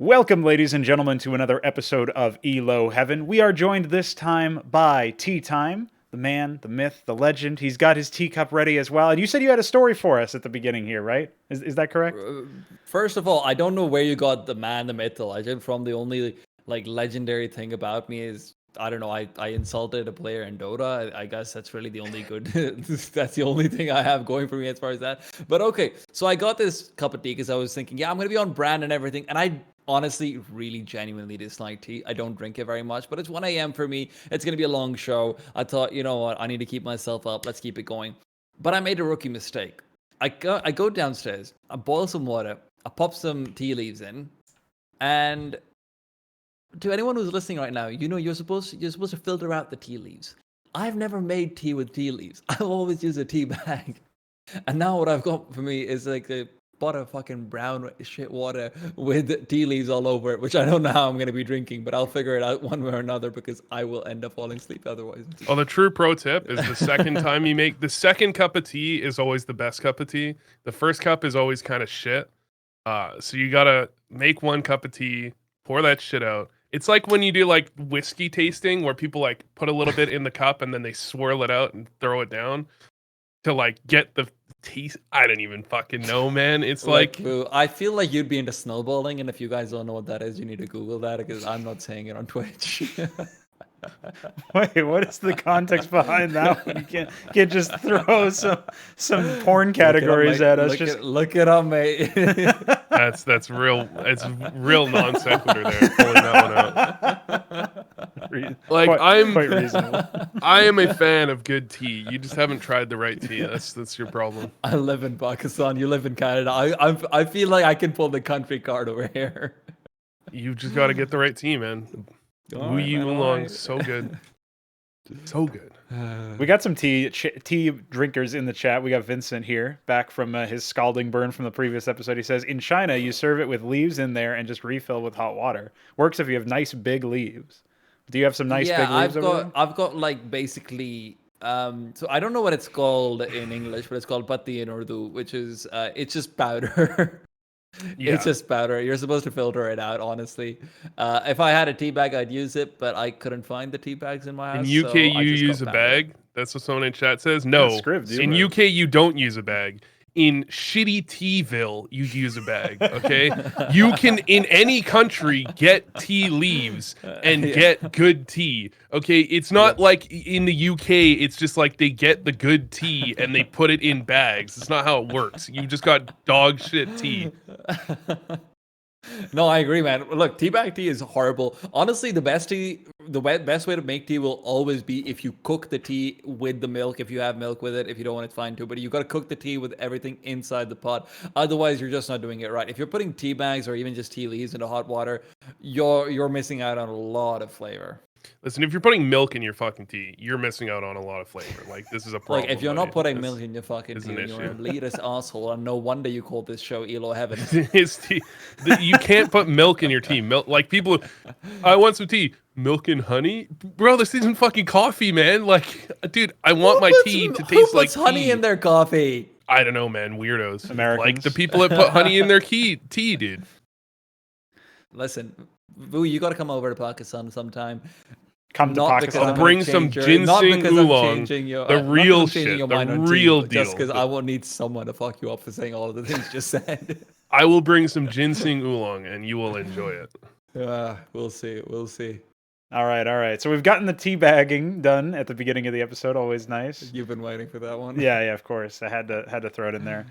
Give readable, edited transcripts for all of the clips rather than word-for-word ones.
Welcome, ladies and gentlemen, to another episode of ELO Heaven. We are joined this time by TeaTime, the man, the myth, the legend. He's got his teacup ready as well. And you said you had a story for us at the beginning here, right? Is that correct? First of all, I don't know where you got the man, the myth, the legend from. The only legendary thing about me is I don't know. I insulted a player in Dota. I guess that's really the only good. That's the only thing I have going for me as far as that. But okay, so I got this cup of tea because I was thinking, yeah, I'm gonna be on brand and everything, and I honestly really genuinely dislike tea. I don't drink it very much, but it's 1 a.m. for me. It's gonna be a long show. I thought, you know what, I need to keep myself up. Let's keep it going. But I made a rookie mistake. I go downstairs, I boil some water, I pop some tea leaves in, and to anyone who's listening right now, you know you're supposed to filter out the tea leaves. I've never made tea with tea leaves. I always use a tea bag. And now what I've got for me is like a pot of fucking brown shit water with tea leaves all over it, which I don't know how I'm going to be drinking, but I'll figure it out one way or another because I will end up falling asleep otherwise. Well, the true pro tip is the second time you make the second cup of tea is always the best cup of tea. The first cup is always kind of shit. So you got to make one cup of tea, pour that shit out. It's like when you do like whiskey tasting where people like put a little bit in the cup and then they swirl it out and throw it down to like get the taste. I don't even fucking know, man. It's like I feel like you'd be into snowballing, and if you guys don't know what that is, you need to Google that because I'm not saying it on Twitch. Wait, what is the context behind that one? You can't just throw some porn categories at us. Look it up, mate. That's real. It's real non sequitur there. Pulling that one out. Like quite reasonable. I am a fan of good tea. You just haven't tried the right tea. That's your problem. I live in Pakistan. You live in Canada. I feel like I can pull the country card over here. You just got to get the right tea, man. ZywOo Oolong, so good. So good. We got some tea drinkers in the chat. We got Vincent here, back from his scalding burn from the previous episode. He says, in China, you serve it with leaves in there and just refill with hot water. Works if you have nice big leaves. Do you have some nice big leaves over there? I've got like basically, so I don't know what it's called in English, but it's called patti in Urdu, which is, it's just powder. Yeah. It's just powder. You're supposed to filter it out, honestly. If I had a tea bag, I'd use it, but I couldn't find the tea bags in my house. In UK, you use a bag? That's what someone in chat says? No. In UK, you don't use a bag. In shitty Teaville, you use a bag, okay? You can, in any country, get tea leaves and get good tea, okay? It's not like in the UK, it's just like they get the good tea and they put it in bags. It's not how it works. You just got dog shit tea. No, I agree, man. Look, teabag tea is horrible. Honestly, the best way to make tea will always be if you cook the tea with the milk. If you have milk with it, if you don't want it, fine too. But you got to cook the tea with everything inside the pot. Otherwise, you're just not doing it right. If you're putting tea bags or even just tea leaves into hot water, you're missing out on a lot of flavor. Listen, if you're putting milk in your fucking tea, you're missing out on a lot of flavor. Like, this is a problem. Like, if you're not putting milk in your fucking tea, you're an elitist asshole, and no wonder you call this show ELO Heaven. His tea. You can't put milk in your tea. Milk, like, people, I want some tea. Milk and honey? Bro, this isn't fucking coffee, man. Like, dude, I want my tea to taste like tea. Who puts honey in their coffee? I don't know, man. Weirdos. Americans. Like, the people that put honey in their tea, dude. Listen, Vu, you got to come over to Pakistan sometime. Come to Pakistan. I'll bring some ginseng oolong, the real shit, the real deal. Just because I won't need someone to fuck you up for saying all of the things you just said. I will bring some ginseng oolong, and you will enjoy it. We'll see. We'll see. All right. So we've gotten the tea bagging done at the beginning of the episode. Always nice. You've been waiting for that one. Yeah, of course. I had to throw it in there.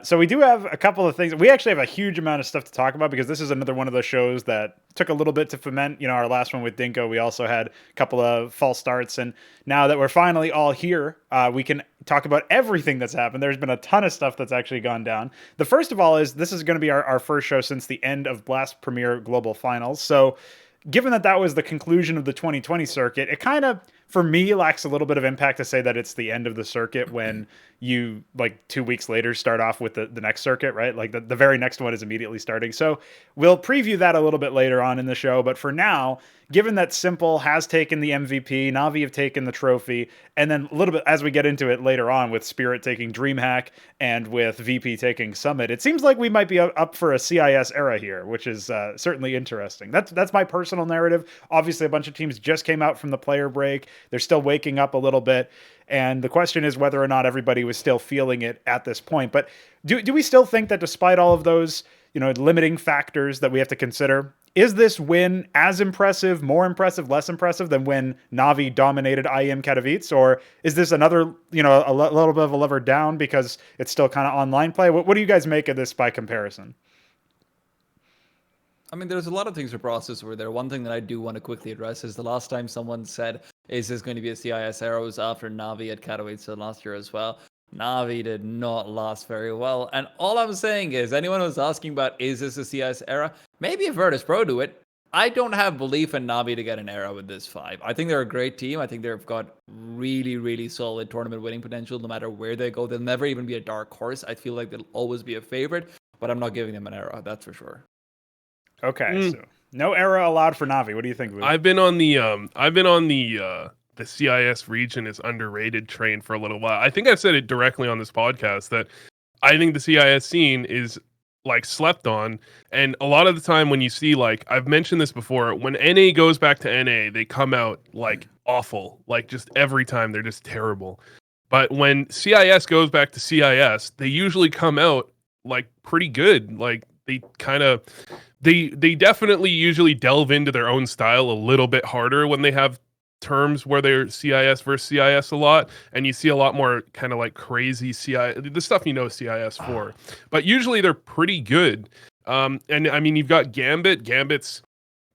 So we do have a couple of things. We actually have a huge amount of stuff to talk about because this is another one of those shows that took a little bit to ferment. You know, our last one with Dinko, we also had a couple of false starts. And now that we're finally all here, we can talk about everything that's happened. There's been a ton of stuff that's actually gone down. The first of all is this is going to be our first show since the end of Blast Premier Global Finals. So given that was the conclusion of the 2020 circuit, it kind of for me lacks a little bit of impact to say that it's the end of the circuit when you like 2 weeks later start off with the next circuit, right? Like the very next one is immediately starting. So we'll preview that a little bit later on in the show. But for now, given that Simple has taken the MVP, Navi have taken the trophy, and then a little bit as we get into it later on with Spirit taking DreamHack and with VP taking Summit, it seems like we might be up for a CIS era here, which is certainly interesting. That's my personal narrative. Obviously, a bunch of teams just came out from the player break. They're still waking up a little bit. And the question is whether or not everybody was still feeling it at this point. But do we still think that despite all of those, limiting factors that we have to consider, is this win as impressive, more impressive, less impressive than when Navi dominated IEM Katowice? Or is this another, a little bit of a lever down because it's still kind of online play? What do you guys make of this by comparison? I mean, there's a lot of things to process over there. One thing that I do want to quickly address is the last time someone said, is this going to be a CIS era, was after Navi at Katowice last year as well. Navi did not last very well. And all I'm saying is, anyone who's asking about, is this a CIS era? Maybe if Virtus Pro do it. I don't have belief in Navi to get an era with this 5. I think they're a great team. I think they've got really, really solid tournament winning potential no matter where they go. They'll never even be a dark horse. I feel like they'll always be a favorite, but I'm not giving them an era, that's for sure. Okay, so no era allowed for Navi. What do you think, Lou? I've been on the CIS region is underrated train for a little while. I think I've said it directly on this podcast that I think the CIS scene is like slept on. And a lot of the time when you see, like, I've mentioned this before, when NA goes back to NA, they come out like awful. Like just every time they're just terrible. But when CIS goes back to CIS, they usually come out like pretty good. Like they kind of they definitely usually delve into their own style a little bit harder when they have terms where they're CIS versus CIS a lot, and you see a lot more kind of like crazy CIS, the stuff CIS for. But usually they're pretty good. And I mean, you've got Gambit's.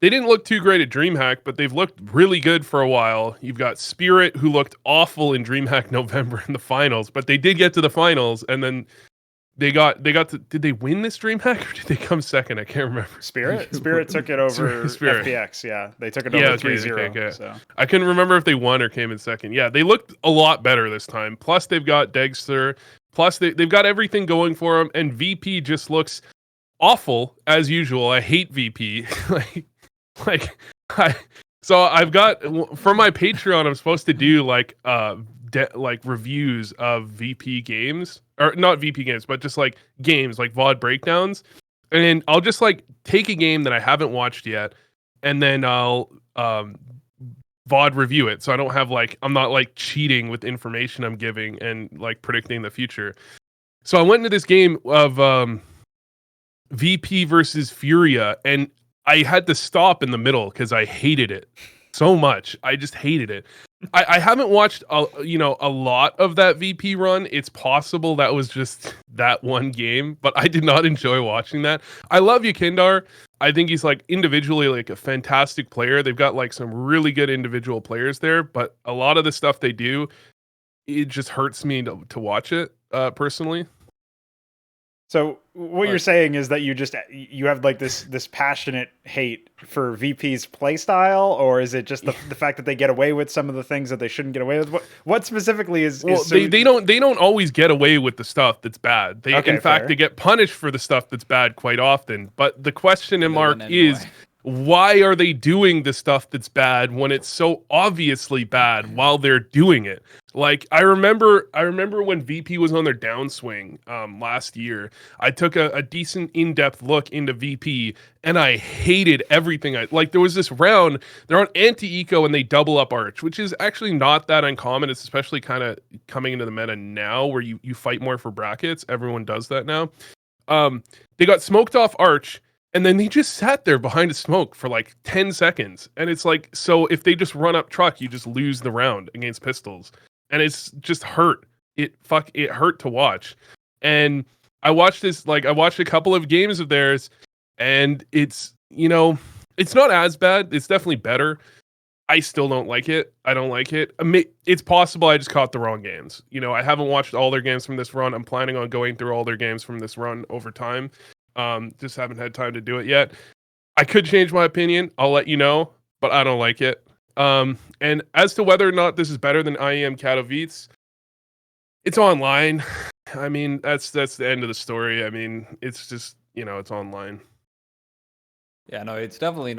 They didn't look too great at DreamHack, but they've looked really good for a while. You've got Spirit, who looked awful in DreamHack November in the finals, but they did get to the finals, and then they got to, did they win this DreamHack or did they come second? I can't remember. Spirit took it over FPX. Yeah, they took it over 3-0. Okay. So. I couldn't remember if they won or came in second. Yeah, they looked a lot better this time. Plus, they've got Degster. Plus, they've got everything going for them. And VP just looks awful as usual. I hate VP. So I've got, for my Patreon, I'm supposed to do like reviews of VP games, or not VP games, but just like games, like VOD breakdowns. And then I'll just like take a game that I haven't watched yet, and then I'll VOD review it. So I don't have like, I'm not like cheating with information I'm giving and like predicting the future. So I went into this game of VP versus Furia, and I had to stop in the middle because I hated it so much. I just hated it. I haven't watched a lot of that VP run. It's possible that was just that one game, but I did not enjoy watching that. I love Yukindar. I think he's like individually like a fantastic player. They've got like some really good individual players there, but a lot of the stuff they do, it just hurts me to watch it personally. So what you're saying is that you have like this passionate hate for VP's play style, or is it just the fact that they get away with some of the things that they shouldn't get away with? What specifically is? Well, they don't always get away with the stuff that's bad. They in fact they get punished for the stuff that's bad quite often. But the question mark is, why are they doing the stuff that's bad when it's so obviously bad while they're doing it? Like I remember when VP was on their downswing last year. I took a decent in-depth look into VP, and I hated everything. There was this round, they're on anti-eco and they double up arch, which is actually not that uncommon. It's especially kind of coming into the meta now where you fight more for brackets. Everyone does that now. They got smoked off arch, and then they just sat there behind a smoke for like 10 seconds. And it's like, so if they just run up truck, you just lose the round against pistols. And it's just hurt. It hurt to watch. And I watched a couple of games of theirs, and it's not as bad. It's definitely better. I still don't like it. I don't like it. It's possible I just caught the wrong games. I haven't watched all their games from this run. I'm planning on going through all their games from this run over time. Just haven't had time to do it yet. I could change my opinion. I'll let you know, but I don't like it. And as to whether or not this is better than IEM Katowice, it's online. I mean, that's the end of the story. I mean, it's just, it's online. Yeah, no, it's definitely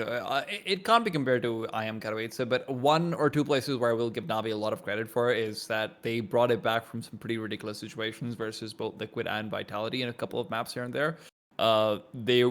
it can't be compared to IEM Katowice, but one or two places where I will give Navi a lot of credit for is that they brought it back from some pretty ridiculous situations versus both Liquid and Vitality in a couple of maps here and there. They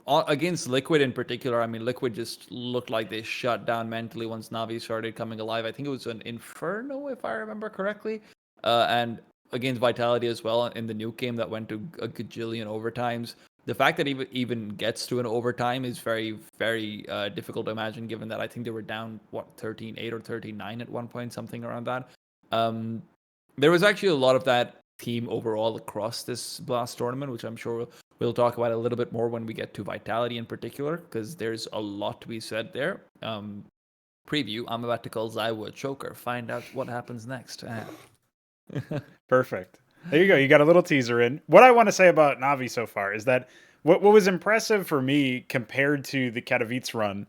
against Liquid in particular, I mean, Liquid just looked like they shut down mentally once Navi started coming alive. I think it was an Inferno, if I remember correctly. And against Vitality as well in the nuke game that went to a gajillion overtimes. The fact that it even gets to an overtime is very, very difficult to imagine, given that I think they were down, 13-8 or 13-9 at one point, something around that. There was actually a lot of that team overall across this Blast tournament, which I'm sure we'll talk about a little bit more when we get to Vitality in particular, because there's a lot to be said there. Preview, I'm about to call ZywOo a choker. Find out what happens next. Perfect. There you go. You got a little teaser in. What I want to say about Navi so far is that what was impressive for me compared to the Katowice run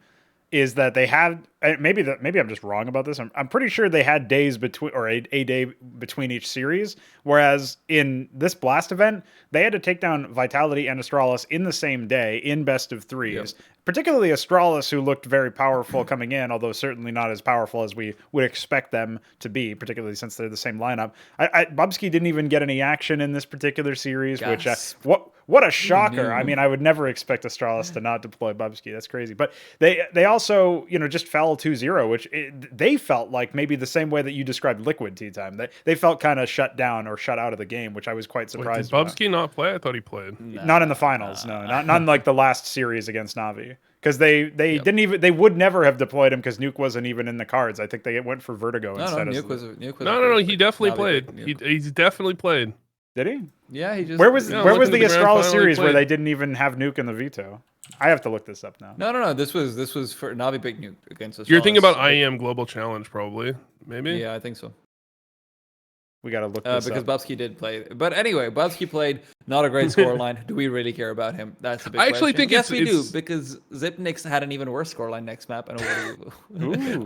is that they had, maybe I'm just wrong about this. I'm pretty sure they had days between, or a day between each series. Whereas in this Blast event, they had to take down Vitality and Astralis in the same day in best of threes. Yep. Particularly Astralis, who looked very powerful coming in, although certainly not as powerful as we would expect them to be, particularly since they're the same lineup. Bubsky didn't even get any action in this particular series, which what a shocker. I mean, I would never expect Astralis to not deploy Bubsky. That's crazy. But they also, just fell 2-0, which they felt like maybe the same way that you described Liquid TeaTime. They felt kind of shut down or shut out of the game, which I was quite surprised about. Did Bubsky not play? I thought he played. Not in the finals, no. Not in like the last series against Navi. Because they would never have deployed him because Nuke wasn't even in the cards. I think they went for Vertigo instead. Nuke was no. He definitely played. He's definitely played. Did he? Yeah, he just. Where was the Astralis series where they didn't even have Nuke in the veto? I have to look this up now. No. This was for Navi big Nuke against Astralis. You're thinking about IEM Global Challenge, probably. Maybe. Yeah, I think so. We got to look this because up. Bubsky did play. But anyway, Bubsky played. Not a great scoreline. Do we really care about him? That's a big question. I actually think yes, we do, because Zipnix had an even worse scoreline next map. And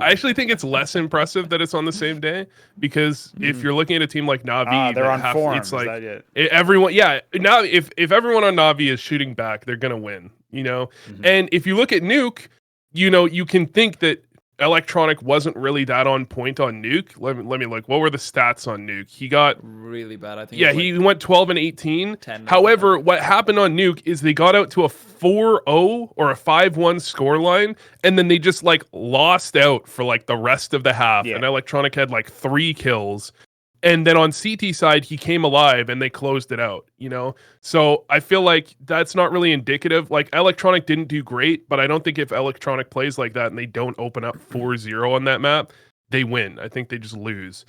I actually think it's less impressive that it's on the same day, because if you're looking at a team like Navi, they're on form. It's like everyone. Yeah, now if everyone on Navi is shooting back, they're gonna win. And if you look at Nuke, you can think that Electronic wasn't really that on point on Nuke. Let me look. What were the stats on Nuke? He got really bad. I think. Yeah, he went 12 and 18. However, what happened on Nuke is they got out to a 4-0 or a 5-1 scoreline, and then they just lost out for the rest of the half. Yeah. And Electronic had 3 kills. And then on CT side, he came alive and they closed it out, So I feel like that's not really indicative. Electronic didn't do great, but I don't think if Electronic plays like that and they don't open up 4-0 on that map, they win. I think they just lose.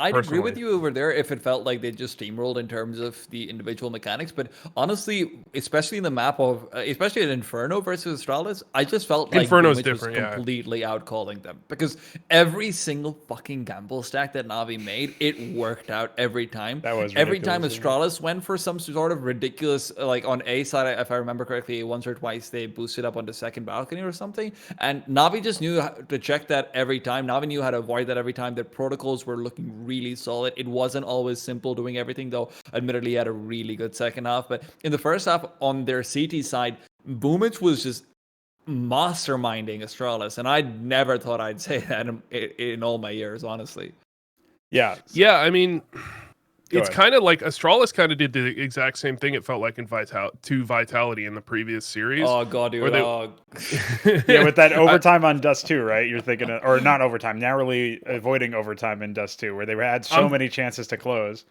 I'd agree with you over there if it felt like they just steamrolled in terms of the individual mechanics. But honestly, especially in the map of, especially in Inferno versus Astralis, I just felt like Inferno's different, was completely outcalling them. Because every single fucking gamble stack that Navi made, it worked out every time. That was every time Astralis went for some sort of ridiculous, on A side, if I remember correctly, once or twice they boosted up on the second balcony or something. And Navi just knew how to check that every time. Navi knew how to avoid that every time. Their protocols were looking really solid. It wasn't always simple doing everything, though. Admittedly, he had a really good second half. But in the first half, on their CT side, Boomich was just masterminding Astralis, and I never thought I'd say that in all my years, honestly. Yeah. I mean, it's kind of like Astralis kind of did the exact same thing. It felt like in Vitality in the previous series. Oh god, dude. Yeah, with that overtime on Dust 2, right? You're thinking or not overtime, narrowly avoiding overtime in Dust 2, where they had so many chances to close.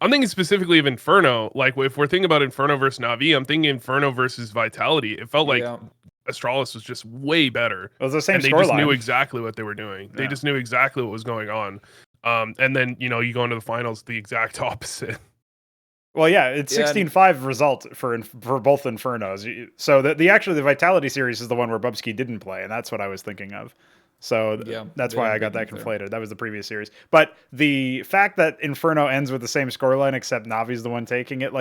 I'm thinking specifically of Inferno. If we're thinking about Inferno versus Navi, I'm thinking Inferno versus Vitality. It felt like Astralis was just way better. It was the same scoreline. They just knew exactly what they were doing. Yeah. They just knew exactly what was going on. And then, you go into the finals, the exact opposite. Well, yeah, it's 16-5 result for both Infernos. So the Vitality series is the one where Bubsky didn't play, and that's what I was thinking of. So that's why I got that conflated. That was the previous series. But the fact that Inferno ends with the same scoreline, except Navi's the one taking it,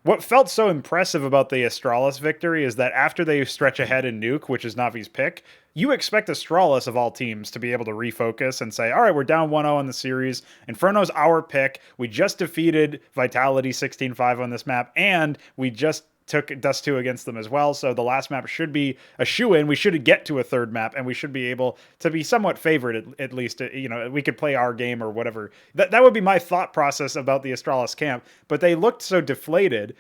what felt so impressive about the Astralis victory is that after they stretch ahead in Nuke, which is Navi's pick, you expect Astralis of all teams to be able to refocus and say, all right, we're down 1-0 in the series. Inferno's our pick. We just defeated Vitality 16-5 on this map, and we just took Dust 2 against them as well. So the last map should be a shoe-in. We should get to a third map, and we should be able to be somewhat favored at least. You know, we could play our game or whatever. That would be my thought process about the Astralis camp. But they looked so deflated.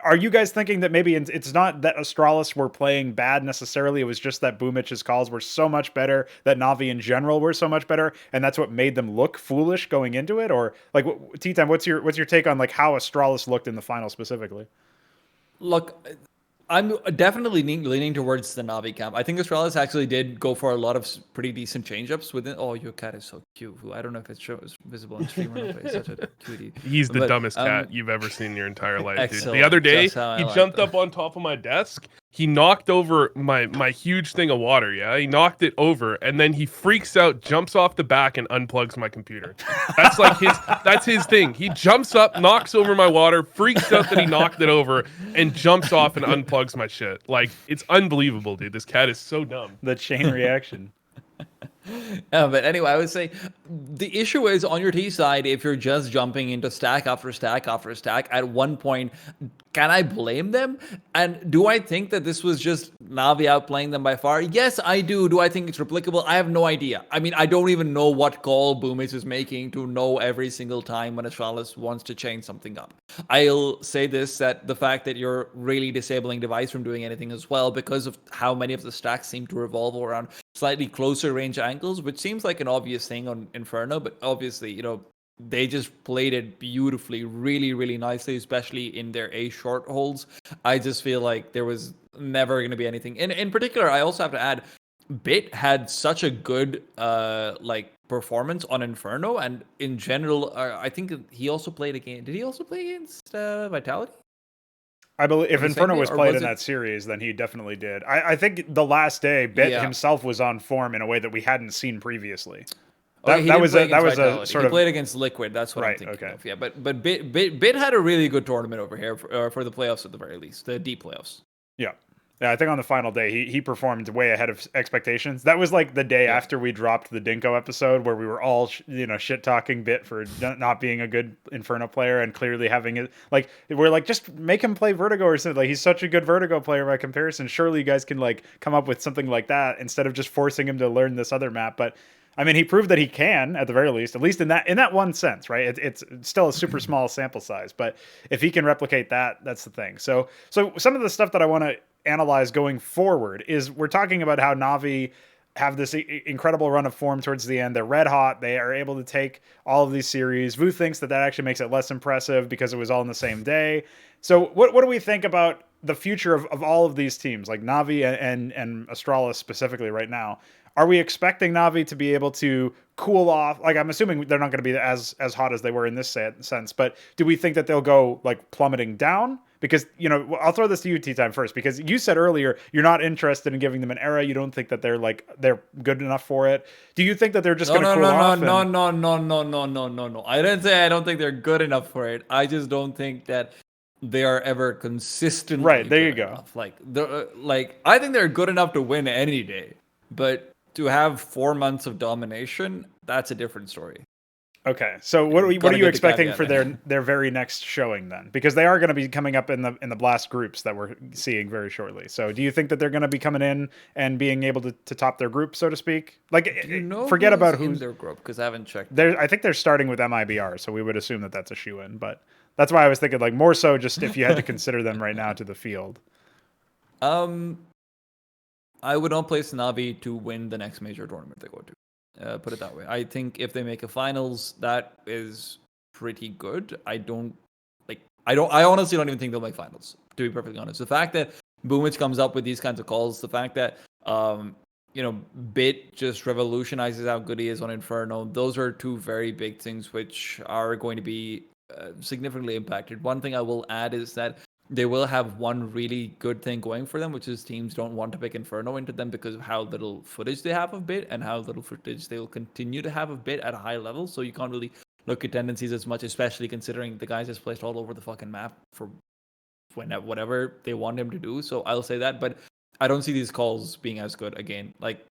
Are you guys thinking that maybe it's not that Astralis were playing bad necessarily? It was just that Boomich's calls were so much better, that Navi in general were so much better, and that's what made them look foolish going into it? Or like, TeaTime, what's your take on like how Astralis looked in the final specifically? Look, I'm definitely leaning towards the Navi camp. I think Astralis actually did go for a lot of pretty decent change-ups within. Oh, your cat is so cute. I don't know if it's visible on stream or not, but he's such a cutie. He's the dumbest cat you've ever seen in your entire life, dude. The other day, he like jumped up on top of my desk. He knocked over my huge thing of water, yeah? He knocked it over, and then he freaks out, jumps off the back, and unplugs my computer. That's like that's his thing. He jumps up, knocks over my water, freaks out that he knocked it over, and jumps off and unplugs my shit. Like, it's unbelievable, dude. This cat is so dumb. The chain reaction. But anyway, I would say the issue is on your T side, if you're just jumping into stack after stack after stack, at one point, can I blame them? And do I think that this was just Navi outplaying them by far? Yes, I do. Do I think it's replicable? I have no idea. I mean, I don't even know what call Boomich is making to know every single time when Astralis wants to change something up. I'll say this, that the fact that you're really disabling Device from doing anything as well, because of how many of the stacks seem to revolve around slightly closer range angles, which seems like an obvious thing on Inferno, but obviously, you know, they just played it beautifully, really, really nicely, especially in their A short holds. I just feel like there was never going to be anything. In particular, I also have to add, Bit had such a good performance on Inferno, and in general, I think he also played against. Did he also play against Vitality? I believe if Inferno was played in that series, then he definitely did. I think the last day, Bit himself was on form in a way that we hadn't seen previously. That was a sort of played against Liquid. That's what I'm thinking of. Yeah, but Bit had a really good tournament over here for the playoffs at the very least, the deep playoffs. Yeah. Yeah, I think on the final day, he performed way ahead of expectations. That was like the day after we dropped the Dinko episode where we were all, shit-talking Bit for not being a good Inferno player and clearly having it. Like, we're like, just make him play Vertigo or something. Like, he's such a good Vertigo player by comparison. Surely you guys can, like, come up with something like that instead of just forcing him to learn this other map. But, I mean, he proved that he can, at the very least, at least in that one sense, right? It's still a super small sample size. But if he can replicate that, that's the thing. So some of the stuff that I want to analyze going forward is we're talking about how Navi have this incredible run of form towards the end. They're red hot. They are able to take all of these series. Vu thinks that actually makes it less impressive because it was all in the same day. So what do we think about the future of all of these teams, like Navi and Astralis specifically right now? Are we expecting Navi to be able to cool off? Like, I'm assuming they're not going to be as hot as they were in this sense, but do we think that they'll go like plummeting down? Because, I'll throw this to you, TeaTime, first, because you said earlier you're not interested in giving them an era. You don't think that they're good enough for it. Do you think that they're just going to cool off? No. I didn't say I don't think they're good enough for it. I just don't think that they are ever consistently right. There you go. Enough. I think they're good enough to win any day, but to have 4 months of domination, that's a different story. Okay, so what are you expecting for their very next showing then? Because they are going to be coming up in the blast groups that we're seeing very shortly. So do you think that they're going to be coming in and being able to top their group, so to speak? Like, forget about who's in their group, because I haven't checked. I think they're starting with MIBR, so we would assume that that's a shoe-in. But that's why I was thinking, like, more so just if you had to consider them right now to the field. I would not place Navi to win the next major tournament they go to. Put it that way. I think if they make a finals, that is pretty good. I honestly don't even think they'll make finals, to be perfectly honest. The fact that Boomich comes up with these kinds of calls, the fact that Bit just revolutionizes how good he is on Inferno, those are two very big things which are going to be significantly impacted. One thing I will add is that they will have one really good thing going for them, which is teams don't want to pick Inferno into them because of how little footage they have of Bit and how little footage they will continue to have of Bit at a high level. So you can't really look at tendencies as much, especially considering the guys just placed all over the fucking map for whatever they want him to do. So I'll say that, but I don't see these calls being as good again. Like,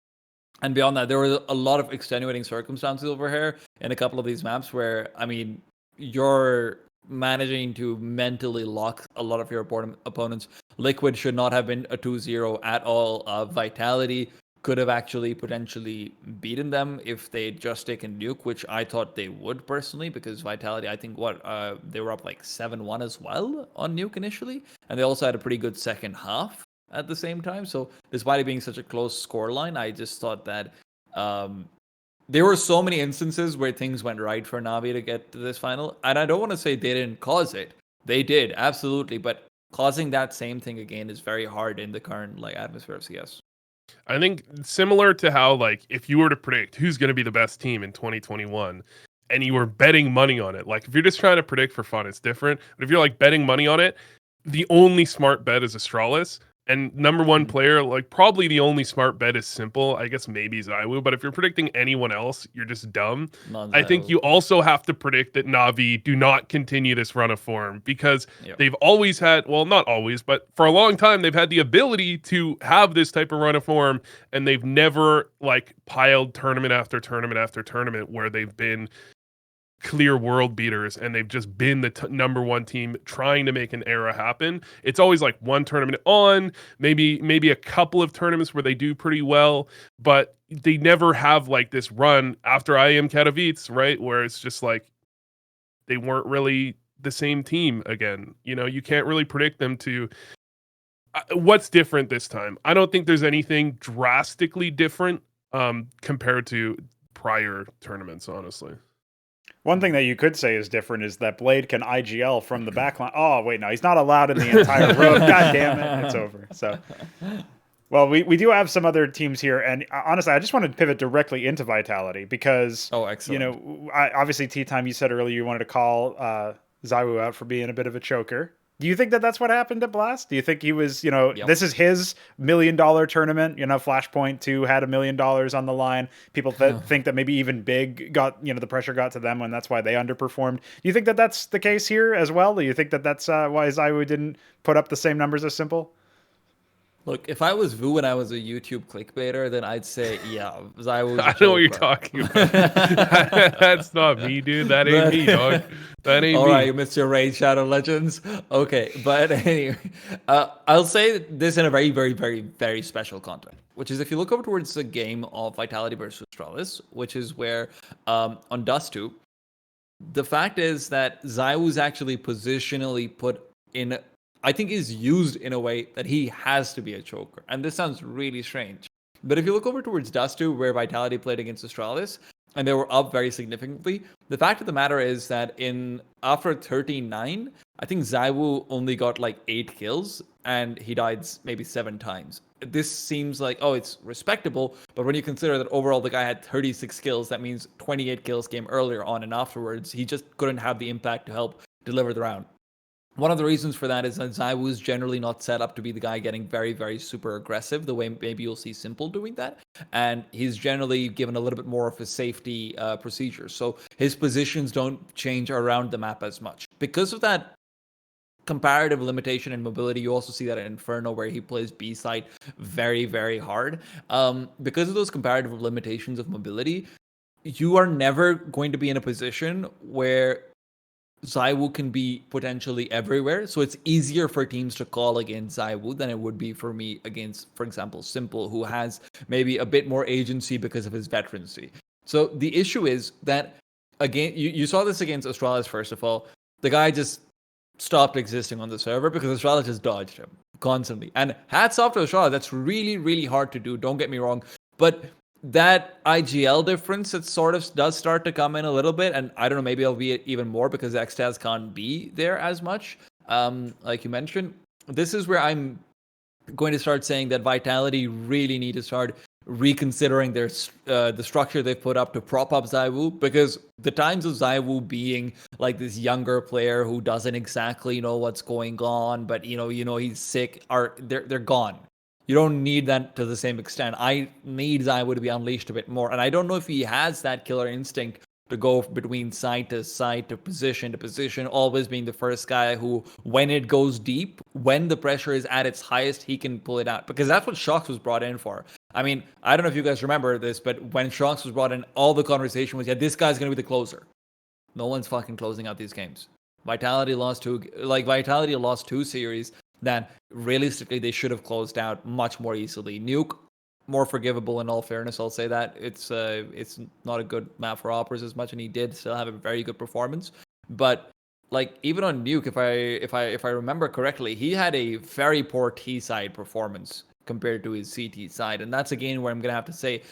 and beyond that, there were a lot of extenuating circumstances over here in a couple of these maps where, I mean, you're managing to mentally lock a lot of your opponents. Liquid should not have been a 2-0 at all. Vitality could have actually potentially beaten them if they'd just taken Nuke, which I thought they would personally, because Vitality, I think they were up like 7-1 as well on Nuke initially, and they also had a pretty good second half at the same time. So despite it being such a close scoreline, I just thought that there were so many instances where things went right for Navi to get to this final. And I don't want to say they didn't cause it. They did, absolutely. But causing that same thing again is very hard in the current like atmosphere of CS. I think similar to how, like, if you were to predict who's going to be the best team in 2021 and you were betting money on it, like if you're just trying to predict for fun, it's different. But if you're like betting money on it, the only smart bet is Astralis. And number one player, like probably the only smart bet is Simple. I guess maybe ZywOo. But if you're predicting anyone else, you're just dumb. I think you also have to predict that Navi do not continue this run of form, because they've always had, well, not always, but for a long time, they've had the ability to have this type of run of form. And they've never like piled tournament after tournament after tournament where they've been clear world beaters and they've just been the number one team trying to make an era happen. It's always like one tournament on, maybe a couple of tournaments where they do pretty well, but they never have like this run after IEM Katowice, right, where it's just like they weren't really the same team again. You know, you can't really predict them to what's different this time. I don't think there's anything drastically different compared to prior tournaments, honestly. One thing that you could say is different is that Blade can IGL from the backline. Oh, wait, no, he's not allowed in the entire road. God damn it, it's over. So, well, we do have some other teams here, and honestly, I just wanted to pivot directly into Vitality because, excellent. You know, obviously, TeaTime, you said earlier you wanted to call ZywOo out for being a bit of a choker. Do you think that that's what happened at Blast? Do you think he was, you know, this is his $1 million tournament, you know, Flashpoint 2 had $1 million on the line. People think that maybe even Big got, you know, the pressure got to them and that's why they underperformed. Do you think that that's the case here as well? Do you think that that's why ZywOo didn't put up the same numbers as Simple? Look, if I was Vu and I was a YouTube clickbaiter, then I'd say, ZywOo. I know what you're talking about. That's not me, dude. That ain't me, dog. That ain't me. All right, Mr. Raid Shadow Legends. Okay, but anyway, I'll say this in a very, very, very, very special context, which is if you look over towards the game of Vitality versus Astralis, which is where on Dust 2, the fact is that ZywOo's actually positionally put in, I think is used in a way that he has to be a choker. And this sounds really strange. But if you look over towards Dust 2, where Vitality played against Astralis, and they were up very significantly, the fact of the matter is that after 13-9, I think ZywOo only got like 8 kills, and he died maybe 7 times. This seems like, it's respectable, but when you consider that overall the guy had 36 kills, that means 28 kills came earlier on, and afterwards, he just couldn't have the impact to help deliver the round. One of the reasons for that is that ZywOo is generally not set up to be the guy getting very, very super aggressive, the way maybe you'll see Simple doing that. And he's generally given a little bit more of a safety procedure. So his positions don't change around the map as much. Because of that comparative limitation in mobility, you also see that in Inferno, where he plays B side very, very hard. Because of those comparative limitations of mobility, you are never going to be in a position where ZywOo can be potentially everywhere, so it's easier for teams to call against ZywOo than it would be for me against, for example, Simple, who has maybe a bit more agency because of his veterancy. So the issue is that, again, you saw this against Astralis, first of all. The guy just stopped existing on the server because Astralis just dodged him constantly. And hats off to Astralis, that's really, really hard to do, don't get me wrong. But that IGL difference, it sort of does start to come in a little bit, and I don't know, maybe it'll be even more because Xtaz can't be there as much, like you mentioned. This is where I'm going to start saying that Vitality really need to start reconsidering their the structure they've put up to prop up ZywOo, because the times of ZywOo being like this younger player who doesn't exactly know what's going on, but you know he's sick, they're gone. You don't need that to the same extent. I need ZywOo to be unleashed a bit more. And I don't know if he has that killer instinct to go between side to side to position, always being the first guy who, when it goes deep, when the pressure is at its highest, he can pull it out. Because that's what Shox was brought in for. I mean, I don't know if you guys remember this, but when Shox was brought in, all the conversation was, yeah, this guy's going to be the closer. No one's fucking closing out these games. Vitality lost two series that realistically they should have closed out much more easily. Nuke, more forgivable in all fairness, I'll say that. It's not a good map for Operas as much, and he did still have a very good performance. But like even on Nuke, if I remember correctly, he had a very poor T side performance compared to his CT side. And that's again where I'm gonna have to say,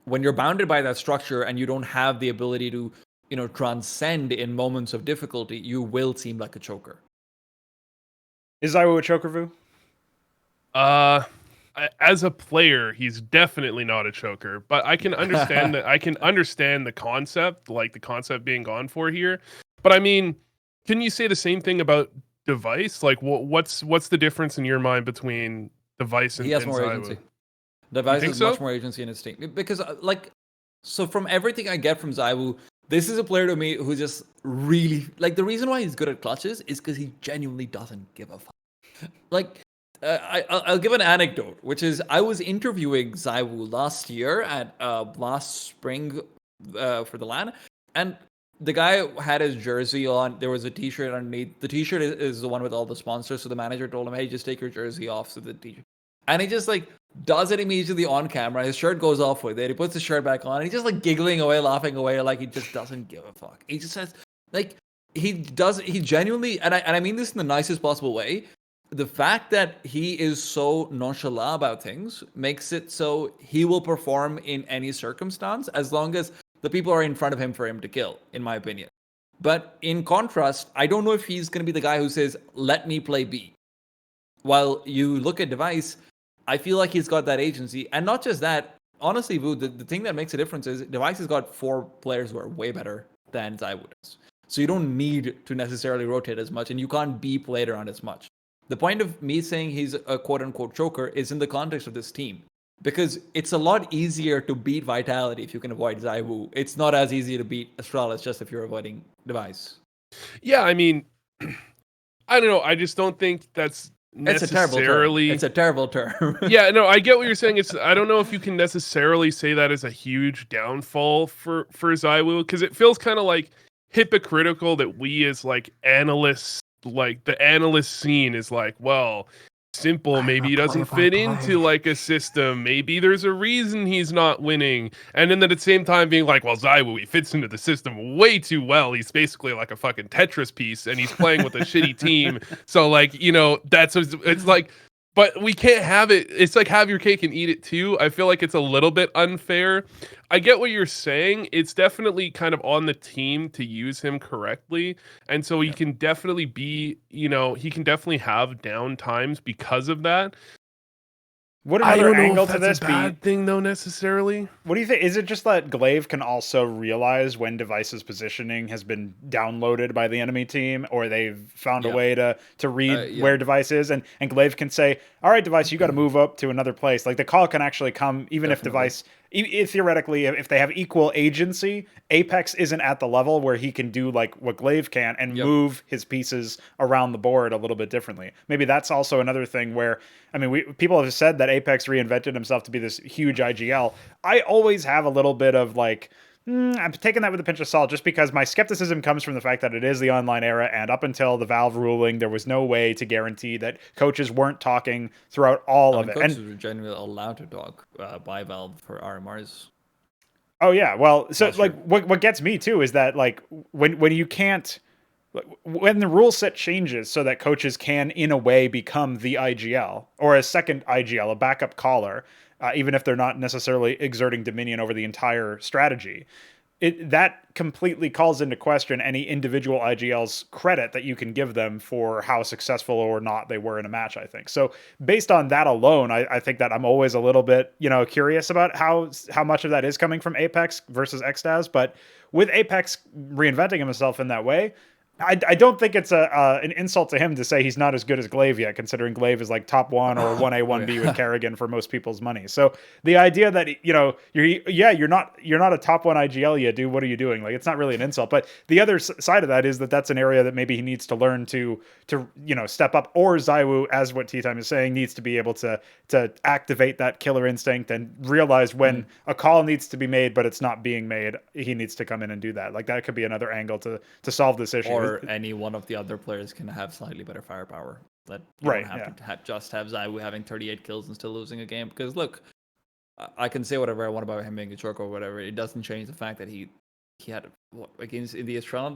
when you're bounded by that structure and you don't have the ability to, transcend in moments of difficulty, you will seem like a choker. Is ZywOo a choker, Vu? As a player, he's definitely not a choker, but I can understand that. I can understand the concept, like the concept being gone for here. But I mean, can you say the same thing about Device? Like, what's the difference in your mind between Device and he has more ZywOo? agency. Device has much more agency in his team because, so from everything I get from ZywOo, this is a player to me who just really the reason why he's good at clutches is because he genuinely doesn't give a fuck. I'll give an anecdote, which is I was interviewing ZywOo last year at last spring for the LAN, and the guy had his jersey on. There was a T-shirt underneath. The T-shirt is the one with all the sponsors. So the manager told him, "Hey, just take your jersey off." So the T-shirt, and he just does it immediately on camera. His shirt goes off with it. He puts his shirt back on. He's just giggling away, laughing away, like he just doesn't give a fuck. He just says he genuinely, and I mean this in the nicest possible way. The fact that he is so nonchalant about things makes it so he will perform in any circumstance as long as the people are in front of him for him to kill, in my opinion. But in contrast, I don't know if he's going to be the guy who says, let me play B. While you look at Device, I feel like he's got that agency. And not just that, honestly, Vu, the thing that makes a difference is Device has got 4 players who are way better than ZywOo does. So you don't need to necessarily rotate as much, and you can't be played around as much. The point of me saying he's a quote-unquote choker is in the context of this team. Because it's a lot easier to beat Vitality if you can avoid ZywOo. It's not as easy to beat Astralis just if you're avoiding Device. Yeah, I mean, I don't know. I just don't think that's necessarily... It's a terrible term. Yeah, no, I get what you're saying. I don't know if you can necessarily say that as a huge downfall for ZywOo, because it feels kind of hypocritical that we as analysts, the analyst scene is well, simple, maybe he doesn't fit into a system, maybe there's a reason he's not winning, and then at the same time being well, ZywOo, he fits into the system way too well, he's basically like a fucking Tetris piece and he's playing with a shitty team, so it's but we can't have it. It's have your cake and eat it too. I feel like it's a little bit unfair. I get what you're saying. It's definitely kind of on the team to use him correctly. And so he can definitely be, he can definitely have down times because of that. Would another angle to this be a bad thing though necessarily? What do you think? Is it just that Glaive can also realize when Device's positioning has been downloaded by the enemy team, or they've found a way to read where Device is, and Glaive can say, "All right, Device, you got to move up to another place." The call can actually come even if Device. Theoretically, if they have equal agency, Apex isn't at the level where he can do what Glaive can and move his pieces around the board a little bit differently. Maybe that's also another thing where, people have said that Apex reinvented himself to be this huge IGL. I always have a little bit of I'm taking that with a pinch of salt, just because my skepticism comes from the fact that it is the online era, and up until the Valve ruling, there was no way to guarantee that coaches weren't talking throughout all of it. Coaches were genuinely allowed to talk by Valve for RMRs. Oh yeah, well, so what gets me too is that when you can't, when the rule set changes so that coaches can in a way become the IGL or a second IGL, a backup caller. Even if they're not necessarily exerting dominion over the entire strategy, that completely calls into question any individual IGL's credit that you can give them for how successful or not they were in a match, I think. So based on that alone, I think that I'm always a little bit, curious about how much of that is coming from Apex versus Xtaz. But with Apex reinventing himself in that way, I don't think it's an insult to him to say he's not as good as Glaive yet, considering Glaive is like top 1 or 1A 1B with Kerrigan for most people's money. So the idea that you're not a top 1 IGL yet, dude. What are you doing? Like, it's not really an insult. But the other side of that is that's an area that maybe he needs to learn to step up. Or ZywOo, as what TeaTime is saying, needs to be able to activate that killer instinct and realize when a call needs to be made, but it's not being made. He needs to come in and do that. Like, that could be another angle to solve this issue. Or any one of the other players can have slightly better firepower. That you don't have to just have ZywOo having 38 kills and still losing a game. Because look, I can say whatever I want about him being a choke or whatever. It doesn't change the fact that he had against in the Astralis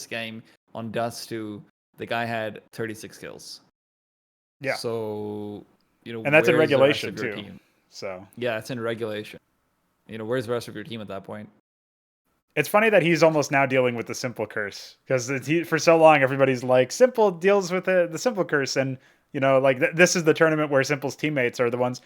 game on Dust 2, the guy had 36 kills. Yeah. So and that's in regulation too. So yeah, it's in regulation. Where's the rest of your team at that point? It's funny that he's almost now dealing with the Simple curse, because for so long everybody's like, Simple deals with the Simple curse, and this is the tournament where Simple's teammates are the ones.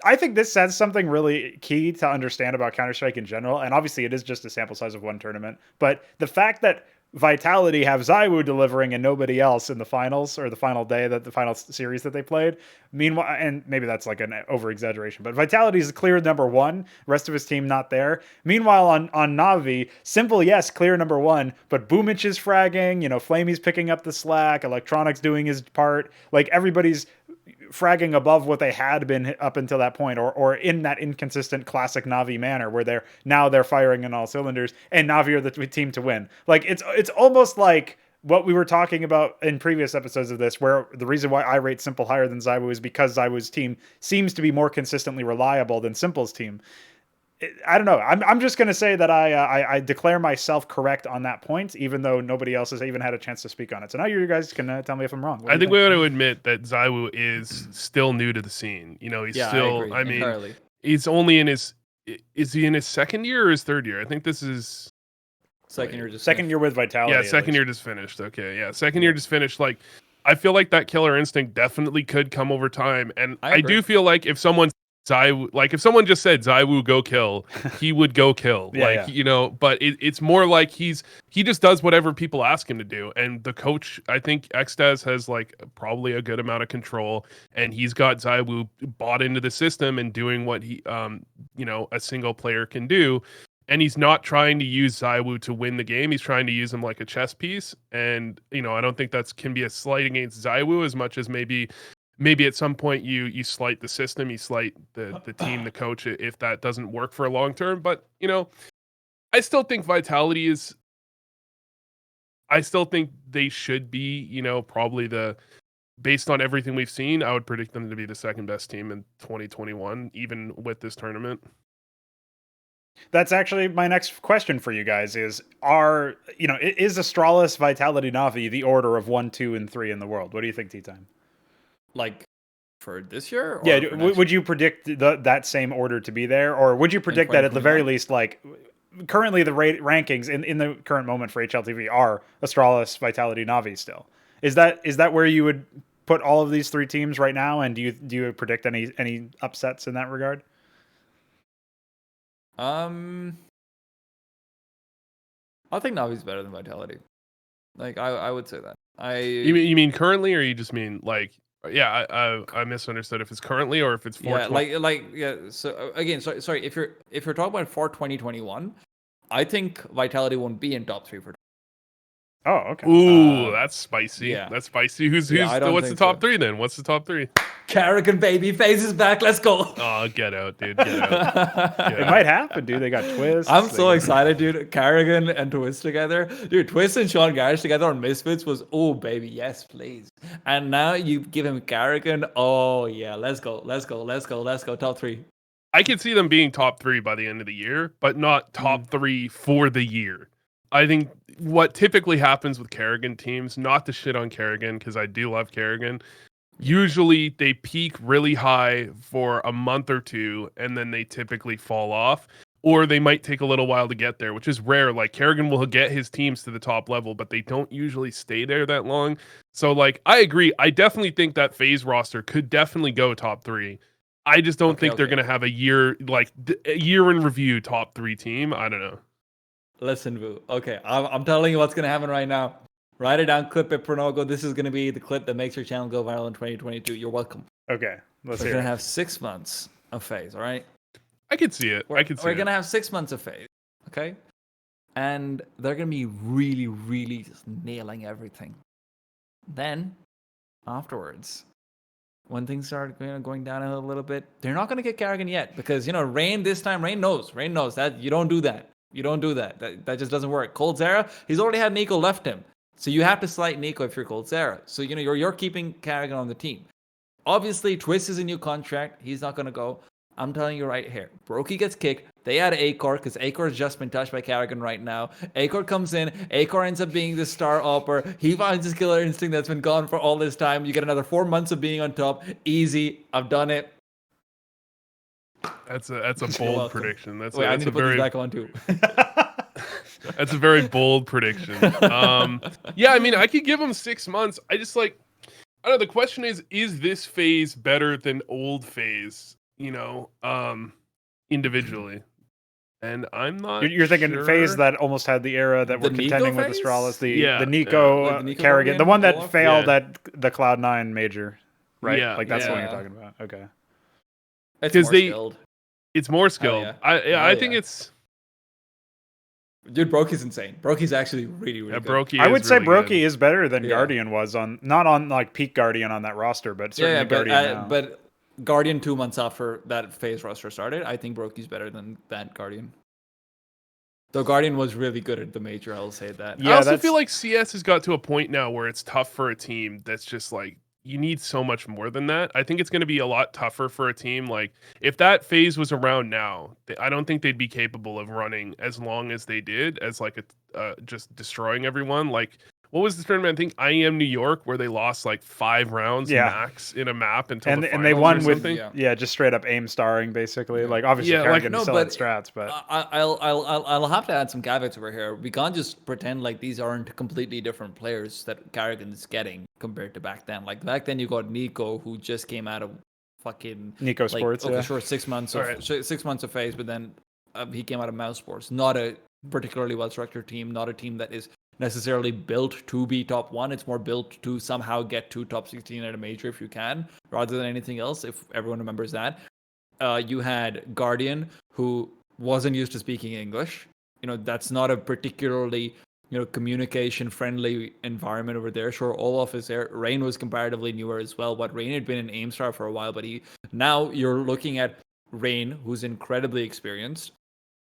I think this says something really key to understand about Counter-Strike in general, and obviously it is just a sample size of one tournament, but the fact that Vitality have ZywOo delivering and nobody else in the finals, or the final day, that the final series that they played. Meanwhile, and maybe that's like an over exaggeration, but Vitality is clear number 1, rest of his team not there. Meanwhile, on Navi, Simple, yes, clear number 1, but Boomich is fragging, Flamey's picking up the slack, Electronics doing his part, like everybody's fragging above what they had been up until that point, or in that inconsistent classic Navi manner where they're firing in all cylinders, and Navi are the team to win. Like, it's almost like what we were talking about in previous episodes of this, where the reason why I rate Simple higher than ZywOo is because ZywOo's team seems to be more consistently reliable than Simple's team. I don't know. I'm just going to say that I declare myself correct on that point, even though nobody else has even had a chance to speak on it. So now you guys can tell me if I'm wrong. I think we ought to admit that ZywOo is still new to the scene. He's still. I mean, entirely. He's only in his. Is he in his second year or his third year? I think this is second year. Second year with Vitality. Yeah, second year just finished. Okay, yeah, second year just finished. Like, I feel like that killer instinct definitely could come over time, and I do feel like if someone just said ZywOo go kill, he would go kill. But it's more like he just does whatever people ask him to do. And the coach, I think Xtaz has like probably a good amount of control, and he's got ZywOo bought into the system and doing what he a single player can do. And he's not trying to use ZywOo to win the game. He's trying to use him like a chess piece. And I don't think can be a slight against ZywOo as much as maybe at some point you slight the system, you slight the team, the coach, if that doesn't work for a long term. But, I still think Vitality is, I still think they should be, probably based on everything we've seen, I would predict them to be the second best team in 2021, even with this tournament. That's actually my next question for you guys is Astralis, Vitality, Navi the order of 1, 2, and 3 in the world? What do you think, TeaTime? Like for this year? Or yeah, would you predict that same order to be there? Or would you predict that at the very least, like currently the rankings in the current moment for HLTV are Astralis, Vitality, Navi still? Is that where you would put all of these 3 teams right now? And do you predict any upsets in that regard? I think Navi's better than Vitality. Like I would say that. You mean currently, or you just mean like? Yeah, I misunderstood if it's currently or if it's for. Yeah, So again, sorry. If you're talking about for 2021, I think Vitality won't be in top 3 for. Oh, okay. Ooh, that's spicy. Yeah. That's spicy. What's the top 3 then? What's the top 3? Kerrigan, baby, faces back. Let's go. Oh, get out, dude. Get out. It might happen, dude. They got Twist. I'm so excited, dude. Kerrigan and Twist together. Dude, Twist and Sean Garrett together on Misfits was, oh, baby, yes, please. And now you give him Kerrigan. Oh, yeah, let's go. Top 3. I could see them being top 3 by the end of the year, but not top 3 for the year. I think what typically happens with Kerrigan teams, not to shit on Kerrigan, because I do love Kerrigan, usually they peak really high for a month or 2, and then they typically fall off, or they might take a little while to get there, which is rare. Like, Kerrigan will get his teams to the top level, but they don't usually stay there that long. So, like, I agree. I definitely think that FaZe roster could definitely go top 3. I just don't think they're going to have a year in review top 3 team. I don't know. Listen, Vu. Okay, I'm telling you what's gonna happen right now. Write it down, clip it, Pronogo. This is gonna be the clip that makes your channel go viral in 2022. You're welcome. Okay, let's hear We're it. gonna have 6 months of phase, all right? I could see it. We're gonna have 6 months of phase, okay? And they're gonna be really, really just nailing everything. Then, afterwards, when things start going down a little bit, they're not gonna get Karrigan yet because Rain this time. Rain knows that you don't do that. You don't do that. That just doesn't work. Coldzera, he's already had Nico left him, so you have to slight Nico if you're Coldzera. So you're keeping Karrigan on the team. Obviously, Twist is a new contract. He's not gonna go. I'm telling you right here. Brokey gets kicked. They add Acor because Acor's just been touched by Karrigan right now. Acor comes in. Acor ends up being the star upper. He finds his killer instinct that's been gone for all this time. You get another 4 months of being on top. Easy. I've done it. That's a bold prediction. That's I need a to put very these back on too. That's a very bold prediction. Yeah, I mean, I could give him 6 months. I just I don't know. The question is this phase better than old phase? Individually, and I'm not. You're thinking sure. phase that almost had the era that we're contending with Astralis, the Nico, like the Nico Karrigan, the one that failed Yeah. at the Cloud9 major, right? Yeah. Like that's the one you're Yeah. talking about. Okay. It's 'Cause more they- skilled. It's more skilled. yeah. I think it's. Dude, Brokey's insane. Brokey's actually really, really good. Brokey. I would say really Brokey good. is better than Yeah. Guardian was not on like peak Guardian on that roster, but certainly Guardian now. But Guardian 2 months after that phase roster started, I think Brokey's better than that Guardian. Though Guardian was really good at the major, I'll say that. Yeah, I also that's- feel like CS has got to a point now where it's tough for a team that's just you need so much more than that. I think it's going to be a lot tougher for a team. If that phase was around now, I don't think they'd be capable of running as long as they did as just destroying everyone. What was the tournament? I think IEM New York where they lost 5 rounds max in a map until the and they finals won or with something. just straight up aim starring basically. Obviously Karrigan still had strats, but I'll have to add some caveats over here. We can't just pretend like these aren't completely different players that Karrigan's getting compared to back then. Back then you got Nico, who just came out of fucking Nico Sports. Okay, sure, 6 months of 6 months of phase, but then he came out of Mouse Sports. Not a particularly well structured team. Not a team that is necessarily built to be top 1. It's more built to somehow get to top 16 at a major if you can, rather than anything else, if everyone remembers that. You had Guardian, who wasn't used to speaking English. That's not a particularly communication friendly environment over there. Sure, Olaf is there. Rain was comparatively newer as well, but Rain had been an aim star for a while, but now you're looking at Rain, who's incredibly experienced,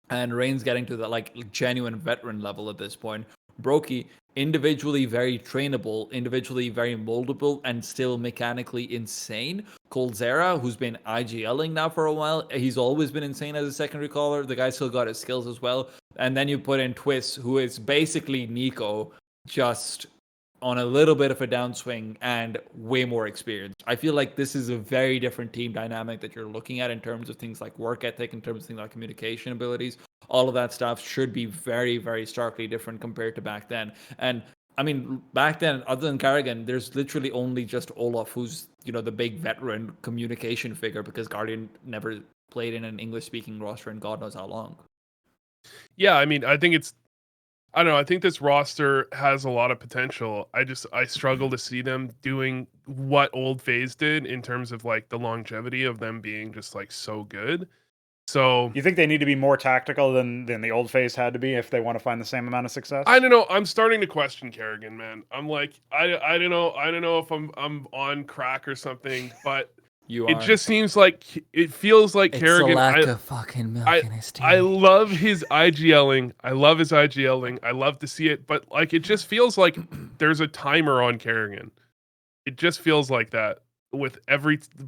and Rain's getting to the genuine veteran level at this point. Brokey, individually very trainable, individually very moldable, and still mechanically insane. Coldzera, who's been IGLing now for a while, he's always been insane as a secondary caller. The guy still got his skills as well. And then you put in Twist, who is basically Nico, just on a little bit of a downswing and way more experienced. I feel like this is a very different team dynamic that you're looking at in terms of things like work ethic, in terms of things like communication abilities. All of that stuff should be very, very starkly different compared to back then. And I mean, back then, other than Karrigan, there's literally only just Olaf, who's the big veteran communication figure, because Guardian never played in an English-speaking roster in God knows how long. Yeah, I mean, I don't know. I think this roster has a lot of potential. I struggle to see them doing what old phase did in terms of the longevity of them being just so good. So you think they need to be more tactical than the old phase had to be if they want to find the same amount of success? I don't know. I'm starting to question Karrigan, man. I'm I don't know. I don't know if I'm on crack or something, but it just seems it feels like it's Karrigan. It's a lack of fucking milk in his team. I love his IGLing. I love his IGLing. I love to see it, but it just feels like there's a timer on Karrigan. It just feels like that with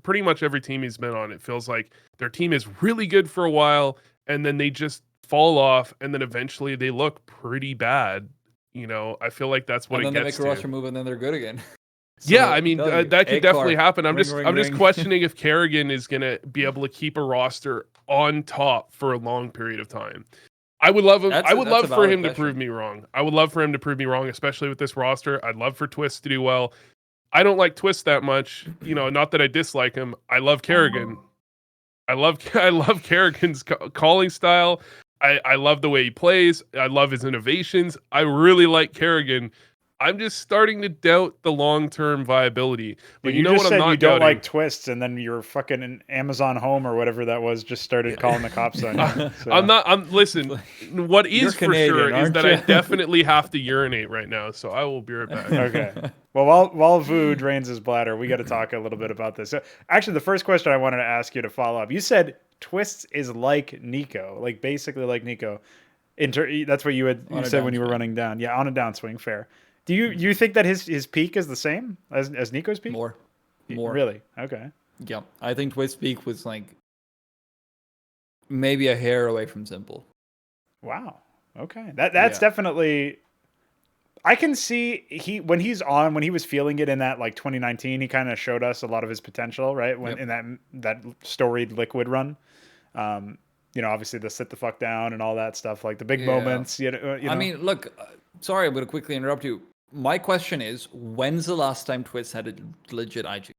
pretty much every team he's been on. It feels like their team is really good for a while, and then they just fall off, and then eventually they look pretty bad. I feel like that's what it gets to. And then they make a roster move, and then they're good again. So, yeah, I mean that could definitely happen. I'm just questioning if Karrigan is gonna be able to keep a roster on top for a long period of time. I would love him. I would love for him to prove me wrong. I would love for him to prove me wrong, especially with this roster. I'd love for Twist to do well. I don't like Twist that much. Not that I dislike him. I love Karrigan. I love Karrigan's calling style. I love the way he plays. I love his innovations. I really like Kerrigan. I'm just starting to doubt the long-term viability. But Dude, you know just what I'm said you not don't doubting? like twists, and then your fucking Amazon Home or whatever that was just started calling the cops on you. So. Listen, what You're is for Canadian, sure is aren't that you? I definitely have to urinate right now. So I will be right back. Okay. Well, while Vu drains his bladder, we got to talk a little bit about this. So, actually, the first question I wanted to ask you to follow up, you said Twists is like Nico, like basically like Nico. That's what you said when you were running down. Yeah, on a downswing, fair. Do you think that his peak is the same as Nico's peak? More. Really? Okay. Yeah, I think Twist peak was like maybe a hair away from simple. Wow. Okay. That's definitely. I can see when he was feeling it in that like 2019, he kind of showed us a lot of his potential, right? When in that storied Liquid run. Obviously the sit the fuck down and all that stuff, like the big moments. I mean, look, sorry, I'm going to quickly interrupt you. My question is, when's the last time Twist had a legit IG?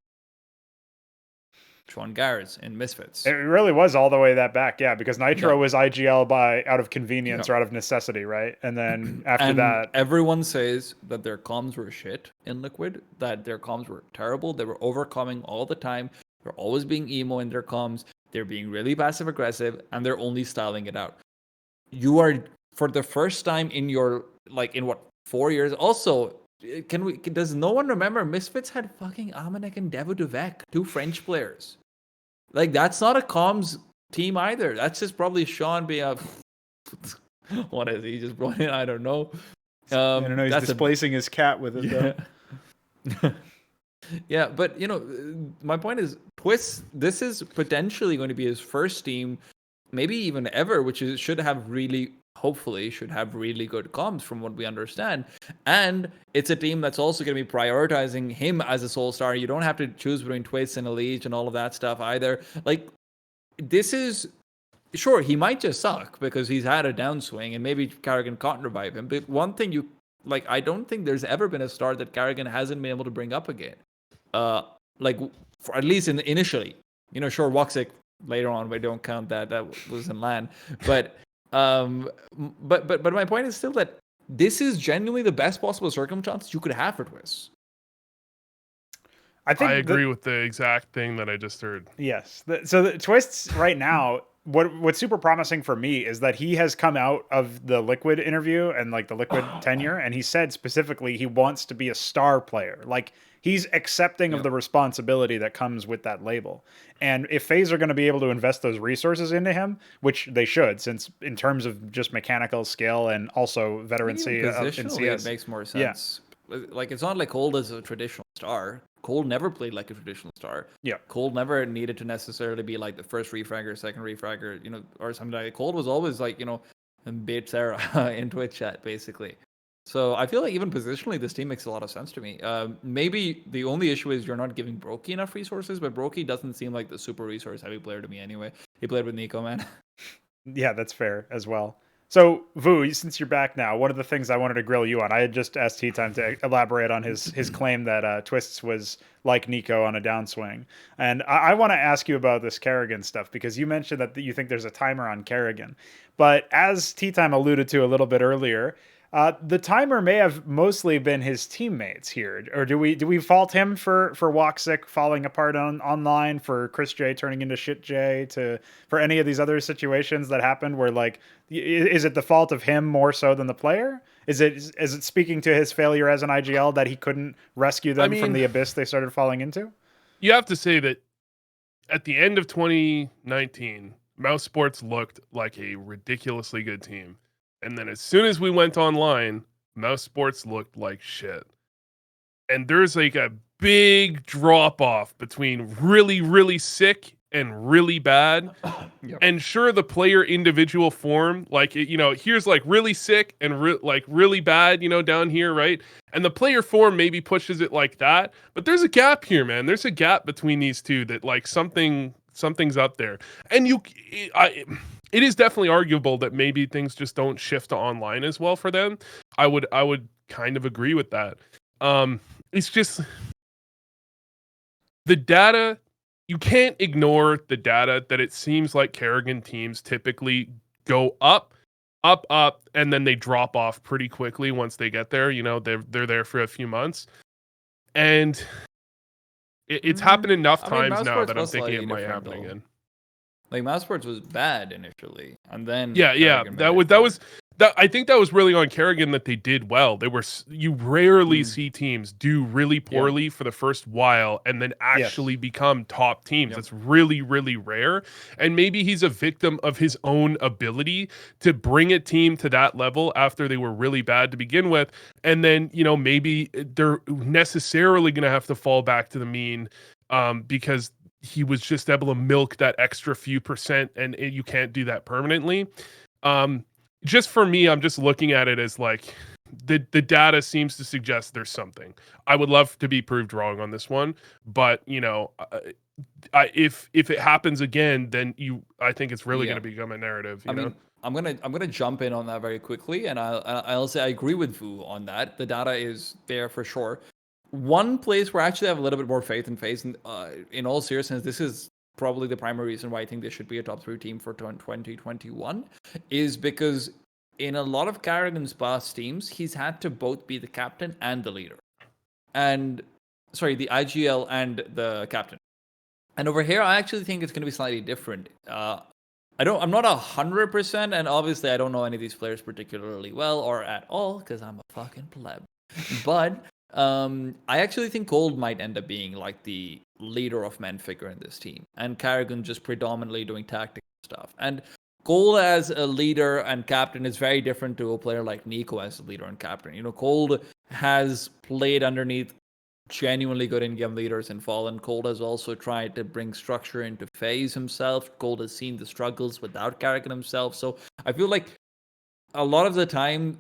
Sean Garrett in Misfits. It really was all the way that back, yeah, because Nitro was IGL out of convenience or out of necessity, right? And then after that, everyone says that their comms were shit in Liquid, that their comms were terrible. They were overcoming all the time. They're always being emo in their comms. They're being really passive aggressive, and they're only styling it out. You are, for the first time in your, like, in what, 4 years? Also, does no one remember Misfits had fucking Amanek and Devo Duvek, 2 French players? Like, that's not a comms team either. That's just probably Sean being a... What is he just brought in? I don't know. I don't know. He's displacing his cat with it, though. Yeah, but, my point is, Twist, this is potentially going to be his first team, maybe even ever, hopefully should have really good comms from what we understand. And it's a team that's also going to be prioritizing him as a sole star. You don't have to choose between Twist and Elite and all of that stuff either. Like, this is... Sure, he might just suck because he's had a downswing and maybe Kerrigan can't revive him. But one thing I don't think there's ever been a star that Kerrigan hasn't been able to bring up again. At least initially. Sure, Woxic later on, we don't count that. That was in LAN. But my point is still that this is genuinely the best possible circumstances you could have for Twist. I agree with the exact thing that I just heard. Yes. So the Twists right now, what's super promising for me is that he has come out of the Liquid interview and like the Liquid tenure, and he said specifically he wants to be a star player. Like, he's accepting of the responsibility that comes with that label. And if FaZe are going to be able to invest those resources into him, which they should, since in terms of just mechanical skill and also veterancy in CS, it makes more sense. Yeah. Like, it's not like Cold is a traditional star. Cold never played like a traditional star. Yeah. Cold never needed to necessarily be like the first refragger, second refragger, or something like that. Cold was always like, bait Sarah in Twitch chat, basically. So I feel like even positionally, this team makes a lot of sense to me. Maybe the only issue is you're not giving Brokey enough resources, but Brokey doesn't seem like the super resource heavy player to me anyway. He played with Nico, man. Yeah, that's fair as well. So, Vu, since you're back now, one of the things I wanted to grill you on, I had just asked TeaTime to elaborate on his claim that Twists was like Nico on a downswing. And I want to ask you about this Kerrigan stuff, because you mentioned that you think there's a timer on Kerrigan. But as TeaTime alluded to a little bit earlier, the timer may have mostly been his teammates here, or do we fault him for Woxic falling apart online, for Chris J turning into Shit J, for any of these other situations that happened where, like, is it the fault of him more so than the player? Is it speaking to his failure as an IGL that he couldn't rescue them from the abyss they started falling into? You have to say that at the end of 2019, Mouse Sports looked like a ridiculously good team. And then as soon as we went online, Mouse Sports looked like shit. And there's like a big drop off between really, really sick and really bad. Yep. And sure, the player individual form, like, here's like really sick and really bad, down here, right? And the player form maybe pushes it like that. But there's a gap here, man. There's a gap between these two that, like, something's up there. And it is definitely arguable that maybe things just don't shift to online as well for them. I would kind of agree with that. It's just the data. You can't ignore the data that it seems like Kerrigan teams typically go up, up, and then they drop off pretty quickly once they get there. You know, they're there for a few months, and it's happened enough times now that I'm thinking it might happen again. Like Mousesports was bad initially, and then yeah, that I think that was really on Kerrigan that they did well. You rarely see teams do really poorly for the first while and then actually become top teams. That's really, really rare. And maybe he's a victim of his own ability to bring a team to that level after they were really bad to begin with. And then, you know, maybe they're necessarily going to have to fall back to the mean because he was just able to milk that extra few percent, and you can't do that permanently. Just for me, I'm just looking at it as like the data seems to suggest there's something. I would love to be proved wrong on this one, but you know, if it happens again, then I think it's really going to become a narrative. You know? I'm gonna jump in on that very quickly, and I'll say I agree with Vu on that. The data is there for sure. One place where I actually have a little bit more faith in FaZe, in all seriousness, this is probably the primary reason why I think they should be a top 3 team for 2021, is because in a lot of Kerrigan's past teams, he's had to both be the captain and the leader. And, sorry, the IGL and the captain. And over here, I actually think it's going to be slightly different. I'm not 100%, and obviously I don't know any of these players particularly well or at all, because I'm a fucking pleb. But I actually think Cold might end up being like the leader of men figure in this team, and Kerrigan just predominantly doing tactical stuff. And Cold as a leader and captain is very different to a player like Nico as a leader and captain. You know, Cold has played underneath genuinely good in-game leaders in Fallen. Cold has also tried to bring structure into FaZe himself. Cold has seen the struggles without Kerrigan himself. So I feel like a lot of the time,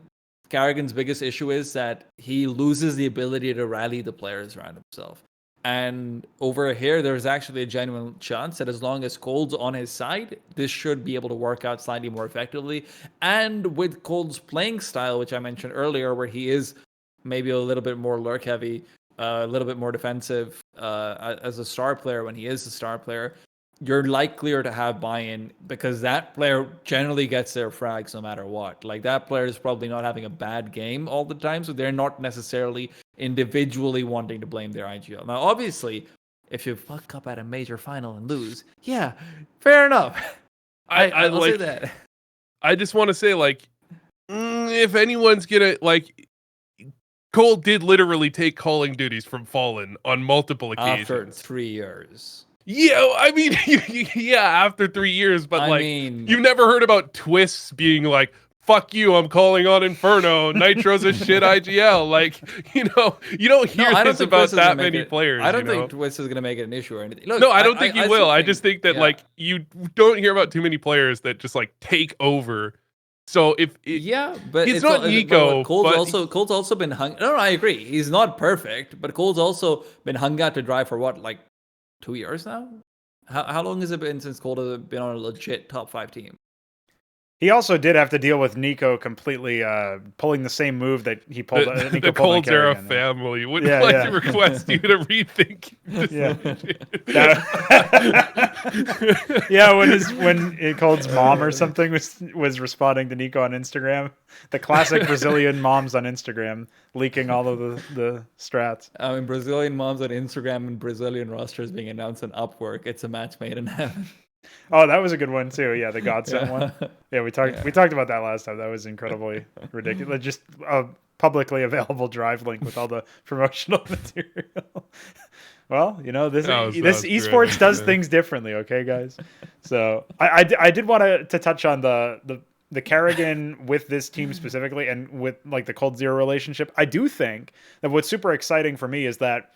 Kerrigan's biggest issue is that he loses the ability to rally the players around himself. And over here, there's actually a genuine chance that as long as Cold's on his side, this should be able to work out slightly more effectively. And with Cold's playing style, which I mentioned earlier, where he is maybe a little bit more lurk heavy, a little bit more defensive as a star player when he is a star player, you're likelier to have buy-in because that player generally gets their frags no matter what. Like, that player is probably not having a bad game all the time, so they're not necessarily individually wanting to blame their IGL. Now, obviously, if you fuck up at a major final and lose, yeah, fair enough. I'll say that. I just want to say, like, if anyone's gonna, like, Cole did literally take calling duties from Fallen on multiple occasions. After 3 years. Yeah, I mean, yeah, after 3 years, but you've never heard about Twists being like, fuck you, I'm calling on Inferno, Nitro's a shit IGL. Like, you know, you don't hear this about that many players. I don't think Twist is going to make it an issue or anything. Look, no, I don't think he will. I just think that, like, you don't hear about too many players that just, like, take over. So but it's not Nico. Cole's also been hung. No, I agree. He's not perfect, but Cole's also been hung out to dry for what, like 2 years now? How long has it been since Cole has been on a legit top 5 team? He also did have to deal with Nico completely pulling the same move that he pulled. The Cold Zero family would like to request you to rethink this. When Cold's mom or something was responding to Nico on Instagram, the classic Brazilian moms on Instagram leaking all of the strats. I mean, Brazilian moms on Instagram and Brazilian rosters being announced on Upwork. It's a match made in heaven. Oh, that was a good one too. Yeah, the Godsent one. Yeah, we talked about that last time. That was incredibly ridiculous. Just a publicly available drive link with all the promotional material. Well, you know, this esports does things differently, okay, guys? So I did want to touch on the Kerrigan with this team specifically and with like the Cold Zero relationship. I do think that what's super exciting for me is that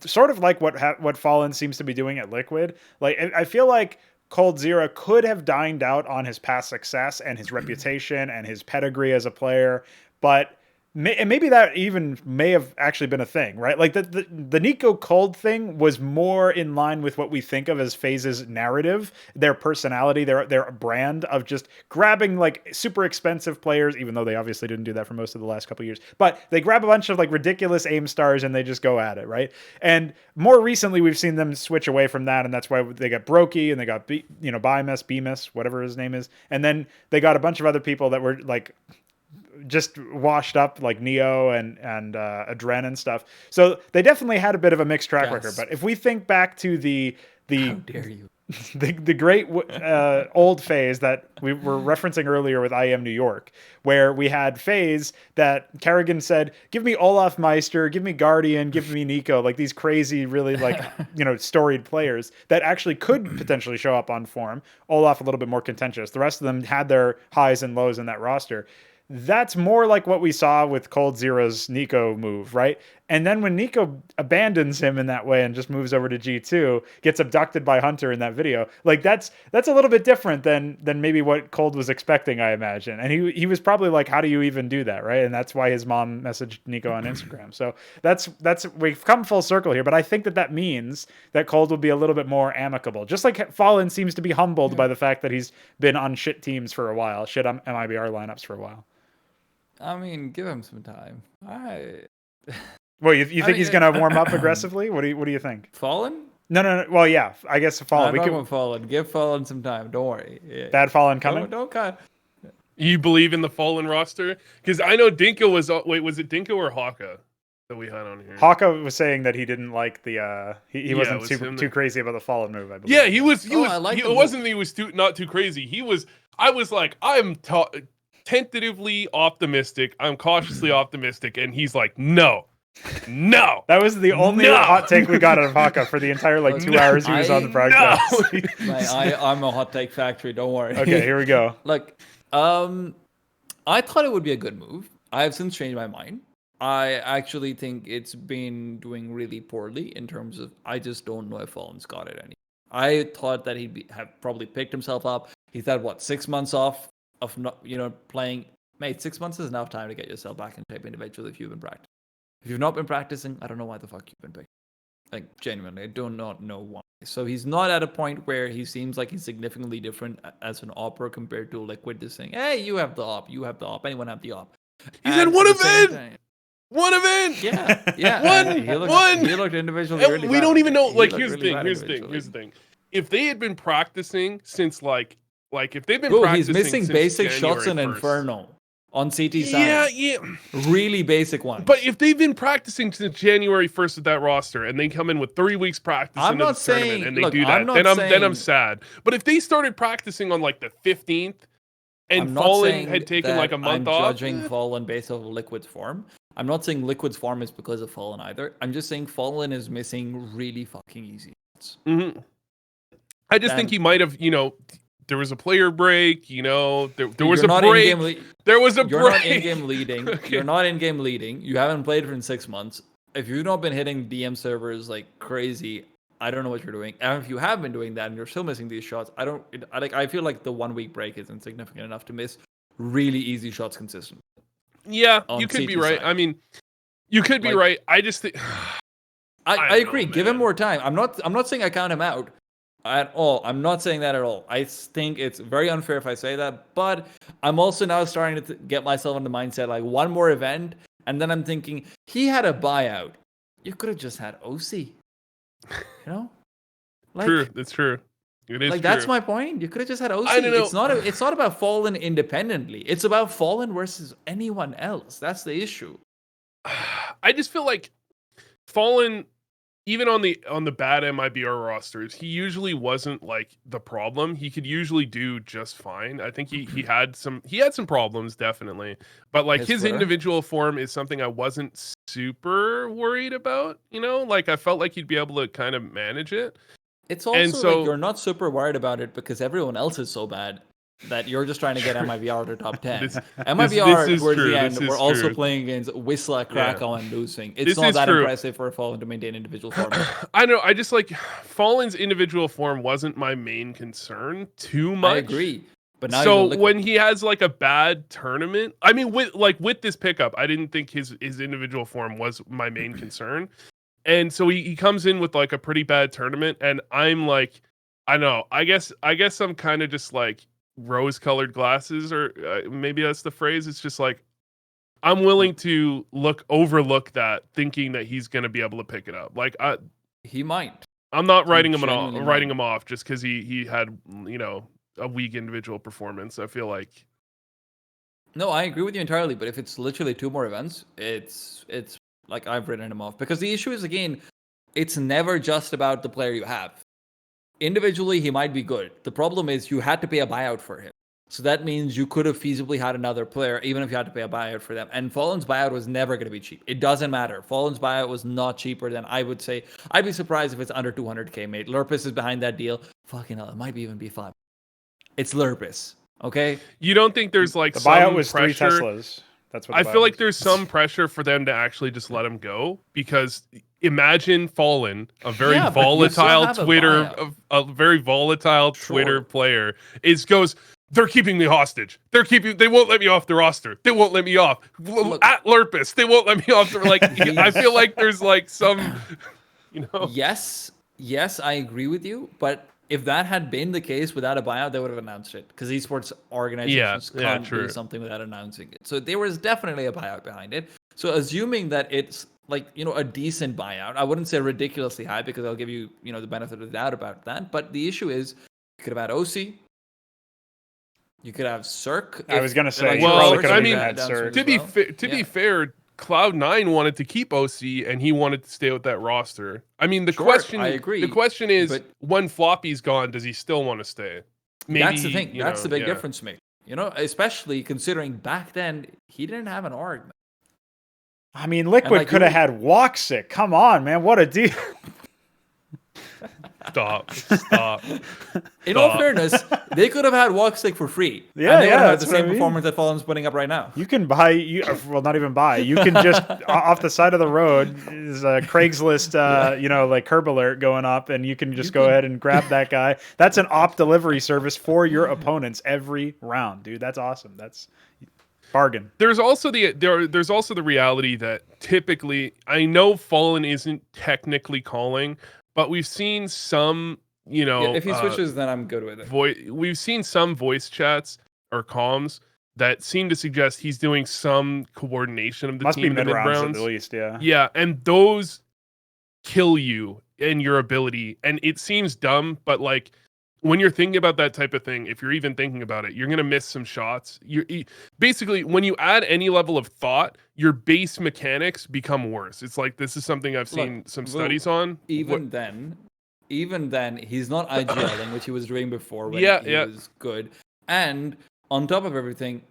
sort of like what Fallen seems to be doing at Liquid. Like, I feel like Cold Zero could have dined out on his past success and his reputation and his pedigree as a player, but and maybe that even may have actually been a thing, right? Like the Nico Cold thing was more in line with what we think of as FaZe's narrative, their personality, their brand of just grabbing like super expensive players, even though they obviously didn't do that for most of the last couple of years. But they grab a bunch of like ridiculous aim stars and they just go at it, right? And more recently, we've seen them switch away from that, and that's why they got Brokey and they got Bemis, whatever his name is, and then they got a bunch of other people that were like just washed up, like Neo and Adren and stuff. So they definitely had a bit of a mixed track record. But if we think back to the how dare you, the great old phase that we were referencing earlier with I Am New York, where we had phase that Kerrigan said, give me Olaf Meister, give me Guardian, give me Nico, like these crazy, really like, storied players that actually could potentially show up on form. Olaf a little bit more contentious. The rest of them had their highs and lows in that roster. That's more like what we saw with Cold Zero's Nico move, right? And then when Nico abandons him in that way and just moves over to G2, gets abducted by Hunter in that video, like that's a little bit different than maybe what Cold was expecting, I imagine. And he was probably like, how do you even do that, right? And that's why his mom messaged Nico on Instagram. So that's we've come full circle here, but I think that means that Cold will be a little bit more amicable. Just like Fallen seems to be humbled by the fact that he's been on shit teams for a while, shit MIBR lineups for a while. I mean, give him some time. Well, you think he's gonna warm up aggressively? What do you think? Fallen? No. Well, yeah, I guess Fallen. We can Fallen. Give Fallen some time. Don't worry. Yeah. Bad Fallen coming. Don't cut. You believe in the Fallen roster? Because I know Dinko was. Wait, was it Dinko or Haka that we had on here? Haka was saying that he didn't like the. He wasn't too crazy about the Fallen move, I believe. Yeah, he was. It wasn't that he was not too crazy. He was. I was like, I'm tentatively optimistic. I'm cautiously optimistic, and he's like, no. That was the only hot take we got out of Haka for the entire 2 hours he was on the broadcast. I'm a hot take factory. Don't worry. Okay, here we go. Look, I thought it would be a good move. I have since changed my mind. I actually think it's been doing really poorly in terms of. I just don't know if Fallen's got it any. I thought that he'd have probably picked himself up. He's had 6 months off of not playing. Mate, 6 months is enough time to get yourself back in shape individually if you've been practicing. If you've not been practicing, I don't know why the fuck you've been picking. Like, genuinely, I do not know why. So he's not at a point where he seems like he's significantly different as an opera compared to Liquid, just saying, hey, you have the op, anyone have the op. He's had one event! One event! Yeah. One! He looked individually really we bad. don't even know, here's really the thing. If they had been practicing since, if they've been practicing he's missing since basic January shots in 1st. Inferno on CT side. Yeah. Really basic one. But if they've been practicing since January 1st with that roster and they come in with 3 weeks practice into the tournament and they do that, then I'm sad. But if they started practicing on the 15th and Fallen had taken a month off. I'm judging Fallen based off of Liquid's form. I'm not saying Liquid's form is because of Fallen either. I'm just saying Fallen is missing really fucking easy shots. Mm-hmm. I just think he might have, there was a player break, there was a break. There was a break. You're not in-game leading. Okay. You're not in-game leading. You haven't played for 6 months. If you've not been hitting DM servers like crazy, I don't know what you're doing. And if you have been doing that and you're still missing these shots, I feel like the 1 week break isn't significant enough to miss really easy shots consistently. Yeah, you could be right. I mean, you could be right. I just think I agree. Give him more time. I'm not saying I count him out at all. I'm not saying that at all. I think it's very unfair if I say that, but I'm also now starting to get myself in the mindset one more event, and then I'm thinking he had a buyout. You could have just had OC. True. That's true. It is true. That's my point. You could have just had OC. I don't know. It's not about Fallen independently. It's about Fallen versus anyone else. That's the issue. I just feel like Fallen, even on the bad MIBR rosters, he usually wasn't the problem. He could usually do just fine. I think he had some problems, definitely. But his individual form is something I wasn't super worried about. I felt like he'd be able to kind of manage it. It's also you're not super worried about it because everyone else is so bad that you're just trying to get MIBR to top 10. MIBR towards the end, we're also playing against Whistler, Krakow, and losing. It's not that impressive for Fallen to maintain individual form. I know. I just Fallen's individual form wasn't my main concern too much. I agree. But now so when he has like a bad tournament, I mean, with this pickup, I didn't think his individual form was my main concern. And so he comes in with like a pretty bad tournament, and I'm like, I don't know. I guess I'm kind of just like rose-colored glasses, or maybe that's the phrase. It's just like I'm willing to overlook that, thinking that he's going to be able to pick it up. Like he might. I'm not writing him off just because he had a weak individual performance. I feel like. No, I agree with you entirely. But if it's literally 2 more events, it's like I've written him off, because the issue is, again, it's never just about the player you have. Individually, he might be good. The problem is you had to pay a buyout for him. So that means you could have feasibly had another player, even if you had to pay a buyout for them. And Fallen's buyout was never going to be cheap. It doesn't matter. Fallen's buyout was not cheaper than, I would say. I'd be surprised if it's under 200k, mate. Lurpus is behind that deal. Fucking hell, it might even be 5. It's Lurpus, okay? You don't think there's like the some buyout was pressure? 3 Teslas. That's what I feel like there's some pressure for them to actually just let him go, because imagine Fallen, a very volatile Twitter, a very volatile Twitter player, goes, they're keeping me hostage. They won't let me off the roster. They won't let me off. Look, at Lurpus, they won't let me off. Like, I feel like there's like some, Yes, I agree with you, but if that had been the case without a buyout, they would have announced it, because esports organizations can't do something without announcing it. So there was definitely a buyout behind it. So assuming that it's like, a decent buyout, I wouldn't say ridiculously high, because I'll give you, the benefit of the doubt about that. But the issue is, you could have had OC, you could have Cirque. I was going to say, to be fair, Cloud9 wanted to keep OC, and he wanted to stay with that roster. I mean, I agree. The question is, when Floppy's gone, does he still want to stay? Maybe, that's the thing. That's the big difference, mate. Especially considering back then he didn't have an org. I mean, Liquid could have had Woxic. Come on, man. What a deal. Stop. In all fairness, they could have had Woxic for free. Yeah, and they would have had the same performance that Fallen's putting up right now. You can buy, not even buy. You can just off the side of the road is a Craigslist, like Curb Alert going up, and you can just go ahead and grab that guy. That's an op delivery service for your opponents every round, dude. That's awesome. That's bargain. There's also the reality that typically, I know Fallen isn't technically calling, but we've seen some, if he switches, then I'm good with it. We've seen some voice chats or comms that seem to suggest he's doing some coordination of the team in the mid-rounds. At least, yeah. Yeah, and those kill you in your ability. And it seems dumb, but like, when you're thinking about that type of thing, if you're even thinking about it, you're going to miss some shots. Basically, when you add any level of thought, your base mechanics become worse. It's like, this is something I've seen some studies on. Even then, he's not IGLing, which he was doing before when he was good. And on top of everything,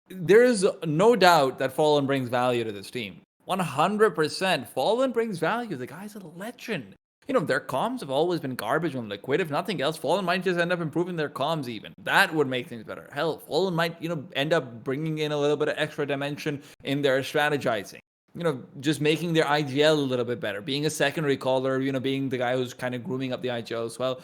there is no doubt that Fallen brings value to this team. 100%. Fallen brings value. The guy's a legend. Their comms have always been garbage on Liquid. If nothing else, Fallen might just end up improving their comms even. That would make things better. Hell, Fallen might, end up bringing in a little bit of extra dimension in their strategizing. Just making their IGL a little bit better. Being a secondary caller, being the guy who's kind of grooming up the IGL as well.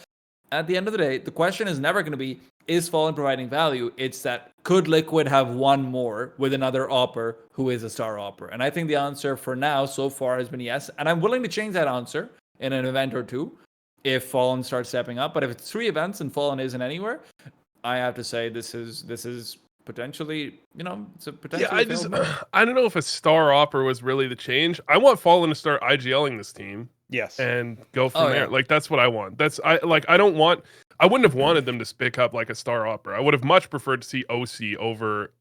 At the end of the day, the question is never going to be, is Fallen providing value? It's that, could Liquid have one more with another Opper who is a star Opper? And I think the answer for now, so far, has been yes. And I'm willing to change that answer in an event or two if Fallen starts stepping up. But if it's 3 events and Fallen isn't anywhere, I have to say this is potentially, it's a potentially. Yeah, I don't know if a star Opper was really the change. I want Fallen to start IGLing this team. Yes. And go from there. Like, that's what I want. I wouldn't have wanted them to pick up like a star Opper. I would have much preferred to see OC over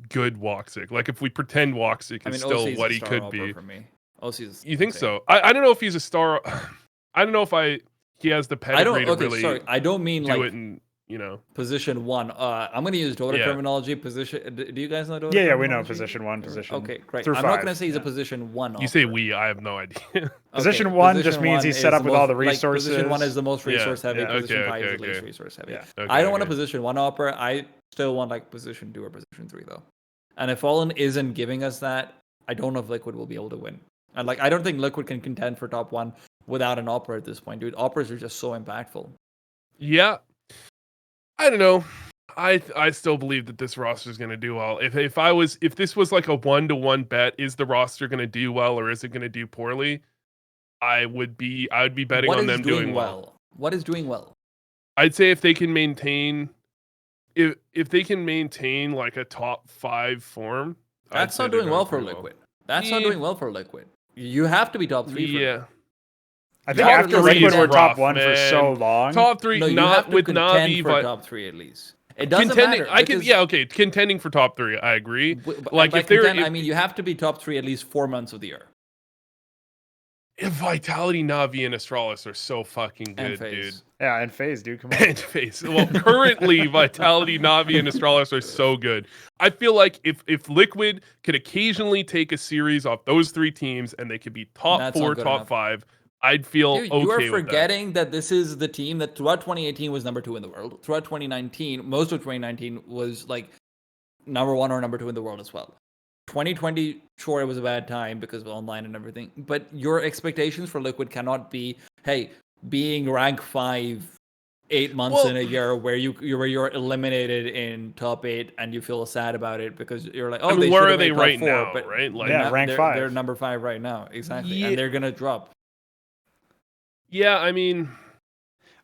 good Woxic. Like, if we pretend Woxic is still what he could be. For me. OC's you think so? I don't know if he's a star. I don't know if he has the pedigree to really. Sorry, I don't mean do it in position 1. I'm going to use Dota terminology. Position. Do you guys know Dota? Yeah, we know position 1. Position. Okay, great. I'm not going to say he's a position 1. You say we. I have no idea. Position 1 just means he's set up with all the resources. Position 1 is the most resource heavy. Position 5 is the least resource heavy. I don't want a position 1 Opera. I still want like position 2 or position 3 though. And if Fallen isn't giving us that, I don't know if Liquid will be able to win. And I don't think Liquid can contend for top 1 without an Opera at this point, dude. Operas are just so impactful. Yeah. I don't know. I still believe that this roster is going to do well. If this was like a 1-to-1 bet, is the roster going to do well or is it going to do poorly? I would be betting on them doing well. What is doing well? I'd say if they can maintain if they can maintain like a top 5 form. That's not doing well for Liquid. That's not doing well for Liquid. You have to be top 3 for them. I think after Liquid were top 1 for so long. Top 3, no, not with Navi, but top 3 at least. It doesn't matter. Contending for top 3, I agree. Like if they're, I mean, you have to be top 3 at least 4 months of the year. Vitality, Navi, and Astralis are so fucking good, dude. Yeah, and FaZe, dude. Come on. And FaZe. Well, currently, Vitality, Navi, and Astralis are so good. I feel like if Liquid could occasionally take a series off those 3 teams and they could be top 4, top 5, I'd feel okay with that. You are forgetting that this is the team that throughout 2018 was number 2 in the world. Throughout 2019, most of 2019 was like number 1 or number 2 in the world as well. 2020, sure, it was a bad time because of online and everything, but your expectations for Liquid cannot be, hey, being rank 5 8 months in a year where you're eliminated in top 8 and you feel sad about it because you're like, oh, where are they right now? But right, like rank 5. They're number 5 right now, exactly, and they're gonna drop. Yeah, I mean,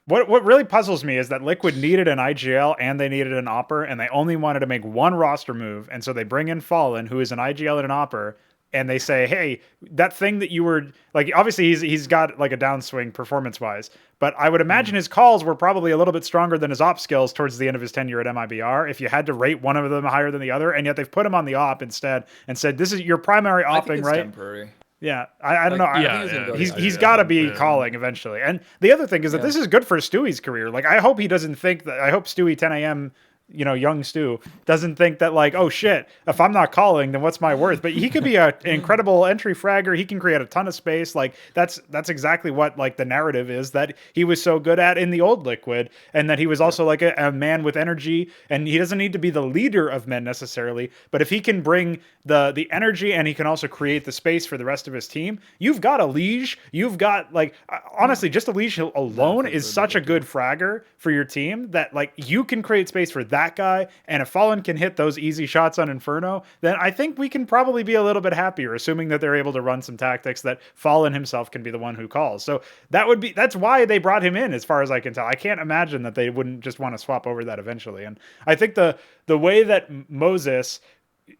what really puzzles me is that Liquid needed an IGL and they needed an Opper, and they only wanted to make one roster move, and so they bring in Fallen, who is an IGL and an Opper, and they say, hey, that thing that you were like, obviously he's got like a downswing performance wise, but I would imagine his calls were probably a little bit stronger than his op skills towards the end of his tenure at MIBR. If you had to rate one of them higher than the other, and yet they've put him on the op instead and said, this is your primary opping, right? Temporary. Yeah, I don't know. He's got to be calling eventually. And the other thing is that this is good for Stewie's career. Like, I hope he doesn't think that. I hope Stewie 10 a.m. Young Stu doesn't think that like, oh shit, if I'm not calling, then what's my worth? But he could be an incredible entry fragger. He can create a ton of space. Like that's exactly what like the narrative is that he was so good at in the old Liquid, and that he was also like a man with energy. And he doesn't need to be the leader of men necessarily, but if he can bring the energy and he can also create the space for the rest of his team, you've got a Liege. You've got like honestly, just a Liege alone is such a good fragger for your team that like you can create space for that guy, and if Fallen can hit those easy shots on Inferno, then I think we can probably be a little bit happier, assuming that they're able to run some tactics that Fallen himself can be the one who calls. So that's why they brought him in, as far as I can tell. I can't imagine that they wouldn't just want to swap over that eventually. And I think the way that Moses,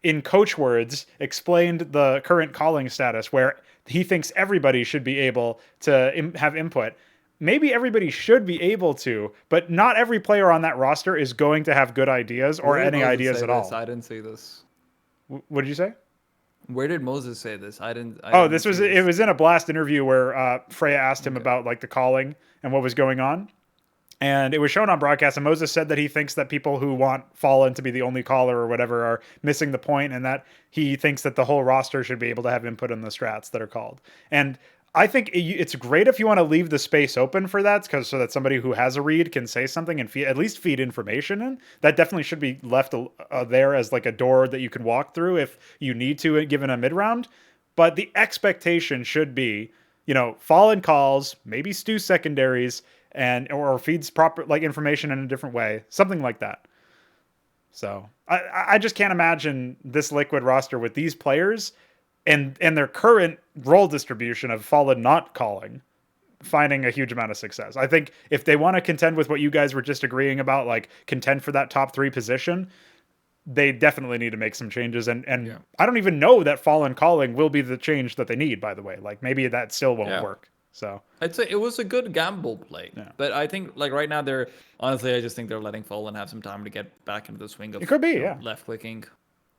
in coach words, explained the current calling status, where he thinks everybody should be able to have input. Maybe everybody should be able to, but not every player on that roster is going to have good ideas or any ideas at all. I didn't say this. What did you say? Where did Moses say this? It was in a Blast interview where Freya asked him about like the calling and what was going on. And it was shown on broadcast, and Moses said that he thinks that people who want Fallen to be the only caller or whatever are missing the point, and that he thinks that the whole roster should be able to have input in the strats that are called. And I think it's great if you want to leave the space open for that, so that somebody who has a read can say something and at least feed information in. That definitely should be left there as like a door that you can walk through if you need to, given a mid-round. But the expectation should be, Fallen calls, maybe Stu secondaries, or feeds proper like information in a different way, something like that. So I just can't imagine this Liquid roster with these players and their current role distribution of Fallen not calling, finding a huge amount of success. I think if they want to contend with what you guys were just agreeing about, like contend for that top 3 position, they definitely need to make some changes. And I don't even know that Fallen calling will be the change that they need, by the way. Like maybe that still won't work. So I'd say it was a good gamble play, but I think like right now I just think they're letting Fallen have some time to get back into the swing of left clicking.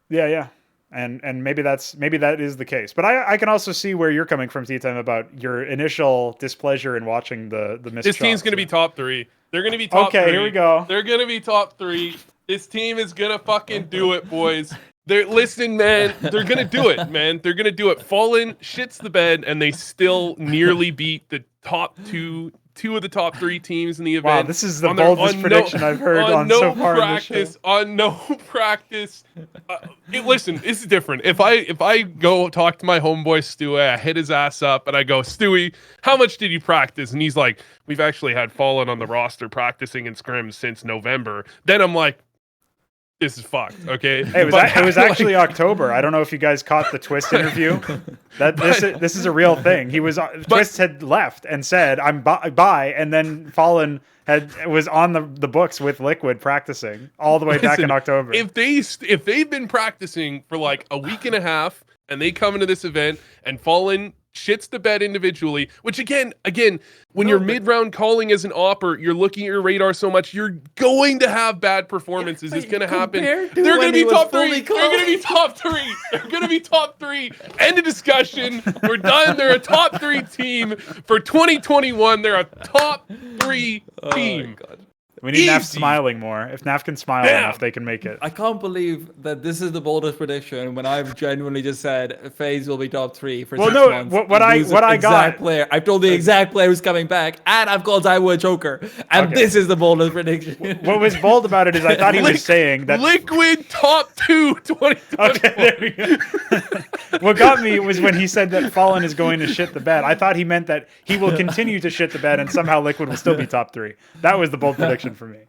Yeah. And maybe that is the case. But I can also see where you're coming from, TeaTime, about your initial displeasure in watching the missed This team's going to be top 3. They're going to be top 3. Okay, here we go. They're going to be top 3. This team is going to fucking do it, boys. Listen, man, they're going to do it, man. They're going to do it. Fallen shits the bed, and they still nearly beat the top two of the top 3 teams in the event. Wow, this is the boldest prediction I've heard on so far in this show. On no practice. Listen, this is different. If I go talk to my homeboy Stewie, I hit his ass up, and I go, Stewie, how much did you practice? And he's like, we've actually had Fallen on the roster practicing in scrims since November. Then I'm like, this is fucked. Okay, hey, it was actually October. I don't know if you guys caught the Twist interview. This is a real thing. He was Twist had left and said I'm bye, and then Fallen was on the books with Liquid practicing all the way back in October. If they've been practicing for like a week and a half and they come into this event and Fallen shits the bed individually, which again, when you're mid-round calling as an opper, you're looking at your radar so much, you're going to have bad performances. It's going to happen. They're going to be top 3. They're going to be top 3. They're going to be top 3. End of discussion. We're done. They're a top 3 team for 2021. They're a top 3 team. Oh, God. We need Naf smiling more. If Naf can smile enough, they can make it. I can't believe that this is the boldest prediction when I've genuinely just said FaZe will be top 3 for 6 months. What I got. Player. I've told the exact player who's coming back, and I've called ZywOo a choker. And this is the boldest prediction. What was bold about it is I thought he was saying that Liquid top 2 2021. Okay, there we go. What got me was when he said that Fallen is going to shit the bed. I thought he meant that he will continue to shit the bed and somehow Liquid will still be top 3. That was the bold prediction for me.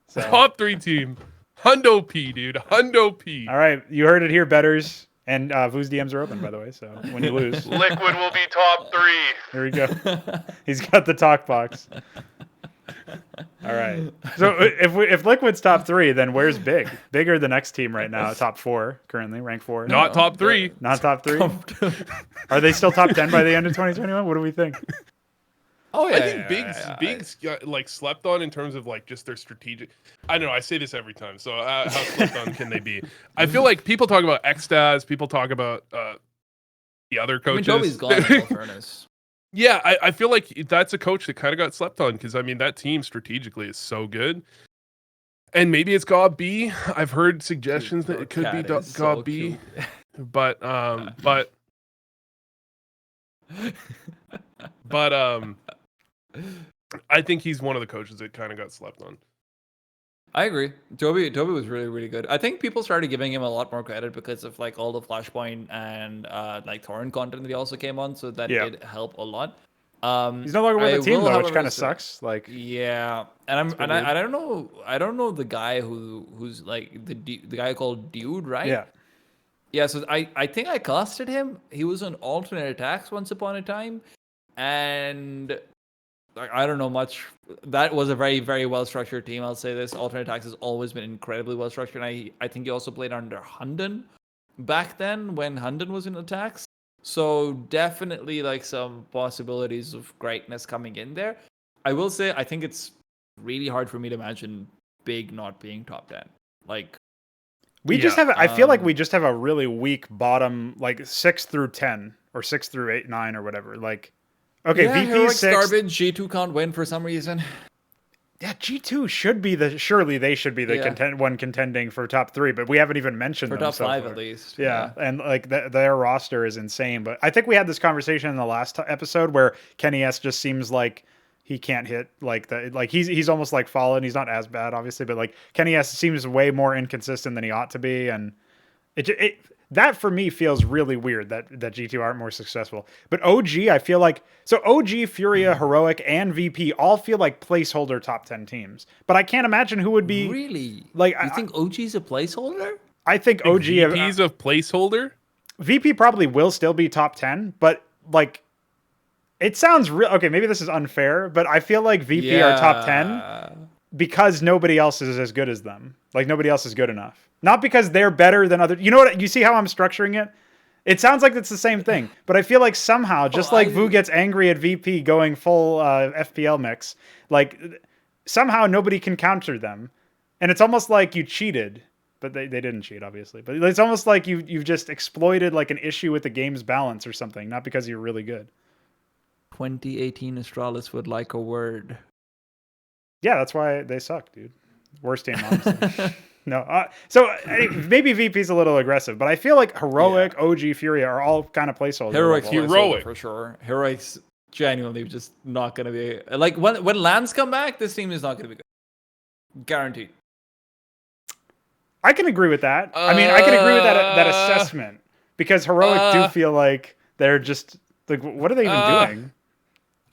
So. Top 3 team. Hundo P, dude. Hundo P. All right. You heard it here, betters. And Vu's DMs are open, by the way. So when you lose. Liquid will be top 3. Here we go. He's got the talk box. All right. So if Liquid's top 3, then where's Big? Big are the next team right now, top 4 currently, rank 4. Not top 3. Not top 3. Are they still top 10 by the end of 2021? What do we think? Oh yeah, I think Big's got, like, slept on in terms of like just their strategic. I don't know. I say this every time. So how slept on can they be? I feel like people talk about Xtaz. People talk about the other coaches. I mean, Joey's gone. In all fairness. Yeah, I feel like that's a coach that kind of got slept on because I mean that team strategically is so good. And maybe it's God B. I've heard suggestions that it could be God B. But I think he's one of the coaches that kind of got slept on. I agree. Toby was really, really good. I think people started giving him a lot more credit because of like all the Flashpoint and like torrent content that he also came on, so that did help a lot. He's no longer with the team though, which kind of sucks. Like yeah, and I don't know the guy who's like the guy called Dude, right? Yeah. Yeah, so I think I casted him. He was on alternate attacks once upon a time, and like, I don't know much. That was a very, very well structured team. I'll say this: alternate attacks has always been incredibly well structured. And I think he also played under Hunden back then when Hunden was in attacks. So definitely like some possibilities of greatness coming in there. I will say I think it's really hard for me to imagine Big not being top 10. Like. We just have. I feel like we just have a really weak bottom, like 6 through 10 or 6 through 8, 9 or whatever. Like, okay, VP 6. Garbage. G2 can't win for some reason. Yeah, G2 should be surely they should be the one contending for top 3, but we haven't even mentioned for them top so 5 far. at least. Yeah, and like their roster is insane. But I think we had this conversation in the last episode where Kenny S just seems like he can't hit like the like he's almost like Fallen. He's not as bad, obviously, but like Kenny S seems way more inconsistent than he ought to be, and it that for me feels really weird that G2 aren't more successful. But OG, I feel like OG, Furia, Heroic, and VP all feel like placeholder top 10 teams. But I can't imagine who would be really like. You think OG's a placeholder? I think OG VP's a placeholder. VP probably will still be top 10, but like. It sounds real. Okay, maybe this is unfair, but I feel like VP are top 10 because nobody else is as good as them. Like nobody else is good enough. Not because they're better than other. You know what? You see how I'm structuring it? It sounds like it's the same thing, but I feel like somehow, just like Vu gets angry at VP going full FPL mix, like somehow nobody can counter them, and it's almost like you cheated. But they didn't cheat, obviously. But it's almost like you've just exploited like an issue with the game's balance or something, not because you're really good. 2018 Astralis would like a word. Yeah, that's why they suck, dude. Worst team, honestly. No, so maybe VP's a little aggressive, but I feel like Heroic, OG, Furia are all kind of placeholders. Heroic for sure. Heroic's genuinely just not going to be like when Lands come back. This team is not going to be good, guaranteed. I can agree with that. I mean, I can agree with that assessment because Heroic do feel like they're just like, what are they even doing?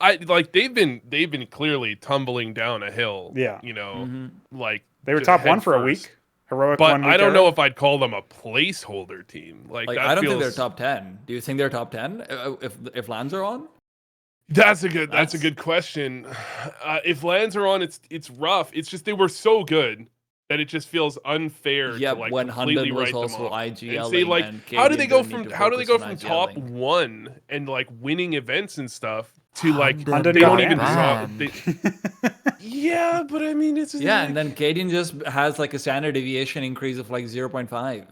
They've been clearly tumbling down a hill. Yeah, you know, like they were top 1 for a week. Heroic but 1 week I don't era? know if I'd call them a placeholder team. Like that I don't think feels... they're top 10. Do you think they're top 10 if lands are on? That's a good question. If lands are on, it's rough. It's just they were so good that it just feels unfair to like when completely Hunden was write them also off IGLing and say like, and how do Cadian they go didn't need from to how do they focus go on from top IGLing. 1 and like winning events and stuff to like Hunden they got don't even banned. yeah, but I mean it's Yeah, like, and then Cadian just has like a standard deviation increase of like 0.5.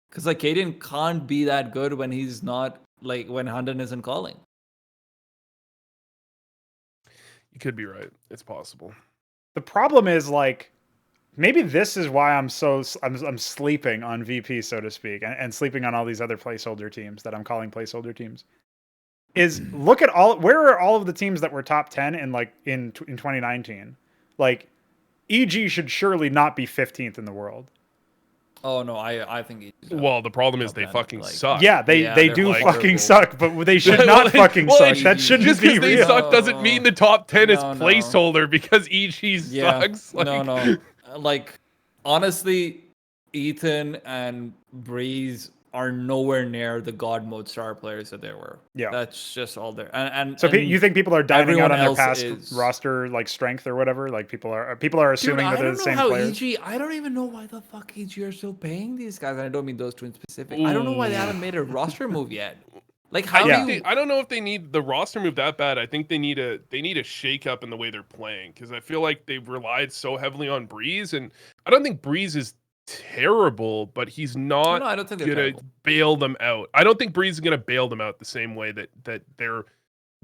Because like Cadian can't be that good when he's not like when Hunden isn't calling. you could be right. It's possible. The problem is like maybe this is why I'm sleeping on VP, so to speak, and sleeping on all these other placeholder teams that I'm calling placeholder teams. Is look at where are all of the teams that were top 10 in 2019? Like EG should surely not be 15th in the world. Oh no, I think. Well, the problem is they fucking suck. Yeah, they do like, fucking suck, but they should not fucking suck. That shouldn't just be because they real. suck doesn't mean the top 10 is No. placeholder because EG sucks. Like, No. Like honestly, Ethan and Breeze are nowhere near the God mode star players that they were. Yeah, that's just all there. And so you think people are diving out on their past is... roster like strength or whatever? Like people are assuming that they're the same players. I don't even know why the fuck EG are still paying these guys. And I don't mean those two in specific. I don't know why they haven't made a roster move yet. Like how I don't know if they need the roster move that bad. I think they need a shake up in the way they're playing because I feel like they've relied so heavily on Breeze, and I don't think Breeze is terrible, but he's not I don't think gonna bail them out. I don't think Breeze is gonna bail them out the same way that they're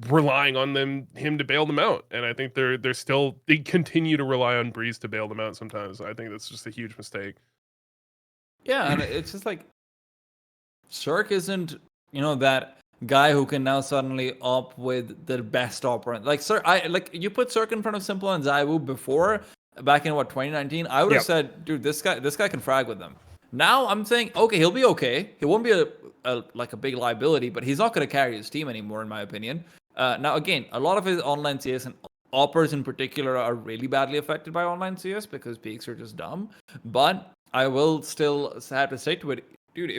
relying on him to bail them out. And I think they continue to rely on Breeze to bail them out sometimes. I think that's just a huge mistake. Yeah, and it's just like Cirque isn't, that guy who can now suddenly op with the best operant. Like you put Cirque in front of Simple and ZywOo before, back in 2019, I would have said, dude, this guy can frag with them. Now I'm saying, okay, he'll be okay. He won't be a big liability, but he's not going to carry his team anymore, in my opinion. Now again, a lot of his online CS and oppers in particular are really badly affected by online CS because peaks are just dumb. But I will still have to stick to it, dude.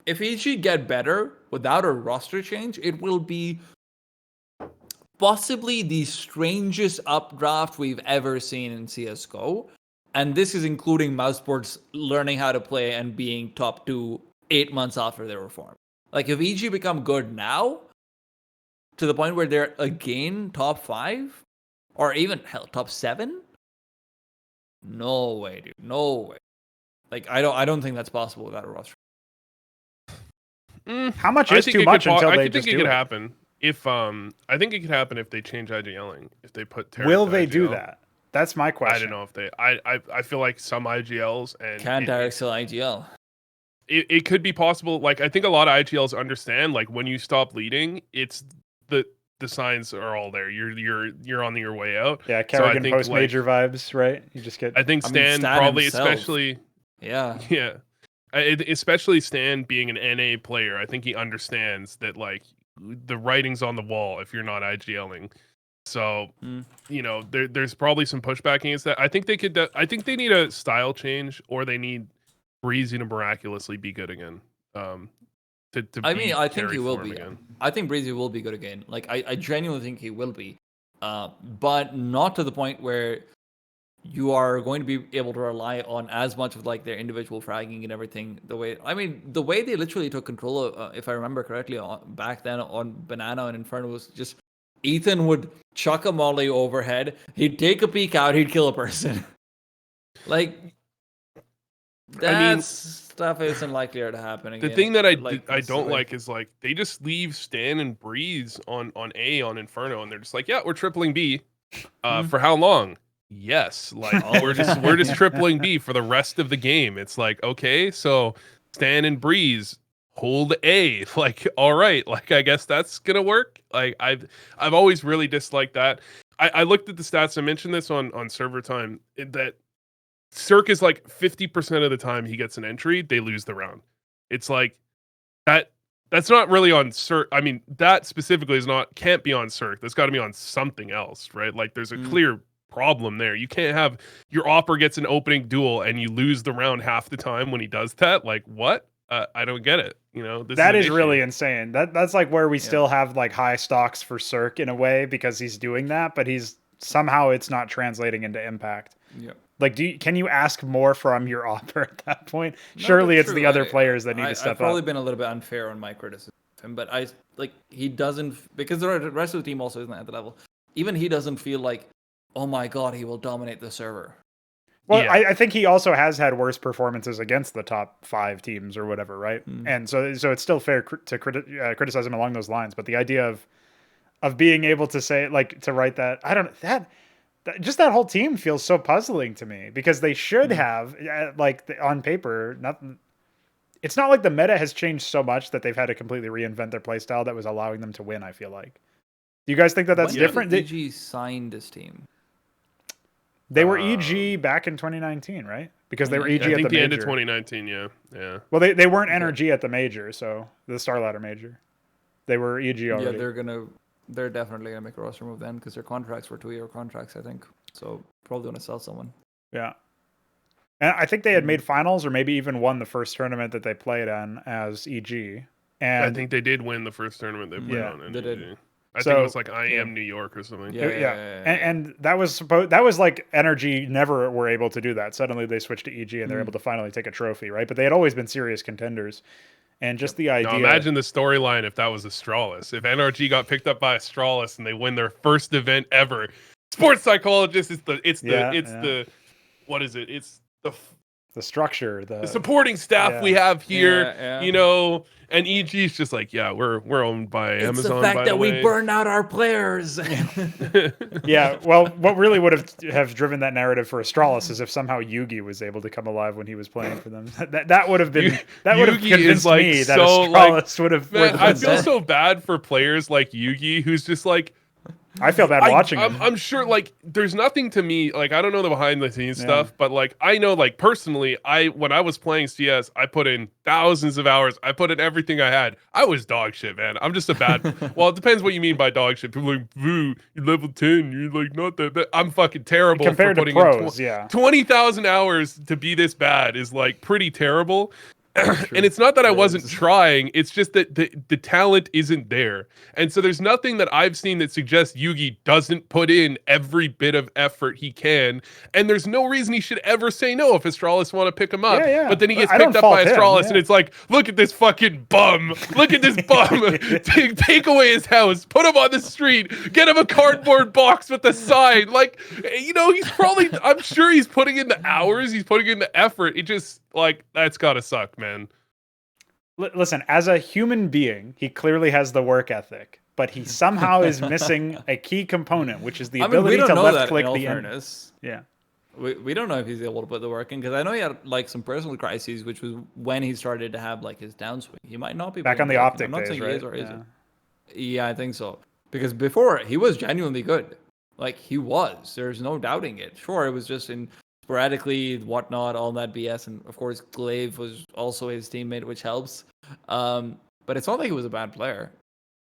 If EG get better without a roster change, it will be possibly the strangest updraft we've ever seen in CSGO. And this is including Mousesports learning how to play and being top 2 8 months after their reform. Like if EG become good now, to the point where they're again top 5, or even hell, top 7, no way, dude, no way. Like I don't think that's possible without a roster. How much is too much until they just do it? I think it could happen. I think it could happen if they change IGLing. If they put Terra will they IGL. do that? That's my question. I don't know if they. I feel like some IGLs and can Derek still IGL? It could be possible. Like I think a lot of IGLs understand. Like when you stop leading, it's the signs are all there. You're on your way out. Yeah, Kerrigan post major vibes, right? You just get. I think Stan probably himself. Especially. Yeah. Yeah. Especially Stan being an NA player, I think he understands that like the writing's on the wall if you're not IGLing. So there's probably some pushback against that. I think they could. I think they need a style change, or they need Breezy to miraculously be good again. I think he will be. Again. I think Breezy will be good again. Like I genuinely think he will be, but not to the point where you are going to be able to rely on as much of like their individual fragging and everything. The way they literally took control of, if I remember correctly, back then on Banana and Inferno was just Ethan would chuck a molly overhead, he'd take a peek out, he'd kill a person. Like that stuff isn't likelier to happen again. The thing that I don't like is like they just leave Stan and Breeze on A on Inferno, and they're just like, yeah, we're tripling B. For how long? Yes, like we're just tripling B for the rest of the game. It's like, okay, so Stan and Breeze hold A. Like, all right, like I guess that's gonna work. Like I've always really disliked that. I looked at the stats. I mentioned this on server time that Cirque is like 50% of the time he gets an entry, they lose the round. It's like that's not really on Cirque. I mean, that specifically can't be on Cirque. That's got to be on something else, right? Like there's a clear problem there. You can't have your Opper gets an opening duel and you lose the round half the time when he does that. Like, what? I don't get it. You know, that is really insane. That's like where we still have like high stocks for Cirque in a way because he's doing that, but he's somehow it's not translating into impact. Yeah. Like, can you ask more from your Opper at that point? Surely it's the other players that need to step up. I've probably been a little bit unfair on my criticism of him, but he doesn't, because the rest of the team also isn't at the level. Even he doesn't feel like, oh my god, he will dominate the server. Well, yeah. I think he also has had worse performances against the top 5 teams or whatever, right? And so it's still fair to criticize him along those lines. But the idea of being able to say, like, to write that, I don't know, just that whole team feels so puzzling to me because they should have, like, on paper, nothing. It's not like the meta has changed so much that they've had to completely reinvent their playstyle that was allowing them to win, I feel like. Do you guys think that that's different? When did EG sign this team? They were EG back in 2019, right? Because they were EG at the major. I think the end of 2019, yeah. Well, they weren't NRG at the major, so the Star Ladder major. They were EG already. Yeah, they're definitely gonna make a roster move then because their contracts were 2-year contracts, I think. So probably gonna sell someone. Yeah. And I think they had made finals or maybe even won the first tournament that they played on as EG. And I think they did win the first tournament they played on. They did. I think it was like New York or something. Yeah. And that was like NRG never were able to do that. Suddenly they switched to EG and they're able to finally take a trophy, right? But they had always been serious contenders. And just the idea. Now imagine the storyline if that was Astralis. If NRG got picked up by Astralis and they win their first event ever. Sports psychologist is the what is it? It's the structure, the supporting staff we have here, you know, and EG's just like, we're owned by Amazon. It's the fact that we burned out our players. Yeah, well, what really would have driven that narrative for Astralis is if somehow Yugi was able to come alive when he was playing for them. That would have been convinced me that Astralis would have. Man, I feel so bad for players like Yugi, who's just like. I feel bad watching him. I'm sure, like, there's nothing to me, like, I don't know the behind-the-scenes stuff, but, like, I know, like, personally, when I was playing CS, I put in thousands of hours. I put in everything I had. I was dog shit, man. I'm just a bad... Well, it depends what you mean by dog shit. People are like, Voo, you're level 10. You're, like, not that... I'm fucking terrible compared for to pros, yeah. 20,000 hours to be this bad is, like, pretty terrible. And it's not that I wasn't trying, it's just that the talent isn't there. And so there's nothing that I've seen that suggests Yugi doesn't put in every bit of effort he can. And there's no reason he should ever say no if Astralis want to pick him up. Yeah. But then he gets picked up by Astralis and it's like, look at this fucking bum. Look at this bum. Take away his house. Put him on the street. Get him a cardboard box with a sign. Like, you know, I'm sure he's putting in the hours. He's putting in the effort. It just... Like, that's gotta suck, man. Listen, as a human being, he clearly has the work ethic, but he somehow is missing a key component, which is the ability to left-click the end. Yeah. We don't know if he's able to put the work in, because I know he had, like, some personal crises, which was when he started to have, like, his downswing. He might not be back on the Optic days, saying right? He is or isn't. Yeah, I think so. Because before, he was genuinely good. Like, he was. There's no doubting it. Sure, it was just in... sporadically, whatnot, all that BS, and of course Glaive was also his teammate, which helps. But it's not like he was a bad player,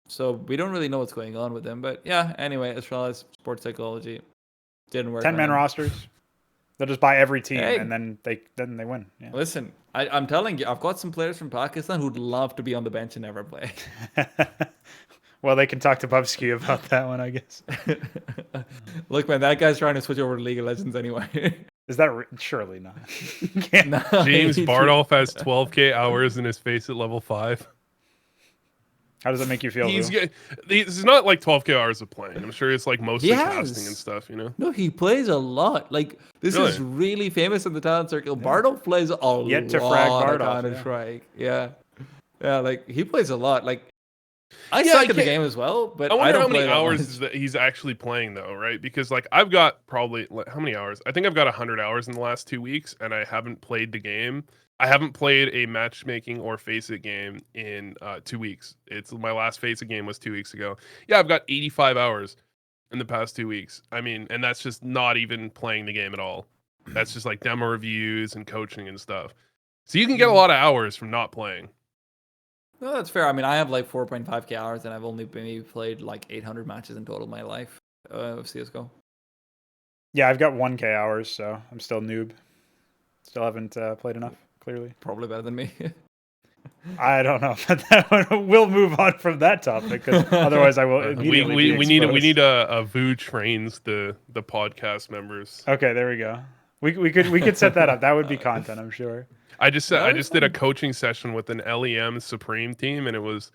so we don't really know what's going on with him. But yeah, anyway, Astralis sports psychology didn't work. 10-man rosters. They'll just buy every team, and then they win. Yeah. Listen, I'm telling you, I've got some players from Pakistan who'd love to be on the bench and never play. Well, they can talk to Bubsky about that one, I guess. Look, man, that guy's trying to switch over to League of Legends anyway. Is that surely not? James Bardolph has 12k hours in his face at level 5. How does that make you feel? It's not like 12k hours of playing. I'm sure it's like mostly casting and stuff, you know? No, he plays a lot. Like, this is really famous in the talent circle. Yeah. Bardolph plays a lot to frag Bardolph, of Counter-Strike. Yeah, like, he plays a lot. Like, I suck at the game as well, but I wonder don't how many hours that he's actually playing, though, right? Because, like, I've got probably... How many hours? I think I've got 100 hours in the last 2 weeks, and I haven't played the game. I haven't played a matchmaking or Face-It game in 2 weeks. My last Face-It game was 2 weeks ago. Yeah, I've got 85 hours in the past 2 weeks. I mean, and that's just not even playing the game at all. That's just, like, demo reviews and coaching and stuff. So you can get a lot of hours from not playing. No, that's fair. I mean, I have like 4.5k hours, and I've only maybe played like 800 matches in total in my life of CSGO. Yeah, I've got 1K hours, so I'm still noob. Still haven't played enough, clearly. Probably better than me. I don't know, but we'll move on from that topic because otherwise I will immediately we need a VOO trains the podcast members. Okay, there we go. We could set that up. That would be content, I'm sure. I just did a coaching session with an LEM Supreme team, and it was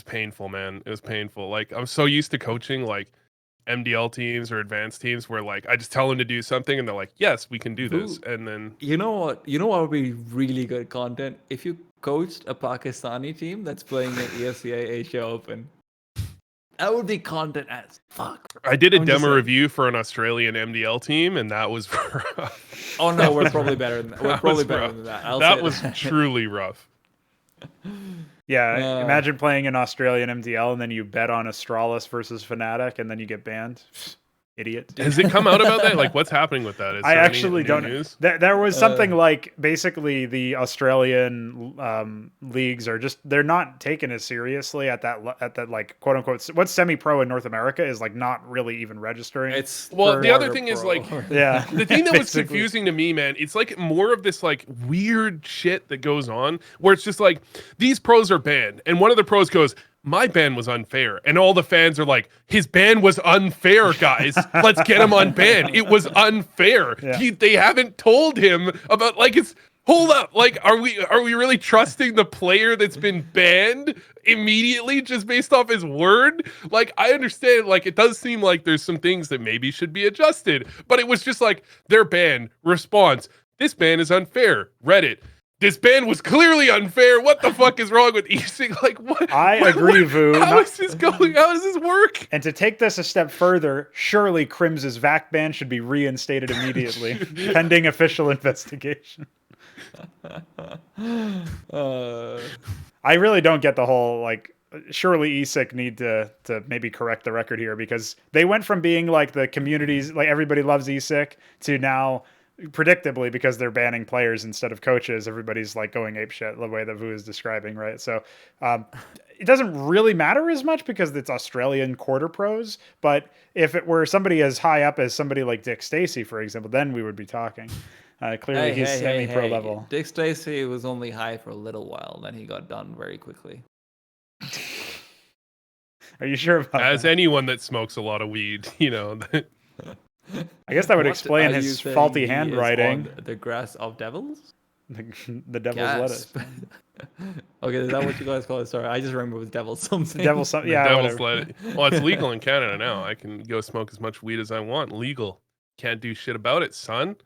painful, man. It was painful. Like, I'm so used to coaching like MDL teams or advanced teams where like I just tell them to do something and they're like, yes, we can do this. And then you know what would be really good content if you coached a Pakistani team that's playing the ESCA Asia Open. That would be content as fuck. I did a demo review for an Australian MDL team, and that was rough. Oh no, we're probably better than that. We're probably better than that. That was truly rough. Yeah, imagine playing an Australian MDL and then you bet on Astralis versus Fnatic and then you get banned. Idiot. Has it come out about that? Like, what's happening with that? I actually don't know. There was something like basically the Australian leagues are just they're not taken as seriously at that like quote unquote what's semi-pro in North America is like not really even registering. It's the other thing is like yeah. The thing that was confusing to me, man, it's like more of this like weird shit that goes on where it's just like these pros are banned and one of the pros goes, my ban was unfair. And all the fans are like, his ban was unfair, guys. Let's get him unbanned. It was unfair. Yeah. They haven't told him about like it's hold up. Like, are we really trusting the player that's been banned immediately just based off his word? Like, I understand, like, it does seem like there's some things that maybe should be adjusted, but it was just like they're banned. Response. This ban is unfair. Reddit. This ban was clearly unfair. What the fuck is wrong with eSync? Like, what? I agree, VOO. How is this going? How does this work? And to take this a step further, surely Crim's VAC ban should be reinstated immediately, pending official investigation. I really don't get the whole, like, surely ESIC need to maybe correct the record here because they went from being, like, the communities, like, everybody loves ESIC to now... predictably, because they're banning players instead of coaches, everybody's like going apeshit the way that VOO is describing, right? So it doesn't really matter as much because it's Australian quarter pros, but if it were somebody as high up as somebody like Dick Stacey, for example, then we would be talking. Clearly he's semi-pro level. Dick Stacey was only high for a little while, then he got done very quickly. Are you sure about As that? anyone that smokes a lot of weed, you know... I guess that would explain his faulty handwriting. The grass of devils? The devil's lettuce. Okay, is that what you guys call it? Sorry, I just remember it was devil's something. Devil's something, yeah. Devil's lettuce. Well, it's legal in Canada now. I can go smoke as much weed as I want. Legal. Can't do shit about it, son.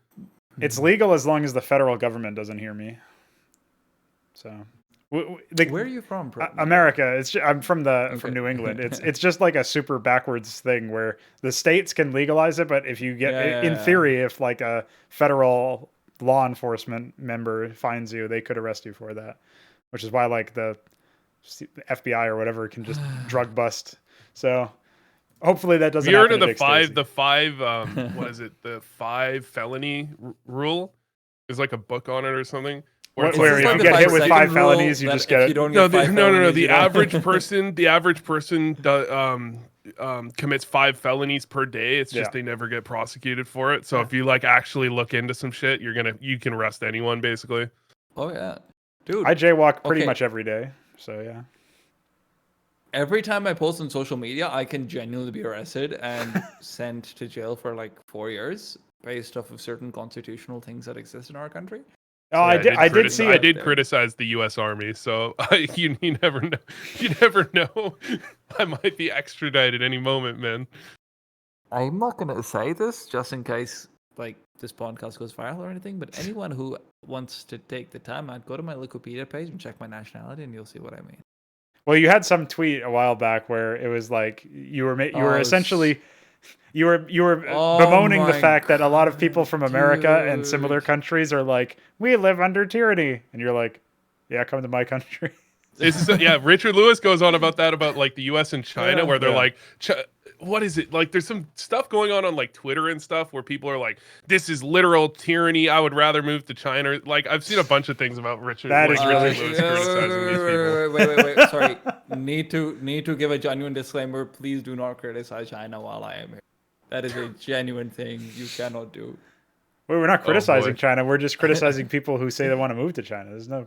It's legal as long as the federal government doesn't hear me. So... where are you from? America. I'm from from New England. It's just like a super backwards thing where the states can legalize it, but if you get in theory, if like a federal law enforcement member finds you, they could arrest you for that. Which is why like the FBI or whatever can just drug bust. So hopefully that doesn't. You heard happen of the five what is it? The 5 felony rule? There's like a book on it or something. Where if you get hit with 5 felonies, you just get it. No. The average person commits 5 felonies per day. It's just they never get prosecuted for it. So if you like actually look into some shit, you can arrest anyone basically. Oh yeah, dude. I jaywalk pretty much every day. So yeah. Every time I post on social media, I can genuinely be arrested and sent to jail for like 4 years based off of certain constitutional things that exist in our country. Oh, yeah, I did see it. I did criticize the U.S. Army, so you never know. You never know. I might be extradited any moment, man. I'm not gonna say this just in case, like this podcast goes viral or anything. But anyone who wants to take the time out, go to my Wikipedia page and check my nationality, and you'll see what I mean. Well, you had some tweet a while back where it was like you were essentially. You were bemoaning the fact that a lot of people from America and similar countries are like, we live under tyranny, and you're like, yeah, come to my country. Richard Lewis goes on about that about like the U.S. and China, where they're like, what is it? Like, there's some stuff going on like Twitter and stuff where people are like, this is literal tyranny. I would rather move to China. Like, I've seen a bunch of things about Richard. That is really Lewis criticizing these people. Wait. Sorry, need to give a genuine disclaimer. Please do not criticize China while I am here. That is a genuine thing you cannot do. Well, we're not criticizing China. We're just criticizing people who say they want to move to China. There's no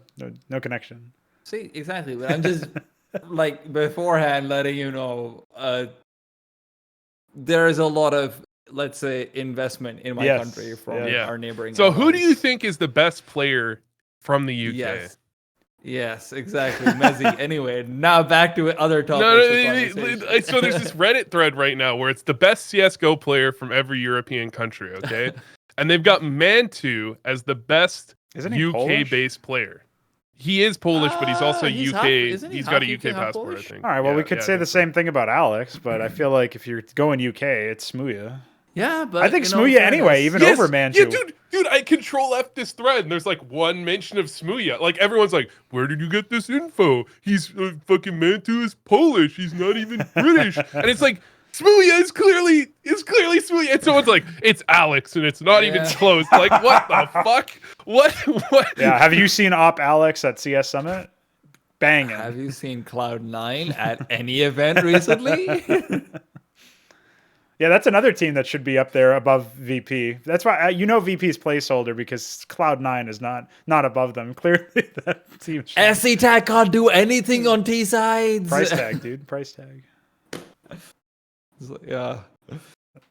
connection. See, exactly. But I'm just like beforehand letting you know there is a lot of, let's say, investment in my country from our neighboring So allies. who do you think is the best player from the UK? Yes, exactly. Messi. Anyway, now back to other topics. No, so there's this Reddit thread right now where it's the best CSGO player from every European country, okay? And they've got Mantu as the best UK-based player. He is Polish, but he's also UK. He's got a UK passport, I think. All right, well, we could say the same thing about Alex, but I feel like if you're going UK, it's Smooya. Yeah, but I think Smooya anyway, even over Mantu. Yeah, dude, I control F this thread, and there's like one mention of Smooya. Like everyone's like, "Where did you get this info? He's fucking Mantu is Polish. He's not even British." And it's like Smooya is clearly Smooya. And someone's like, "It's Alex," and it's not even close. Like, what the fuck? What? Yeah, have you seen Op Alex at CS Summit? Banging. Have you seen Cloud9 at any event recently? Yeah, that's another team that should be up there above VP. That's why VP's placeholder, because Cloud9 is not above them. Clearly, that team. SC Tag can't do anything on T sides. Price tag, dude. Price tag. Yeah.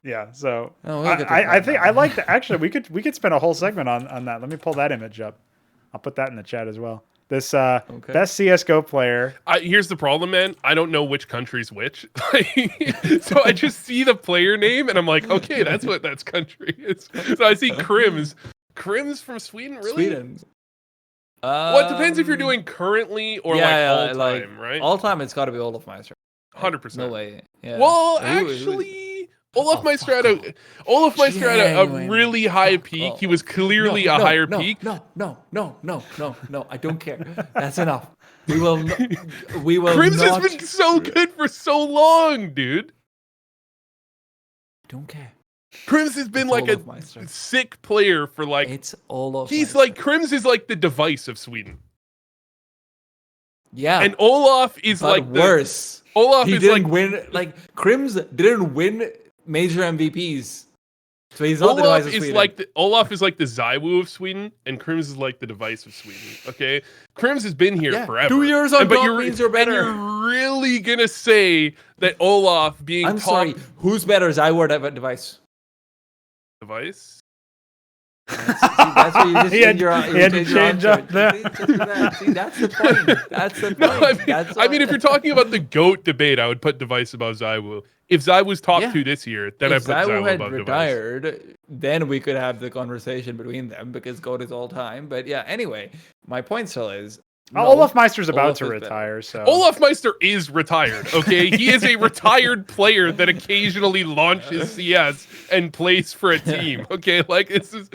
Yeah. So I think I like that. Actually, we could spend a whole segment on that. Let me pull that image up. I'll put that in the chat as well. This best CSGO player. Here's the problem, man. I don't know which country's which. So I just see the player name, and I'm like, okay, that's what that country is. So I see Krims. Krims from Sweden, really? Sweden. Well, it depends if you're doing currently or all time, right? All time, it's got to be Olofmeister. 100%. No way. Yeah. Well, actually, Olofmeister had a really high peak. He was clearly a higher peak. No. I don't care. That's enough. We will. Krims has been so good for so long, dude. Don't care. Krims has been like a sick player for like. It's Olofmeister. He's like Krims is like the device of Sweden. Yeah. And Olof is like worse. Olof he is didn't like win. Like Krims didn't win major MVPs, so he's not the device of Sweden. Olof is like the ZywOo of Sweden, and Krims is like the device of Sweden. Okay, Krims has been here forever. 2 years on top means you're better. And you're really gonna say that Olof being I'm sorry. Who's better, ZywOo or device? Device. That's what you just had to change up there. See, that's the point. That's the point. I mean, if you're talking about the GOAT debate, I would put device above ZywOo. If ZywOo's top 2 this year, then I put ZywOo above retired, device. Then we could have the conversation between them because GOAT is all time. But yeah, anyway, my point still is. Olofmeister's about to retire, so Olofmeister is retired. Okay, he is a retired player that occasionally launches CS and plays for a team. Okay, like this is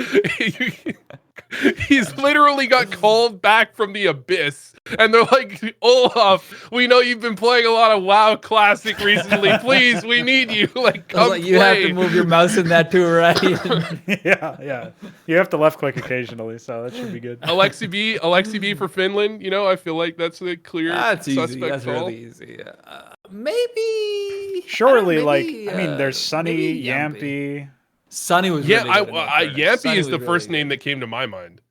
he's literally got called back from the abyss, and they're like, Olaf, we know you've been playing a lot of WoW Classic recently. Please, we need you. Like, come play. You have to move your mouse in that too, right? yeah. You have to left click occasionally, so that should be good. Alexi B for Finland. You know, I feel like that's a clear suspect easy. That's call. really easy. Maybe. Surely, there's Sunny, Yampy. Sunny was Yampy is the first name that came to my mind.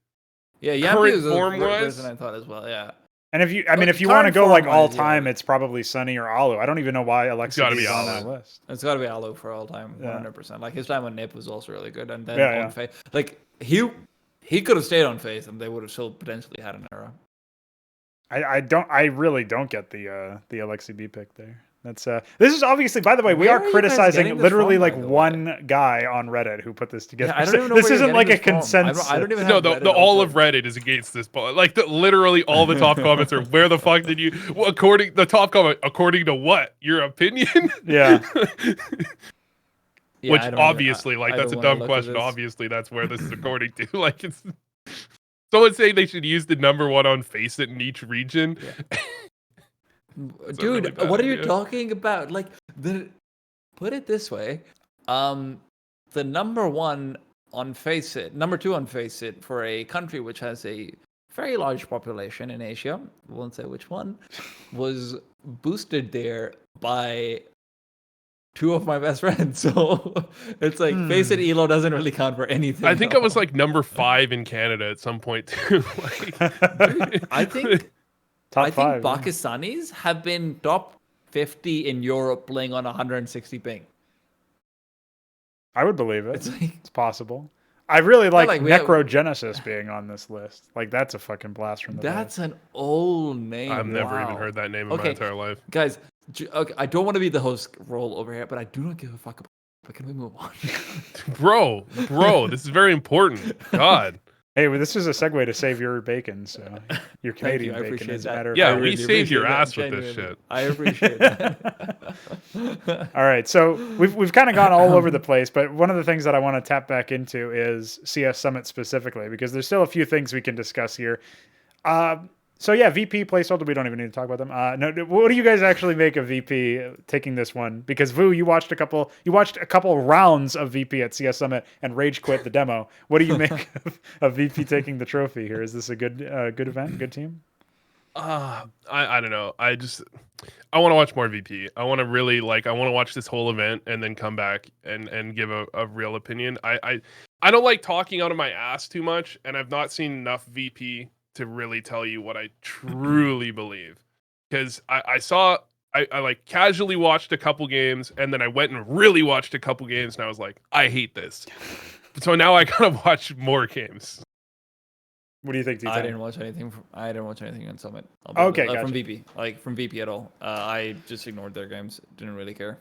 Yeah, Yampy was the person I thought as well. Yeah. And if you want to go like all time, it's probably Sunny or Alu. I don't even know why Alexi is on that list. It's got to be Alu for all time, 100%. Like his time on NIP was also really good, and then on Faith, like he could have stayed on Faith, and they would have still potentially had an era. I really don't get the Alexi B pick there. That's this is obviously, by the way, we are criticizing literally like one guy on Reddit who put this together. Yeah, I don't even know this isn't like a consensus. I don't even have the all of Reddit is against this. Like literally all the top comments are, where the fuck did you? Well, according to what? Your opinion? Yeah. Which obviously, that's a dumb question. Obviously, that's where this is according to. Like it's. Someone saying they should use the number 1 on Faceit in each region. Yeah. Dude, what are you talking about? Like, put it this way, the number 1 on Faceit, number 2 on Faceit for a country which has a very large population in Asia, I won't say which one, was boosted there by two of my best friends. So it's like face it, ELO doesn't really count for anything. I think I was like number 5 in Canada at some point too. I think top 5. Pakistanis have been top 50 in Europe playing on 160 ping. I would believe it. It's possible. I really like Necrogenesis being on this list. Like, that's a fucking blast from the That's past. an old name. I've never even heard that name in my entire life. Guys, okay, I don't want to be the host role over here, but I do not give a fuck about it. But can we move on? Bro, this is very important. God. Hey, well, this is a segue to save your bacon, so your Canadian bacon is better. Yeah, we saved your ass with this shit. I appreciate that. All right, so we've kind of gone all over the place, but one of the things that I want to tap back into is CS Summit specifically, because there's still a few things we can discuss here. So yeah, VP placeholder, we don't even need to talk about them. No, what do you guys actually make of VP taking this one? Because Vu, you watched a couple rounds of VP at CS Summit and rage quit the demo. What do you make of VP taking the trophy here? Is this a good event, good team? I don't know. I want to watch more VP. I want to really I want to watch this whole event and then come back and give a real opinion. I don't like talking out of my ass too much, and I've not seen enough VP to really tell you what I truly believe, because I like casually watched a couple games and then I went and really watched a couple games and I was like, I hate this. So now I gotta watch more games. What do you think, TeaTime? I didn't watch anything on Summit. Okay, gotcha. From VP, from VP at all. I just ignored their games. Didn't really care.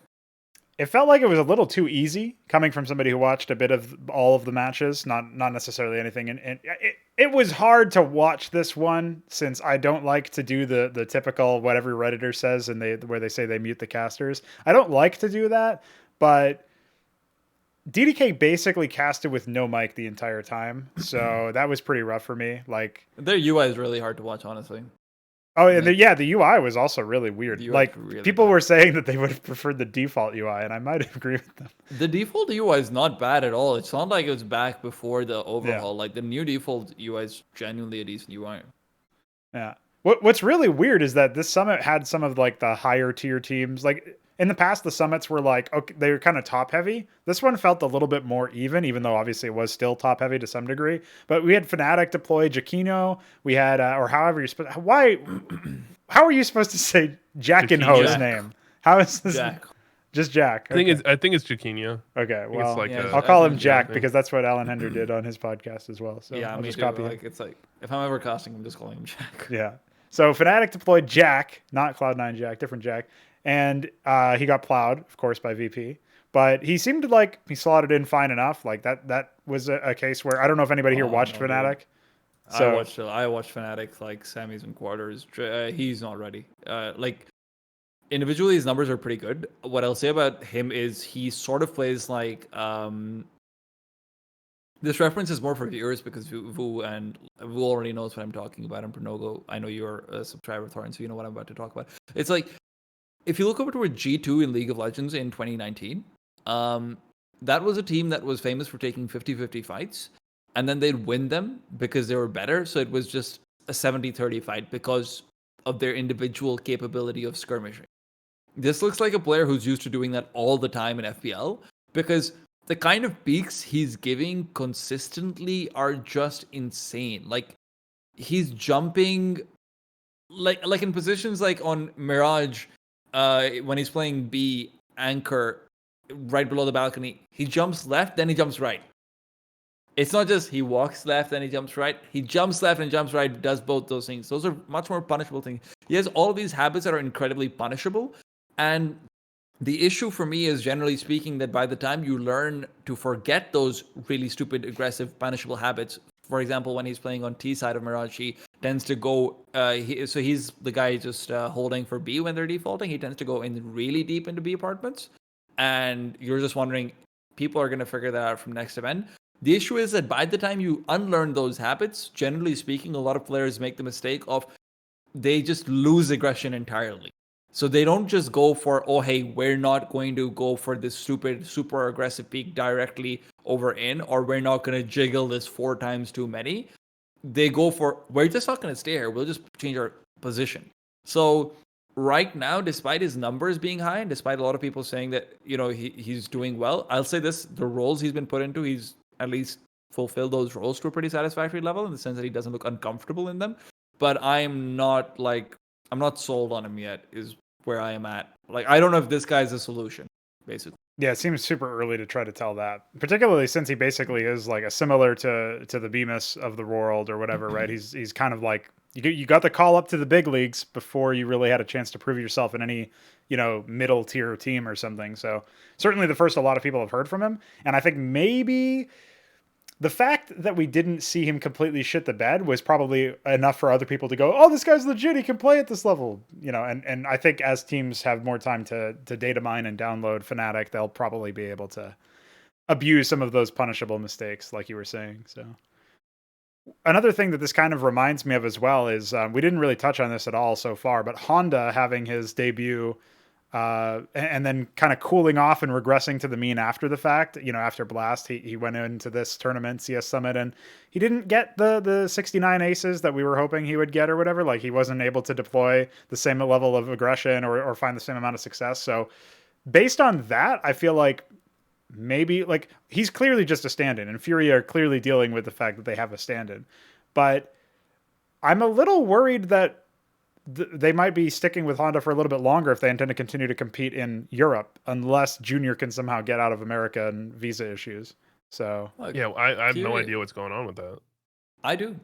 It felt like it was a little too easy coming from somebody who watched a bit of all of the matches, not necessarily anything. And it was hard to watch this one since I don't like to do the typical what every Redditor says where they say they mute the casters. I don't like to do that, but DDK basically casted with no mic the entire time, so that was pretty rough for me. Like, their UI is really hard to watch, honestly. Oh, and the UI was also really weird. Like, really people were saying that they would have preferred the default UI, and I might agree with them. The default UI is not bad at all. It's not like it was back before the overhaul. Yeah. Like, the new default UI is genuinely a decent UI. Yeah. What's really weird is that this summit had some of like the higher tier teams. Like, in the past, the summits were like, okay, they were kind of top heavy. This one felt a little bit more even though obviously it was still top heavy to some degree. But we had Fnatic deploy Jackino. We had, or however you're supposed. How are you supposed to say Jack and Ho's name? How is this? Jack. Just Jack. Okay. I think it's Jackino. Okay, well, I'll call him Jack because that's what Alan Hender did on his podcast as well. So yeah, I'll just copy him. It's like if I'm ever casting, I'm just calling him Jack. Yeah. So Fnatic deployed Jack, not Cloud9 Jack, different Jack. And he got plowed, of course, by VP. But he seemed to like he slotted in fine enough. Like that was a case where I don't know if anybody here watched Fnatic. So I watched Fnatic like semis and quarters. He's not ready. Like individually, his numbers are pretty good. What I'll say about him is he sort of plays like this reference is more for viewers because Vu already knows what I'm talking about. And Pronogo, I know you're a subscriber, Thorin, so you know what I'm about to talk about. It's like, if you look over toward G2 in League of Legends in 2019, that was a team that was famous for taking 50-50 fights, and then they'd win them because they were better. So it was just a 70-30 fight because of their individual capability of skirmishing. This looks like a player who's used to doing that all the time in FPL because the kind of peaks he's giving consistently are just insane. Like, he's jumping like in positions like on Mirage, when he's playing B anchor right below the balcony, he jumps left, then he jumps right. It's not just he walks left, then he jumps right. He jumps left and jumps right, does both those things. Those are much more punishable things. He has all of these habits that are incredibly punishable. And the issue for me is, generally speaking, that by the time you learn to forget those really stupid, aggressive, punishable habits, for example, when he's playing on T side of Mirage, he tends to go, so he's the guy just holding for B when they're defaulting. He tends to go in really deep into B apartments. And you're just wondering, people are going to figure that out from next event. The issue is that by the time you unlearn those habits, generally speaking, a lot of players make the mistake of they just lose aggression entirely. So they don't just go for, oh, hey, we're not going to go for this stupid, super aggressive peak directly over in, or we're not going to jiggle this 4 times too many. They go for, we're just not going to stay here. We'll just change our position. So right now, despite his numbers being high, and despite a lot of people saying that, he's doing well, I'll say this: the roles he's been put into, he's at least fulfilled those roles to a pretty satisfactory level, in the sense that he doesn't look uncomfortable in them. But I'm not sold on him yet, is where I am at. Like, I don't know if this guy's a solution, basically. Yeah, it seems super early to try to tell that, particularly since he basically is like a similar to the Bemis of the world or whatever, right? He's kind of like, you got the call up to the big leagues before you really had a chance to prove yourself in any, middle tier team or something. So certainly the first a lot of people have heard from him. And I think maybe the fact that we didn't see him completely shit the bed was probably enough for other people to go, oh, this guy's legit. He can play at this level, and I think as teams have more time to data mine and download Fnatic, they'll probably be able to abuse some of those punishable mistakes, like you were saying. So another thing that this kind of reminds me of as well is we didn't really touch on this at all so far, but Honda having his debut and then kind of cooling off and regressing to the mean after the fact. After Blast, he went into this tournament, CS Summit, and he didn't get the 69 aces that we were hoping he would get or whatever. Like, he wasn't able to deploy the same level of aggression or find the same amount of success. So based on that, I feel like maybe, like, he's clearly just a stand-in, and Fury are clearly dealing with the fact that they have a stand-in. But I'm a little worried that they might be sticking with Honda for a little bit longer if they intend to continue to compete in Europe, unless Junior can somehow get out of America and visa issues. So yeah, I have no idea what's going on with that. I do.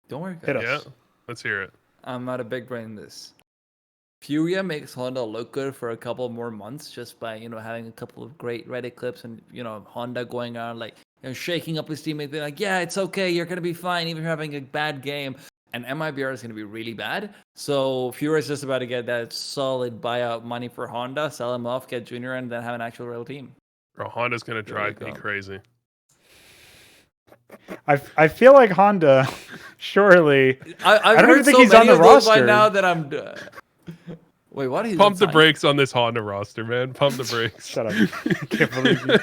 Don't worry, guys. Hit us. Yeah, let's hear it. I'm not a big brain in this. Furia makes Honda look good for a couple more months just by, having a couple of great Reddit clips and, Honda going around like, shaking up his teammates, being like, yeah, it's okay, you're going to be fine even if you're having a bad game. And MIBR is going to be really bad. So Furia is just about to get that solid buyout money for Honda, sell him off, get Junior, and then have an actual real team. Bro, Honda's going to drive me crazy. I feel like Honda, surely. I don't even think he's on the roster by now that I'm. Wait, what? He's Pump the brakes on this Honda roster, man. Pump the brakes. Shut up! Can't believe you.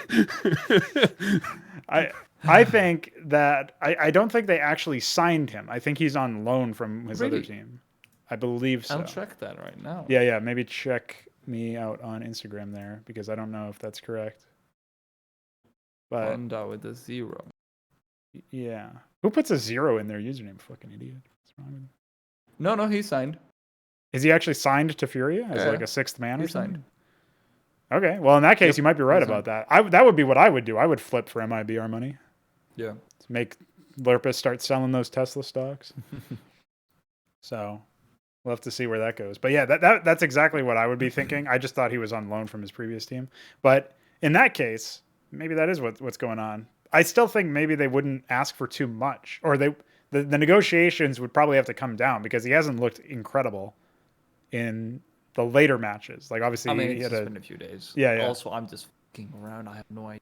I think that I don't think they actually signed him. I think he's on loan from his other team. I believe so. I'll check that right now. Yeah. Maybe check me out on Instagram there, because I don't know if that's correct. But Honda with a 0. Yeah. Who puts a 0 in their username? Fucking idiot. What's wrong with him? No, he's signed. Is he actually signed to Furia as like a sixth man or something? Signed. Okay. Well, in that case, you might be right about that. That would be what I would do. I would flip for MIBR money. Yeah. To make Lurpus start selling those Tesla stocks. So we'll have to see where that goes. But yeah, that's exactly what I would be thinking. I just thought he was on loan from his previous team. But in that case, maybe that is what's going on. I still think maybe they wouldn't ask for too much, or the negotiations would probably have to come down, because he hasn't looked incredible in the later matches. Like, obviously, it's been a few days. Yeah. Also, I'm just fucking around. I have no idea.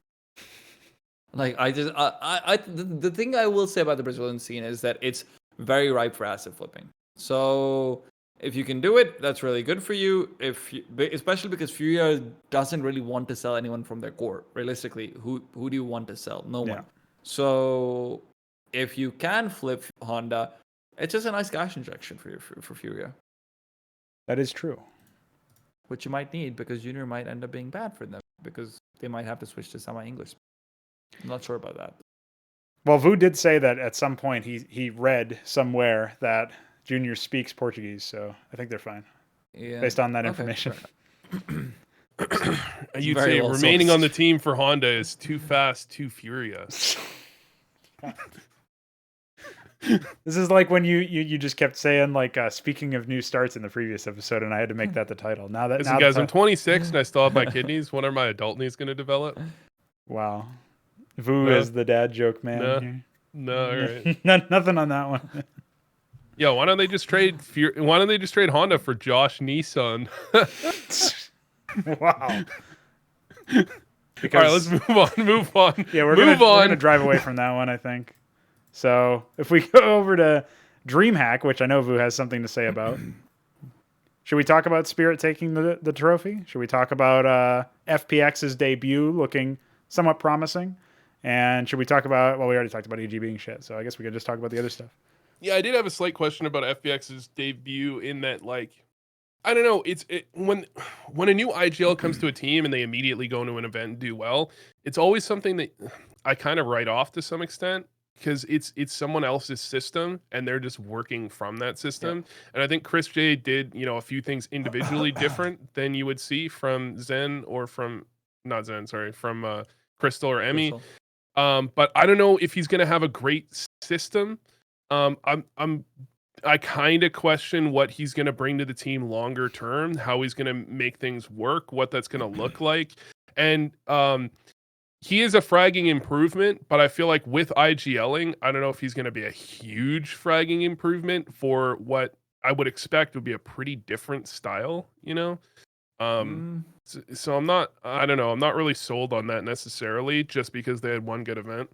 Like, the thing I will say about the Brazilian scene is that it's very ripe for asset flipping. So if you can do it, that's really good for you. Especially because Furia doesn't really want to sell anyone from their core. Realistically, who do you want to sell? No one. So if you can flip Honda, it's just a nice cash injection for Furia. That is true. Which you might need, because Junior might end up being bad for them, because they might have to switch to semi-English. I'm not sure about that. Well, Vu did say that at some point he read somewhere that Junior speaks Portuguese, so I think they're fine. Yeah. Based on that information. You'd say remaining on the team for Honda is too fast, too furious. This is like when you just kept saying, like, speaking of new starts in the previous episode, and I had to make that the title. Listen, guys, I'm 26 and I still have my kidneys. When are my adult knees going to develop? Wow. Vu is the dad joke man here. No, all right. Nothing on that one. Yo, why don't they just trade Honda for Josh Nissan? Wow. All right, let's move on. Yeah, we're gonna drive away from that one, I think. So if we go over to DreamHack, which I know Vu has something to say about, should we talk about Spirit taking the trophy? Should we talk about FPX's debut looking somewhat promising? And should we talk about, well, we already talked about EG being shit, so I guess we could just talk about the other stuff. Yeah, I did have a slight question about FPX's debut, in that, like, I don't know. When a new IGL comes to a team and they immediately go into an event and do well, it's always something that I kind of write off to some extent because it's someone else's system and they're just working from that system. Yeah. And I think Chris J did, a few things individually different than you would see from Zen or from not Zen, sorry, from Crystal or Emmy. But I don't know if he's gonna have a great system. I kind of question what he's going to bring to the team longer term, how he's going to make things work, what that's going to look like. And he is a fragging improvement, but I feel like with IGLing, I don't know if he's going to be a huge fragging improvement for what I would expect would be a pretty different style, So I don't know, I'm not really sold on that necessarily just because they had one good event.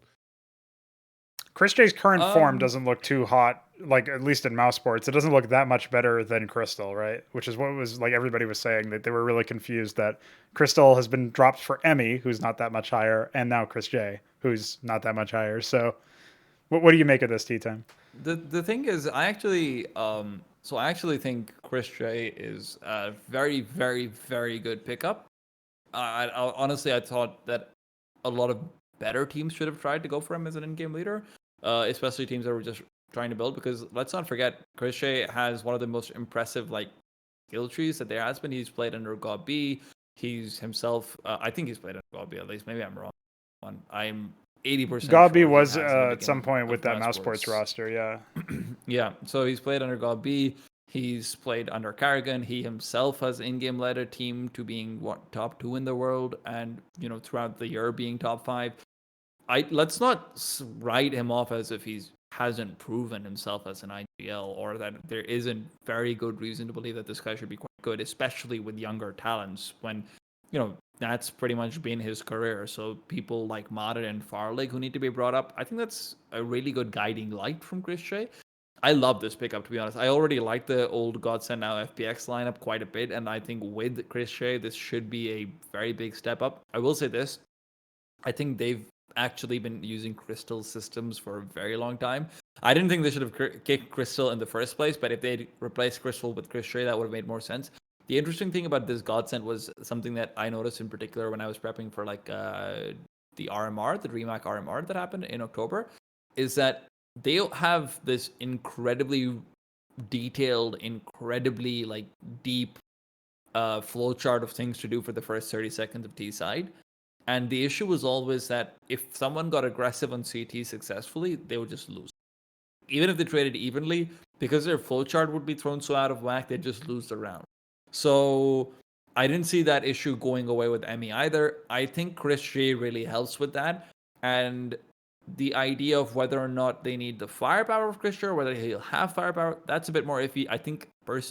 Chris J's current form doesn't look too hot, like at least in mouse sports. It doesn't look that much better than Crystal, right? Which is what was like everybody was saying, that they were really confused that Crystal has been dropped for Emmy, who's not that much higher, and now Chris J, who's not that much higher. So what do you make of this, TeaTime? The thing is, I actually think Chris J is a very, very, very good pickup. Honestly, I thought that a lot of better teams should have tried to go for him as an in-game leader, especially teams that were just trying to build, because let's not forget, Chris J has one of the most impressive skill trees that there has been. He's played under God B. He's himself, I think he's played under God B at least. Maybe I'm wrong. I'm 80% God B sure was at some point with that mouse sports roster, yeah. Yeah, so he's played under God B. He's played under Carrigan. He himself has in-game led a team to being top 2 in the world, and throughout the year being top 5. Let's not write him off as if he hasn't proven himself as an IGL, or that there isn't very good reason to believe that this guy should be quite good, especially with younger talents, when that's pretty much been his career. So people like Marin and Farlig who need to be brought up, I think that's a really good guiding light from Chris J. I love this pickup, to be honest. I already like the old Godsend now FPX lineup quite a bit, and I think with Chris J, this should be a very big step up. I will say this, I think they've actually been using Crystal systems for a very long time. I didn't think they should have kicked Crystal in the first place, but if they'd replaced Crystal with Chris J, that would have made more sense. The interesting thing about this Godsend was something that I noticed in particular when I was prepping for the RMR, the DreamHack RMR that happened in October, is that they have this incredibly detailed, incredibly deep flowchart of things to do for the first 30 seconds of T side. And the issue was always that if someone got aggressive on CT successfully, they would just lose. Even if they traded evenly, because their flowchart would be thrown so out of whack, they'd just lose the round. So I didn't see that issue going away with Emmy either. I think Chris J really helps with that. And the idea of whether or not they need the firepower of Chris J, or whether he'll have firepower, that's a bit more iffy. I think Chris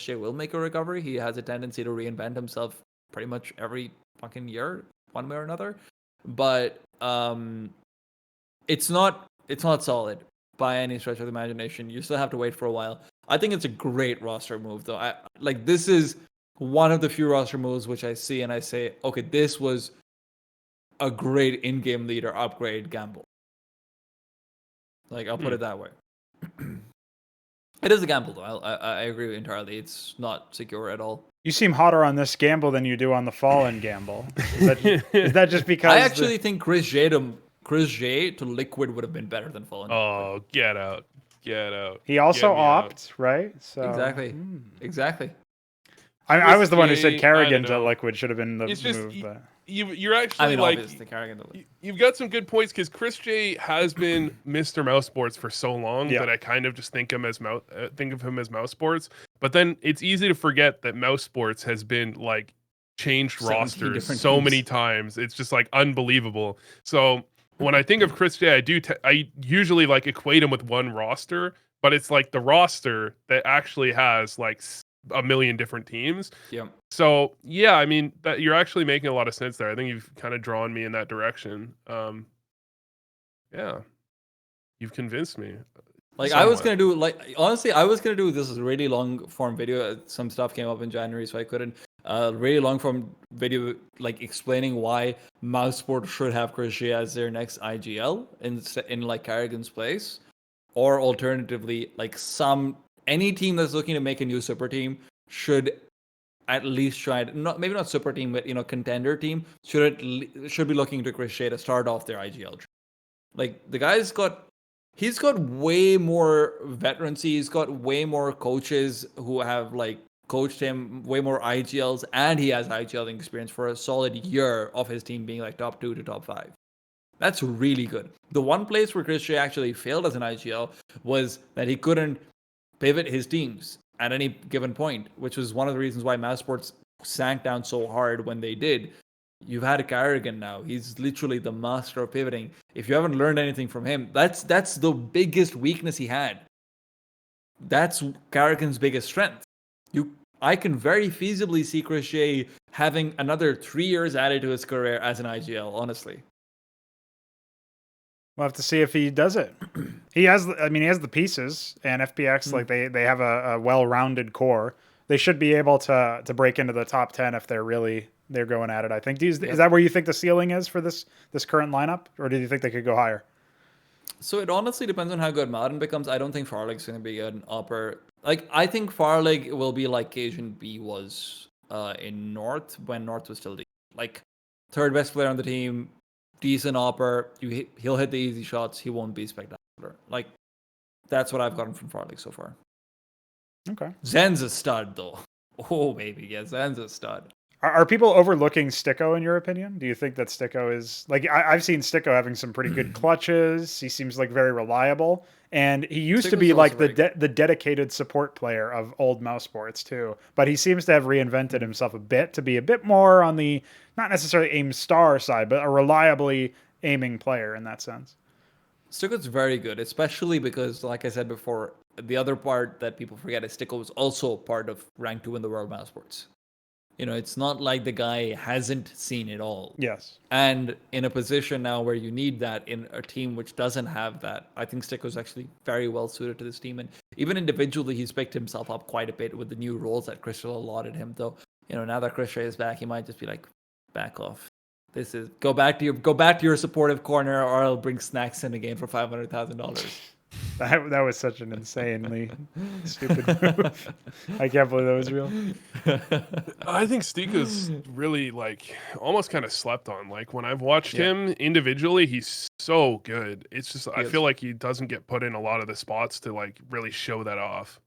J will make a recovery. He has a tendency to reinvent himself pretty much every fucking year, one way or another. But it's not solid by any stretch of the imagination. You still have to wait for a while. I think it's a great roster move, though. This is one of the few roster moves which I see and I say, okay, this was a great in-game leader upgrade gamble. I'll put it that way. It is a gamble, though. I agree entirely. It's not secure at all. You seem hotter on this gamble than you do on the Fallen gamble. Is that just because... I actually think Chris J to Liquid would have been better than Fallen. Oh, get out. Get out. He also opted, right? So Exactly. I was the one who said Carrigan to Liquid should have been the move. But... You're actually obviously Carrigan to Liquid. You've got some good points, because Chris J has been Mr. Mouse Sports for so long that I kind of just think of him as Mouse Sports. But then it's easy to forget that Mouse Sports has been changed rosters so many times. It's just unbelievable. So when I think of Chris J, I usually equate him with one roster, but it's the roster that actually has a million different teams. Yeah. So yeah, I mean that you're actually making a lot of sense there. I think you've kind of drawn me in that direction. Yeah, you've convinced me. I was gonna do honestly, I was gonna do this really long form video. Some stuff came up in January, so I couldn't. Really long form video explaining why Mouseport should have Chris J as their next IGL in Carrigan's place, or alternatively any team that's looking to make a new super team should at least try to, maybe not super team, but contender team should be looking to Chris Shea to start off their IGL. Like the guy's he's got way more veterancy. He's got way more coaches who have like coached him, way more IGLs, and he has IGL experience for a solid year of his team being like top 2 to top 5. That's really good. The one place where Chris Shea actually failed as an IGL was that he couldn't pivot his teams at any given point, which was one of the reasons why Mouse Sports sank down so hard when they did. You've had a Carrigan now. He's literally the master of pivoting. If you haven't learned anything from him, that's the biggest weakness he had. That's Carrigan's biggest strength. I can very feasibly see Chris Shea having another 3 years added to his career as an IGL, honestly. We'll have to see if he does it. He has the pieces, and FPX, like they have a well-rounded core. They should be able to break into the top 10 if they're going at it. I think. Is that where you think the ceiling is for this current lineup, or do you think they could go higher? So it honestly depends on how good Madden becomes. I don't think Farlig's going to be an upper. Like I think Farlig will be like Cajun B was in North when North was still like third best player on the team. Decent upper, he'll hit the easy shots. He won't be spectacular. Like that's what I've gotten from Farlig so far. Okay. Zen's a stud though. Oh baby, yeah, Zen's a stud. Are people overlooking Sticko in your opinion? Do you think that Sticko is like I've seen Sticko having some pretty good clutches. He seems like very reliable, and he used to be like the dedicated support player of old Mouse Sports too. But he seems to have reinvented himself a bit to be a bit more on the not necessarily aim star side, but a reliably aiming player in that sense. Sticko's very good, especially because, like I said before, the other part that people forget is Sticko was also part of rank 2 in the world Mouse Sports. It's not like the guy hasn't seen it all. Yes. And in a position now where you need that in a team which doesn't have that, I think Sticko's actually very well suited to this team. And even individually, he's picked himself up quite a bit with the new roles that Crystal allotted him. Though, now that Chris Shea is back, he might just be like, back off. This is go back to your supportive corner, or I'll bring snacks in again for $500,000. That was such an insanely stupid move. I can't believe that was real. I think Stika's really like almost kind of slept on. Like when I've watched him individually, he's so good. It's just I feel like he doesn't get put in a lot of the spots to like really show that off.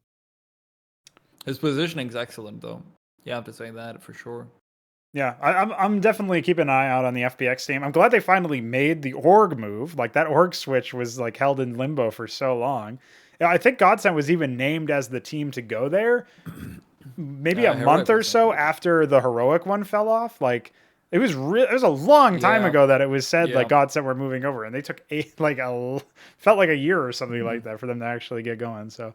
His positioning's excellent though. You have to say that for sure. Yeah, I'm definitely keeping an eye out on the FPX team. I'm glad they finally made the org move. Like that org switch was like held in limbo for so long. I think Godsend was even named as the team to go there. Maybe a month or so after the heroic one fell off. Like it was a long time ago that it was said like Godsend were moving over, and they took felt like a year or something like that for them to actually get going. So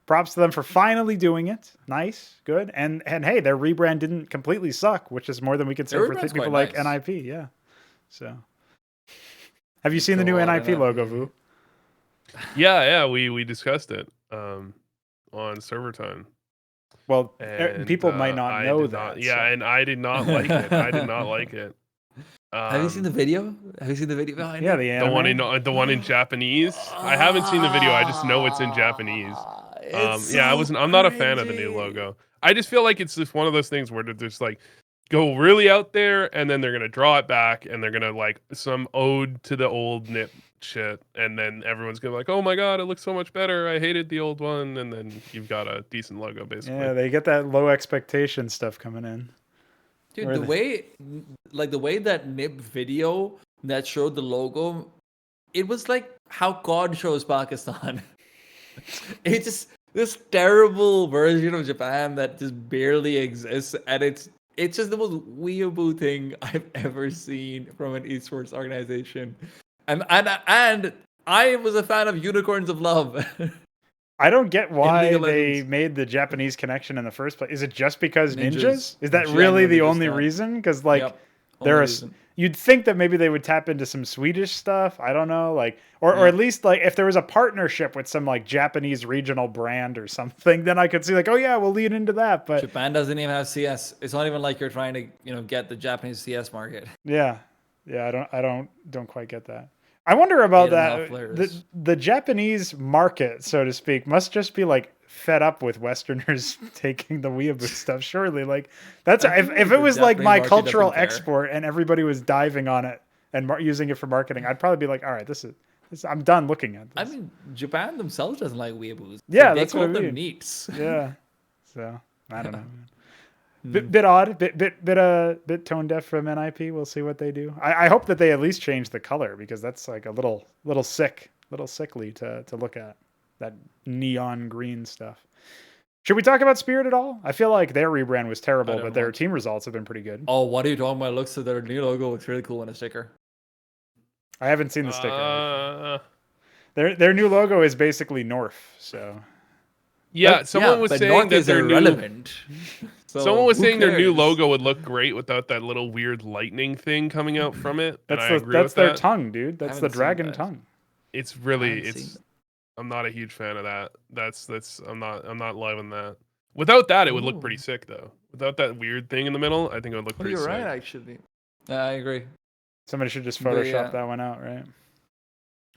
props to them for finally doing it. Nice, good, and hey, their rebrand didn't completely suck, which is more than we could say for people like NIP. Yeah. So, have you seen the new NIP logo, Vu? Yeah, we discussed it on server time. Well, people might not know that. And I did not like it. I did not like it. Have you seen the video? Have you seen the video behind it? The one in Japanese. I haven't seen the video. I just know it's in Japanese. I'm not a fan of the new logo. I just feel like it's just one of those things where they're just like go really out there, and then they're gonna draw it back, and they're gonna like some ode to the old NIP shit, and then everyone's gonna be like, oh my god, it looks so much better. I hated the old one, and then you've got a decent logo basically. Yeah, they get that low expectation stuff coming in. Dude, the way that NIP video that showed the logo, it was like how COD shows Pakistan. It's just this terrible version of Japan that just barely exists, and it's just the most weeaboo thing I've ever seen from an esports organization. And I was a fan of Unicorns of Love. I don't get why they made the Japanese connection in the first place. Is it just because ninjas? Is that really the only reason? Because you'd think that maybe they would tap into some Swedish stuff. I don't know, like, or at least like if there was a partnership with some like Japanese regional brand or something, then I could see like, oh yeah, we'll lean into that. But Japan doesn't even have CS. It's not even like you're trying to get the Japanese CS market. Yeah, I don't quite get that. I wonder about that. The Japanese market, so to speak, must just be like fed up with Westerners taking the weeaboo stuff. Surely, like that's if it was like my cultural export and everybody was diving on it and using it for marketing, I'd probably be like, all right, this is I'm done looking at this. I mean, Japan themselves doesn't like weeaboos. Yeah, they that's call what I them mean. neats. Yeah, so I don't know. Bit odd, bit tone deaf from NIP. We'll see what they do. I hope that they at least change the color because that's like a little sickly to look at, that neon green stuff. Should we talk about Spirit at all? I feel like their rebrand was terrible, but their team results have been pretty good. Oh, what are you talking about? It looks like their new logo looks really cool on a sticker. I haven't seen the sticker. Their new logo is basically North, so. Yeah, someone was saying that they're irrelevant. Someone was saying their new logo would look great without that little weird lightning thing coming out from it. That's their tongue, dude. That's the dragon tongue. It's really I'm not a huge fan of that. I'm not loving that. Without that, it would look pretty sick though. Without that weird thing in the middle, I think it would look pretty sick. You're right, actually. I agree. Somebody should just Photoshop that one out, right?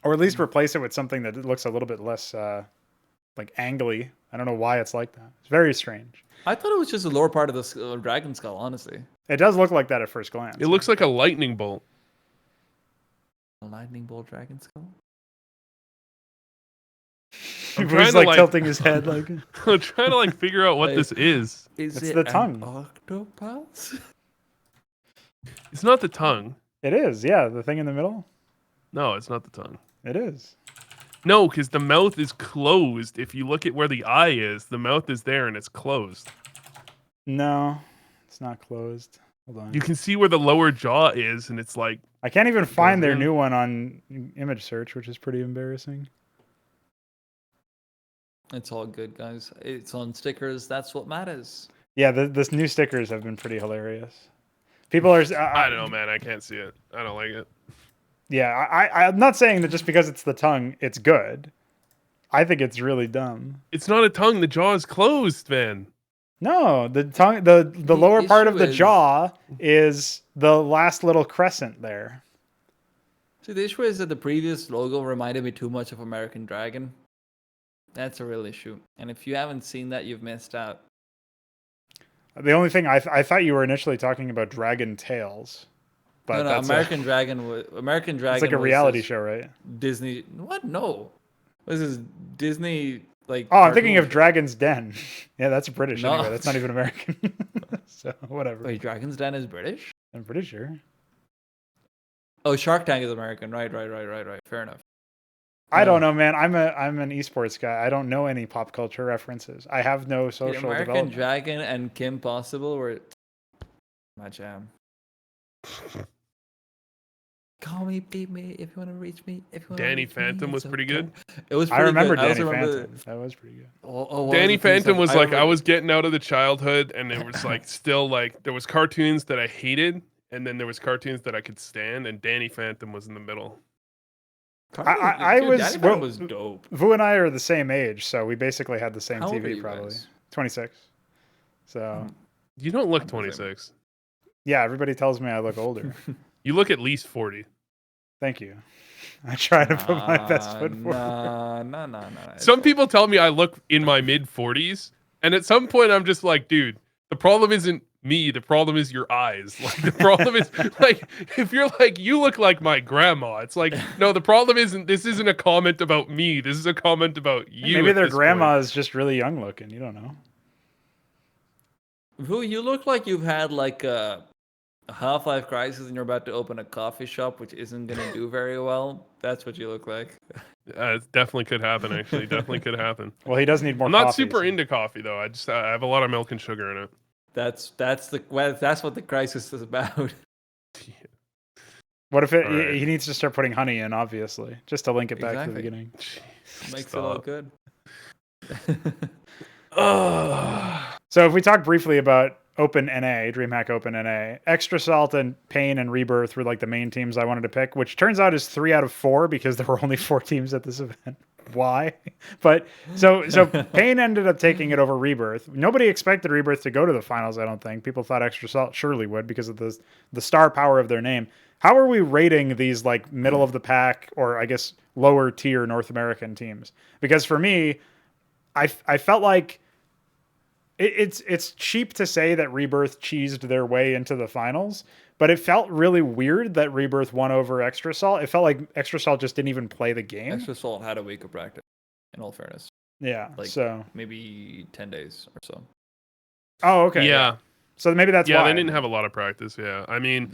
Or at least replace it with something that looks a little bit less like angly. I don't know why it's like that. It's very strange. I thought it was just the lower part of the dragon skull, honestly. It does look like that at first glance. It looks like a lightning bolt. A lightning bolt dragon skull? He's like tilting his head like I'm trying to like figure out what this is. Is it's it the tongue. Octopus? It's not the tongue. It is, yeah. The thing in the middle? No, it's not the tongue. It is. No, because the mouth is closed. If you look at where the eye is, the mouth is there and it's closed. No, it's not closed. Hold on. You can see where the lower jaw is, and it's like... I can't even find their new one on image search, which is pretty embarrassing. It's all good, guys. It's on stickers. That's what matters. Yeah, this new stickers have been pretty hilarious. People are... I don't know, man. I can't see it. I don't like it. Yeah, I'm not saying that just because it's the tongue, it's good. I think it's really dumb. It's not a tongue. The jaw is closed, man. No, the tongue, the lower part of the jaw is the last little crescent there. See, the issue is that the previous logo reminded me too much of American Dragon. That's a real issue. And if you haven't seen that, you've missed out. The only thing I thought you were initially talking about Dragon Tales. But no, American Dragon was American Dragon. It's like a reality show, right? Disney. What? No. This is Disney. Like. Oh, I'm thinking of Dragon's Den. Yeah, that's British No. anyway. That's not even American. So whatever. Wait, Dragon's Den is British? I'm pretty sure. Oh, Shark Tank is American. Right. Fair enough. I don't know, man. I'm an esports guy. I don't know any pop culture references. I have no social American development. Dragon and Kim Possible were my jam. Call me, beat me if you want to reach me. If you want Danny Phantom was pretty good. It was. I remember Danny Phantom. That was pretty good. Danny Phantom was like I was getting out of the childhood, and there was like still like there was cartoons that I hated, and then there was cartoons that I could stand, and Danny Phantom was in the middle. Danny Phantom was dope. Vu and I are the same age, so we basically had the same How old are TV you probably. guys? 26. So. You don't look 26. Yeah, everybody tells me I look older. You look at least 40. Thank you. I try to put my best foot forward. No. Some people tell me I look in my mid 40s, and at some point I'm just like, dude, the problem isn't me. The problem is your eyes. Like the problem is like if you're like you look like my grandma. It's like no, the problem isn't. This isn't a comment about me. This is a comment about you. Maybe their grandma is just really young looking. You don't know. Vu, you look like you've had like a Half-Life Crisis and you're about to open a coffee shop, which isn't going to do very well. That's what you look like. It definitely could happen, actually. Definitely could happen. Well, he does need more I'm not super into coffee, though. I have a lot of milk and sugar in it. That's what the crisis is about. What if he needs to start putting honey in, obviously, just to link it back to the beginning. Makes it all good. So if we talk briefly about Open NA, DreamHack Open NA, Extra Salt and Pain and Rebirth were like the main teams I wanted to pick, which turns out is 3 out of 4 because there were only 4 teams at this event. Why? But so Pain ended up taking it over Rebirth. Nobody expected Rebirth to go to the finals, I don't think. People thought Extra Salt surely would because of the star power of their name. How are we rating these like middle of the pack or I guess lower tier North American teams? Because for me, I felt like it's cheap to say that Rebirth cheesed their way into the finals, but it felt really weird that Rebirth won over Extra Salt. It felt like Extra Salt just didn't even play the game. Extra Salt had a week of practice, in all fairness. Yeah, like so maybe 10 days or so. Oh, okay. Yeah. So maybe that's why. Yeah, they didn't have a lot of practice. Yeah, I mean,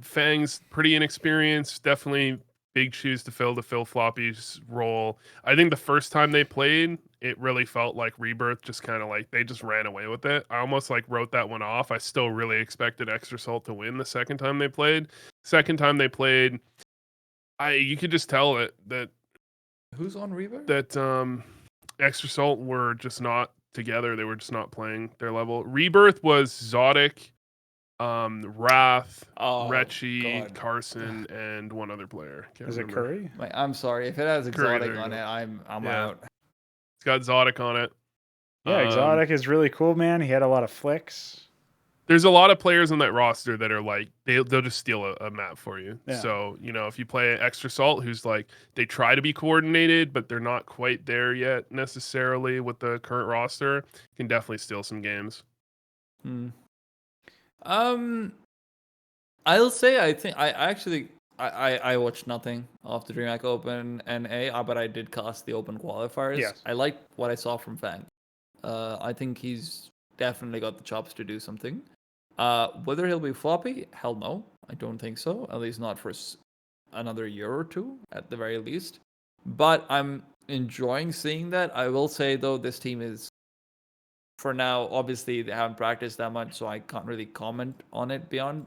Fang's pretty inexperienced. Definitely big shoes to fill Floppy's role. I think the first time they played, it really felt like Rebirth just kind of like they just ran away with it. I almost like wrote that one off. I still really expected Extra Salt to win the second time they played. Second time they played, you could just tell that who's on Rebirth? That Extra Salt were just not together. They were just not playing their level. Rebirth was Zodic, Wrath, Retchy, Carson, and one other player. Is it Curry? I'm sorry, if it has Exotic on it, I'm out. It's got Zodic on it. Yeah, Exotic is really cool, man. He had a lot of flicks. There's a lot of players on that roster that are like they'll just steal a map for you. Yeah. So if you play Extra Salt, who's like they try to be coordinated, but they're not quite there yet necessarily with the current roster, you can definitely steal some games. I'll say I think I watched nothing of the DreamHack Open NA, but I did cast the Open qualifiers. Yes. I liked what I saw from Fang. I think he's definitely got the chops to do something. Whether he'll be floppy, hell no. I don't think so. At least not for another year or two, at the very least. But I'm enjoying seeing that. I will say, though, this team is, for now, obviously, they haven't practiced that much, so I can't really comment on it beyond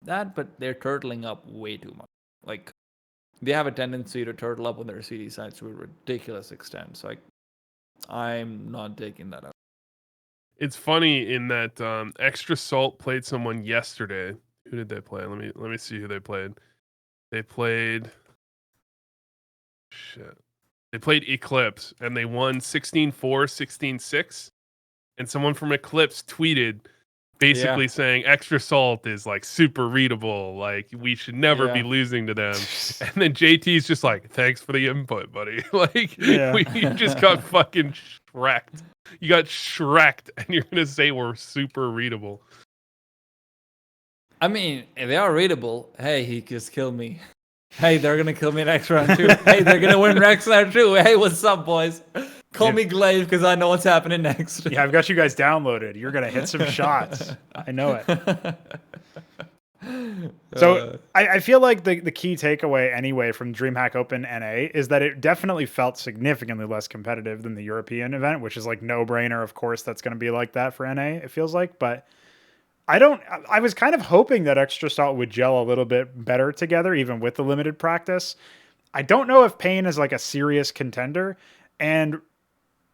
that. But they're turtling up way too much. Like, they have a tendency to turtle up on their CD sides to a ridiculous extent. So I'm not taking that out. It's funny in that Extra Salt played someone yesterday. Who did they play? Let me see who they played. They played They played Eclipse and they won 16-4, 16-6. And someone from Eclipse tweeted basically saying Extra Salt is like super readable. Like we should never be losing to them. And then JT's just like, thanks for the input, buddy. Like we just got fucking shreked. You got shreked and you're going to say we're super readable. I mean, if they are readable, hey, he just killed me. Hey, they're going to kill me next round too. Hey, they're going to win next round too. Hey, what's up, boys? Call me Glaive because I know what's happening next. Yeah, I've got you guys downloaded. You're going to hit some shots. I know it. So I feel like the key takeaway anyway from DreamHack Open NA is that it definitely felt significantly less competitive than the European event, which is like no-brainer. Of course, that's going to be like that for NA, it feels like. But I was kind of hoping that Extra Salt would gel a little bit better together, even with the limited practice. I don't know if Pain is like a serious contender. And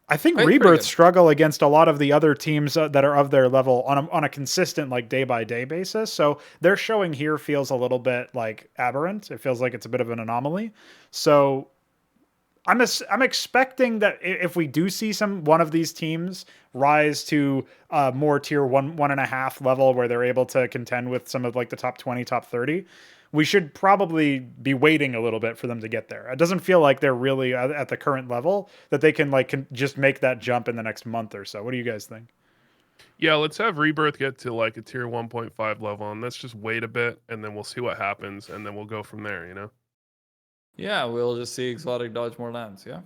I think Rebirth struggle against a lot of the other teams that are of their level on a consistent like day by day basis. So their showing here feels a little bit like aberrant. It feels like it's a bit of an anomaly. So I'm expecting that if we do see one of these teams rise to more tier 1.5 level where they're able to contend with some of like the top 20, top 30, we should probably be waiting a little bit for them to get there. It doesn't feel like they're really at the current level that they can just make that jump in the next month or so. What do you guys think? Yeah, let's have Rebirth get to like a tier 1.5 level and let's just wait a bit and then we'll see what happens and then we'll go from there, you know? Yeah, we'll just see Exotic dodge more lands, yeah?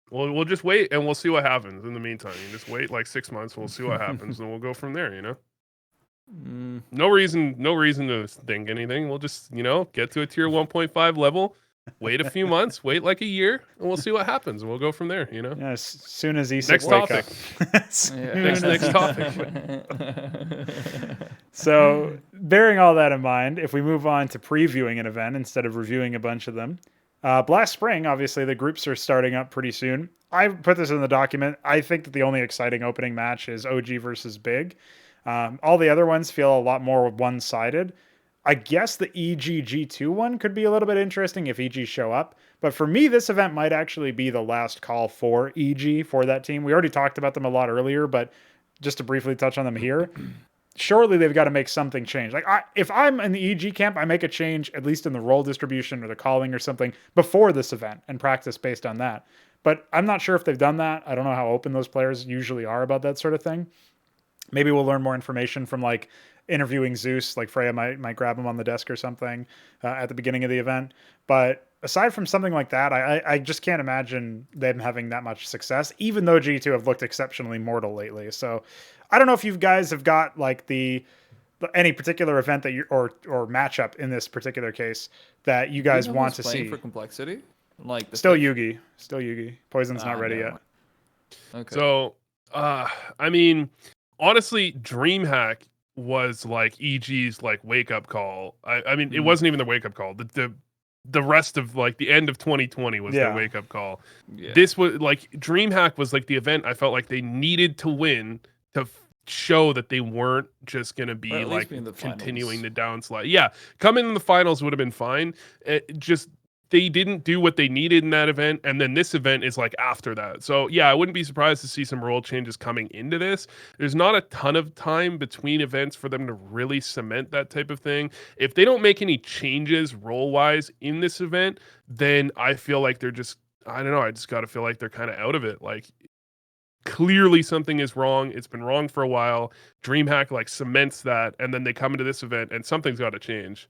Well, we'll just wait and we'll see what happens in the meantime. You just wait like 6 months, we'll see what happens and we'll go from there, you know? No reason to think anything. We'll just, get to a tier 1.5 level, wait a few months, wait like a year, and we'll see what happens. And we'll go from there, you know? Yeah, as soon as he next topic. Next topic. So, bearing all that in mind, if we move on to previewing an event instead of reviewing a bunch of them, Blast Spring, obviously, the groups are starting up pretty soon. I put this in the document. I think that the only exciting opening match is OG versus Big. All the other ones feel a lot more one-sided. I guess the EG G2 one could be a little bit interesting if EG show up. But for me, this event might actually be the last call for EG for that team. We already talked about them a lot earlier, but just to briefly touch on them here, surely they've got to make something change. Like if I'm in the EG camp, I make a change, at least in the role distribution or the calling or something before this event and practice based on that. But I'm not sure if they've done that. I don't know how open those players usually are about that sort of thing. Maybe we'll learn more information from like interviewing Zeus. Like Freya might grab him on the desk or something at the beginning of the event. But aside from something like that, I just can't imagine them having that much success, even though G2 have looked exceptionally mortal lately. So I don't know if you guys have got like any particular event that you or matchup in this particular case that you guys want to see for complexity. Like still Yugi. Poison's not ready yet. Okay. So, I mean, honestly, DreamHack was like EG's like wake up call. I mean, it wasn't even the wake up call. The rest of like the end of 2020 was their wake up call. Yeah. This was like DreamHack was like the event I felt like they needed to win to show that they weren't just going to be like continuing the downslide. Yeah, coming in the finals would have been fine. They didn't do what they needed in that event, and then this event is like after that. So yeah, I wouldn't be surprised to see some role changes coming into this. There's not a ton of time between events for them to really cement that type of thing. If they don't make any changes role-wise in this event, then I feel like they're just, I don't know, I just got to feel like they're kind of out of it. Like, clearly something is wrong. It's been wrong for a while. DreamHack like cements that, and then they come into this event and something's got to change.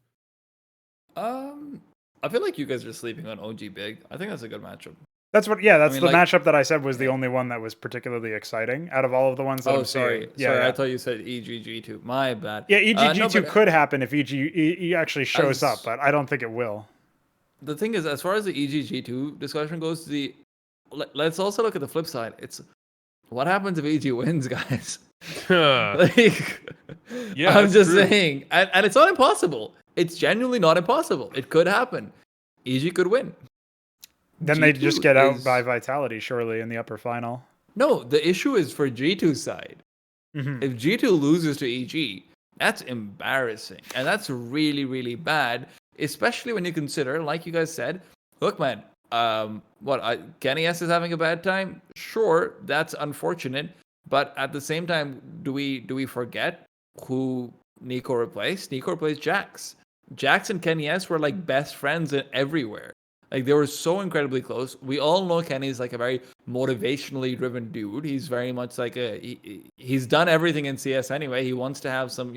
I feel like you guys are sleeping on OG Big. I think that's a good matchup. That's the matchup that I said was the only one that was particularly exciting out of all of the ones that I'm seeing. Sorry, I thought you said EGG2. My bad. Yeah, EGG2 could happen if EG actually shows up, but I don't think it will. The thing is, as far as the EGG2 discussion goes, let's also look at the flip side. It's what happens if EG wins, guys? Like, yeah, I'm just saying, and it's not impossible. It's genuinely not impossible. It could happen. EG could win. Then they just get out by Vitality, surely, in the upper final. No, the issue is for G2's side. Mm-hmm. If G2 loses to EG, that's embarrassing. And that's really, really bad, especially when you consider, like you guys said, look, man, Kenny S is having a bad time? Sure, that's unfortunate. But at the same time, do we forget who Nico replaced? Nico replaced Jax. Jax and Kenny S were like best friends everywhere. Like they were so incredibly close. We all know Kenny's like a very motivationally driven dude. He's very much like he's done everything in CS anyway. He wants to have some,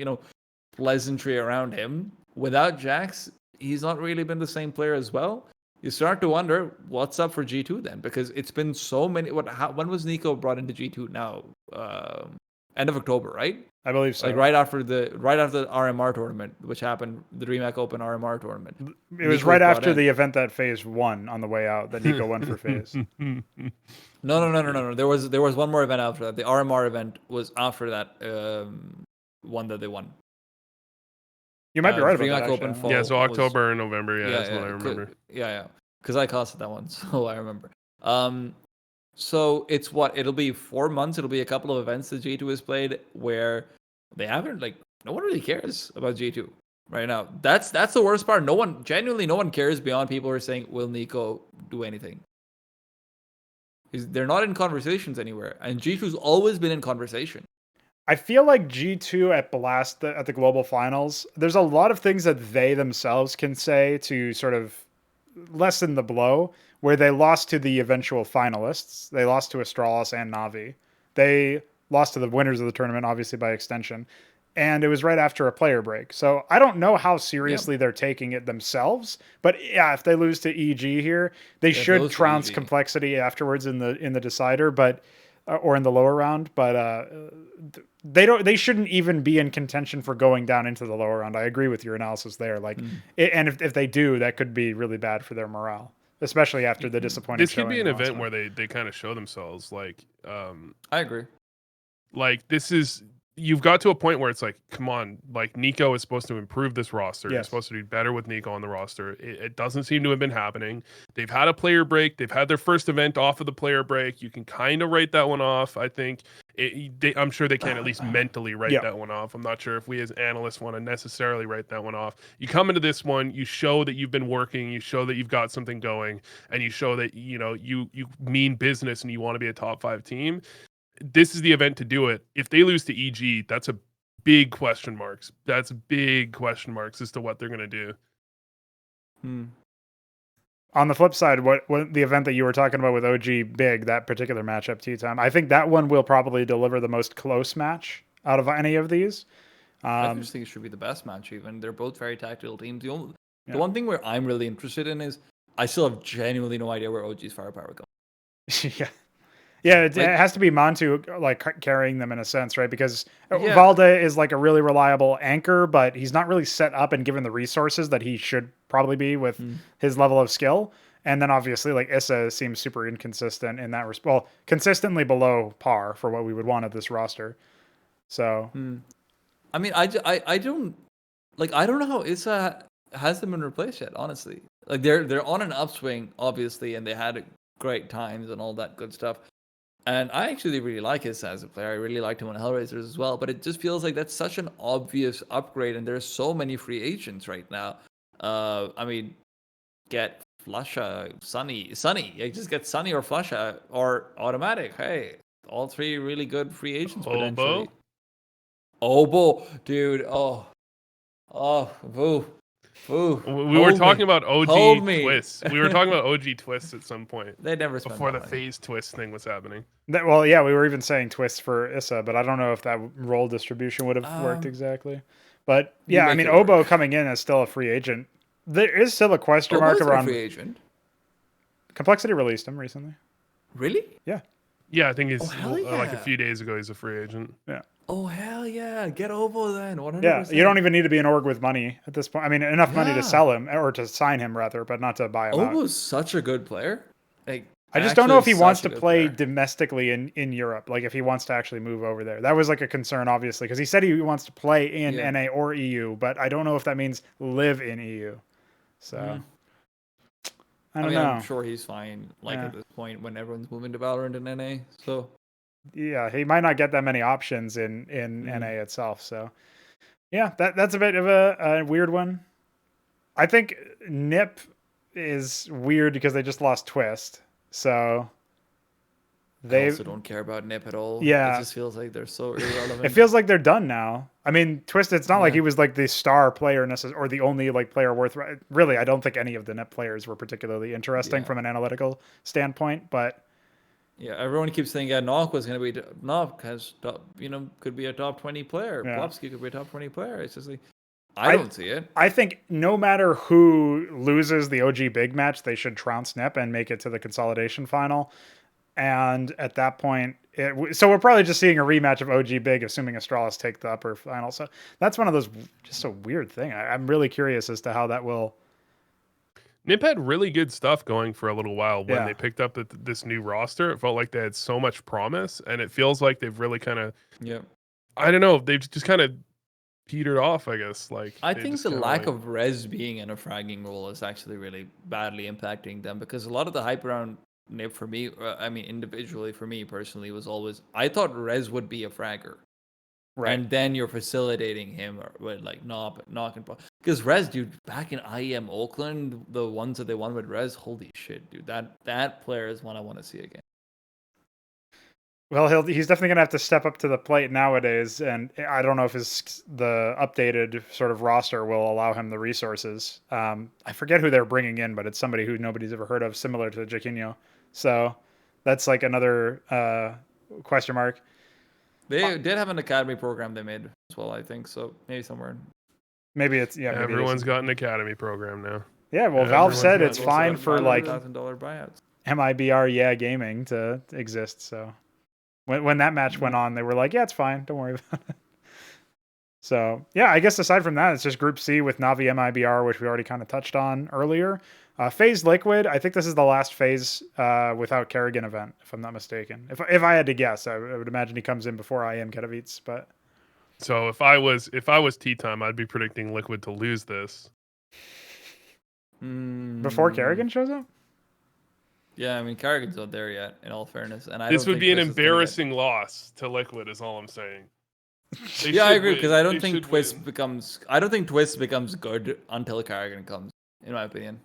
pleasantry around him. Without Jax, he's not really been the same player as well. You start to wonder what's up for G2 then, because it's been so many. When was Nico brought into G2 now? End of October, right? I believe so. Like right after the RMR tournament, which happened, the DreamHack Open RMR tournament. It was right after the event that FaZe won on the way out that Nico won for FaZe. No. There was one more event after that. The RMR event was after that one that they won. You might be right about that. Open yeah, so October and November. Yeah, that's what I remember. Yeah. Because I costed that one, so I remember. So it's it'll be 4 months. It'll be a couple of events that G2 has played where they haven't, no one really cares about G2 right now. That's the worst part. No one cares beyond people who are saying, will Nico do anything? They're not in conversations anywhere. And G2's always been in conversation. I feel like G2 at the global finals, there's a lot of things that they themselves can say to sort of lessen the blow, where they lost to the eventual finalists. They lost to Astralis and NAVI. They lost to the winners of the tournament, obviously by extension. And it was right after a player break. So I don't know how seriously they're taking it themselves. But yeah, if they lose to EG here, they should trounce Complexity afterwards in the decider, but or in the lower round. But they shouldn't even be in contention for going down into the lower round. I agree with your analysis there. And if they do, that could be really bad for their morale, especially after the disappointing. This could be an event where they kind of show themselves. I agree. You've got to a point where it's like, come on, Nico is supposed to improve this roster. Yes. You're supposed to be better with Nico on the roster. It doesn't seem to have been happening. They've had a player break. They've had their first event off of the player break. You can kind of write that one off. I think I'm sure they can at least mentally write that one off. I'm not sure if we as analysts want to necessarily write that one off. You come into this one, you show that you've been working, you show that you've got something going, and you show that you mean business and you want to be a top 5 team. This is the event to do it. If they lose to EG, that's a big question marks. That's big question marks as to what they're going to do. On the flip side, what the event that you were talking about with OG Big, that particular matchup, TeaTime, I think that one will probably deliver the most close match out of any of these. I just think it should be the best match. Even they're both very tactical teams. The one thing where I'm really interested in is I still have genuinely no idea where OG's firepower goes. Yeah, it has to be Montu like carrying them in a sense, right? Because Valde is like a really reliable anchor, but he's not really set up and given the resources that he should probably be with his level of skill. And then obviously like Issa seems super inconsistent in that respect. Well, consistently below par for what we would want at this roster. So, I mean, I don't I don't know how Issa hasn't been replaced yet. Honestly, like they're on an upswing, obviously, and they had great times and all that good stuff. And I actually really like Issa as a player. I really liked him on Hellraisers as well. But it just feels like that's such an obvious upgrade, and there's so many free agents right now. I mean, get Flusha, Sunny. Just get Sunny or Flusha or Automatic. Hey, all three really good free agents potentially. Obo, dude. Oh, boo. Ooh, we were talking about OG twists. We were talking about OG twists at some point. They never before the phase twist thing was happening. Well, yeah, we were even saying twists for Issa, but I don't know if that role distribution would have worked exactly. But yeah, I mean, Obo coming in as still a free agent. There is still a question mark around. Free agent. Complexity released him recently. Really? Yeah. Yeah, I think he's like a few days ago. He's a free agent. Yeah. Oh hell yeah! Get Obo then. 100%. Yeah, you don't even need to be an org with money at this point. I mean, enough money to sell him or to sign him rather, but not to buy him. Obo's such a good player. Like, I just don't know if he wants to play domestically in Europe. Like if he wants to actually move over there. That was like a concern, obviously, because he said he wants to play in NA or EU, but I don't know if that means live in EU. So I don't know. I'm sure he's fine. At this point, when everyone's moving to Valorant and NA, so. Yeah, he might not get that many options in NA itself. So, yeah, that's a bit of a weird one. I think NIP is weird because they just lost Twist. So, I also don't care about NIP at all. Yeah. It just feels like they're so irrelevant. It feels like they're done now. I mean, Twist, it's not like he was like the star player or the only like player worth. Really, I don't think any of the NIP players were particularly interesting from an analytical standpoint, but. Yeah, everyone keeps saying Nok was going to be Nok has could be a top 20 player. Plopsky could be a top 20 player. It's just like I don't see it. I think no matter who loses the OG big match, they should trounce NIP and make it to the consolidation final. And at that point, so we're probably just seeing a rematch of OG big, assuming Astralis take the upper final. So that's one of those just a weird thing. I'm really curious as to how that will. NIP had really good stuff going for a little while when they picked up this new roster. It felt like they had so much promise, and it feels like they've really kind of, I don't know, they've just kind of petered off, I guess. I think the lack of res being in a fragging role is actually really badly impacting them, because a lot of the hype around NIP for me, I mean, individually for me personally, was always, I thought res would be a fragger. Right. And then you're facilitating him with Nok and Pop. Because Rez, dude, back in IEM Oakland, the ones that they won with Rez, holy shit, dude. That player is one I want to see again. Well, he's definitely going to have to step up to the plate nowadays, and I don't know if the updated sort of roster will allow him the resources. I forget who they're bringing in, but it's somebody who nobody's ever heard of, similar to Jaquinho. So that's like another question mark. They did have an academy program they made as well, I think. So maybe somewhere. Maybe it's maybe everyone's got an academy program now. Yeah, well, Valve said it's fine for like $1,000 buyouts. MIBR Gaming to exist. So when that match went on, they were like, yeah, it's fine. Don't worry about it. So yeah, I guess aside from that, it's just Group C with Navi MIBR, which we already kind of touched on earlier. FaZe Liquid, I think this is the last FaZe without Kerrigan event, if I'm not mistaken. If I had to guess, I would imagine he comes in before I am Katowice. But so if I was TeaTime, I'd be predicting Liquid to lose this before Kerrigan shows up. Yeah, I mean Kerrigan's not there yet. In all fairness, and this would be an embarrassing loss to Liquid, is all I'm saying. I agree, because I don't think Twist becomes good until Kerrigan comes, in my opinion.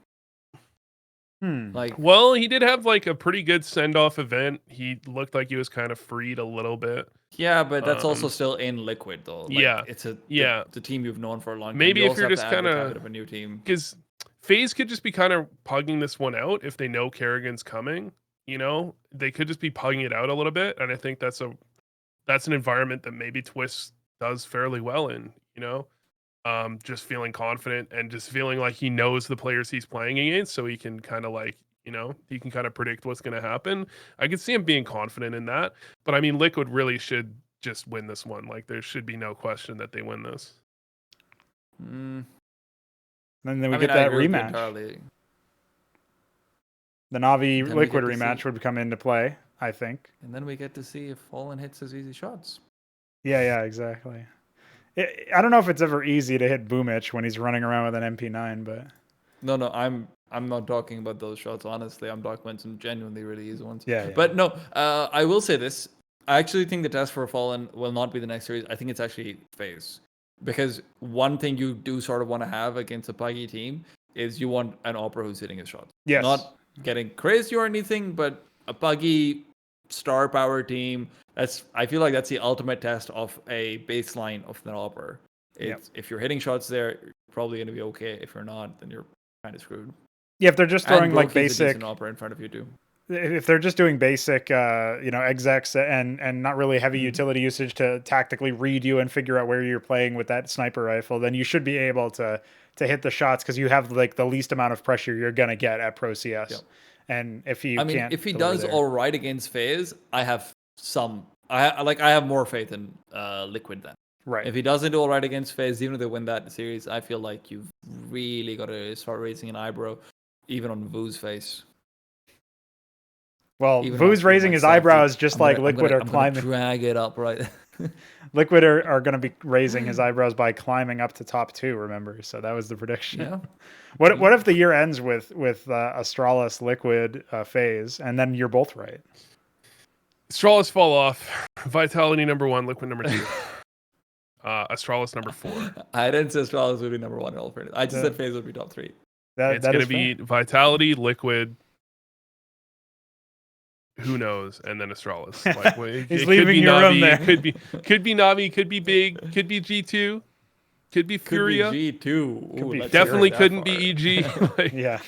Well, he did have like a pretty good send-off event. He looked like he was kind of freed a little bit. Yeah, but that's also still in Liquid though. It's the team you've known for a long time. Maybe if you're just kind of a new team. Because FaZe could just be kind of pugging this one out if they know Kerrigan's coming. You know, they could just be pugging it out a little bit, and I think that's an environment that maybe Twist does fairly well in. You know, just feeling confident and just feeling like he knows the players he's playing against, so he can kind of like, you know, he can kind of predict what's going to happen. I could see him being confident in that, but I mean, Liquid really should just win this one. Like, there should be no question that they win this. And then we get that rematch. The Navi Liquid rematch would come into play, I think. And then we get to see if Fallen hits his easy shots. Yeah, exactly. I don't know if it's ever easy to hit Boomich when he's running around with an MP9, but... No, I'm not talking about those shots, honestly. I'm talking about some genuinely really easy ones. Yeah. But no, I will say this. I actually think the test for Fallen will not be the next series. I think it's actually FaZe. Because one thing you do sort of want to have against a Puggy team is you want an Opera who's hitting his shots. Yes. Not getting crazy or anything, but a Puggy star power team. I feel like that's the ultimate test of a baseline of an Opera. If you're hitting shots there, you're probably going to be okay. If you're not, then you're kind of screwed. Yeah, if they're just throwing like basic Opera in front of you too. If they're just doing basic, execs and not really heavy utility usage to tactically read you and figure out where you're playing with that sniper rifle, then you should be able to hit the shots because you have like the least amount of pressure you're gonna get at Pro CS. Yep. And if he does all right against FaZe, I have more faith in Liquid then. Right. If he doesn't do all right against FaZe, even if they win that series, I feel like you've really got to start raising an eyebrow, even on Vu's face. Well, Vu's raising his eyebrows just like Liquid are climbing. Drag it up, right? Liquid are going to be raising his eyebrows by climbing up to top 2, remember? So that was the prediction. Yeah. What if the year ends with Astralis, Liquid, FaZe, and then you're both right? Astralis fall off. Vitality number 1, Liquid number 2. Astralis number 4. I didn't say Astralis would be number 1 in all fairness. I just said FaZe would be top 3. It's going to be Vitality, Liquid, who knows, and then Astralis. Like, he's leaving your room there. Could be Navi, could be Big, could be G2, could be Furia. Could be G2. Ooh, definitely couldn't be EG. Yeah.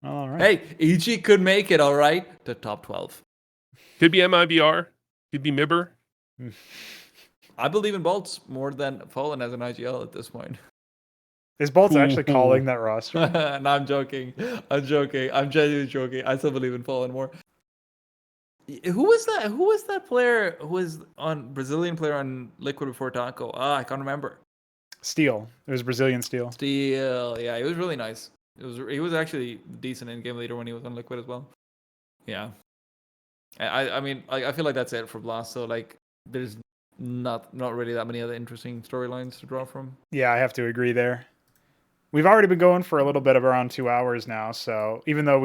All right. Hey, EG could make it, all right, to top 12. Could be MIBR. Could be Mibber. I believe in Bolts more than Fallen as an IGL at this point. Is Bolts actually calling that roster? No, I'm joking. I'm genuinely joking. I still believe in Fallen more. Who was that? Who was that player who was on Brazilian player on Liquid before Taco? I can't remember. Steel. It was Brazilian Steel. Steel. Yeah, he was really nice. He was actually decent in game leader when he was on Liquid as well. Yeah. I mean, I feel like that's it for Blast. So like, there's not really that many other interesting storylines to draw from. Yeah, I have to agree there. We've already been going for a little bit of around 2 hours now, so even though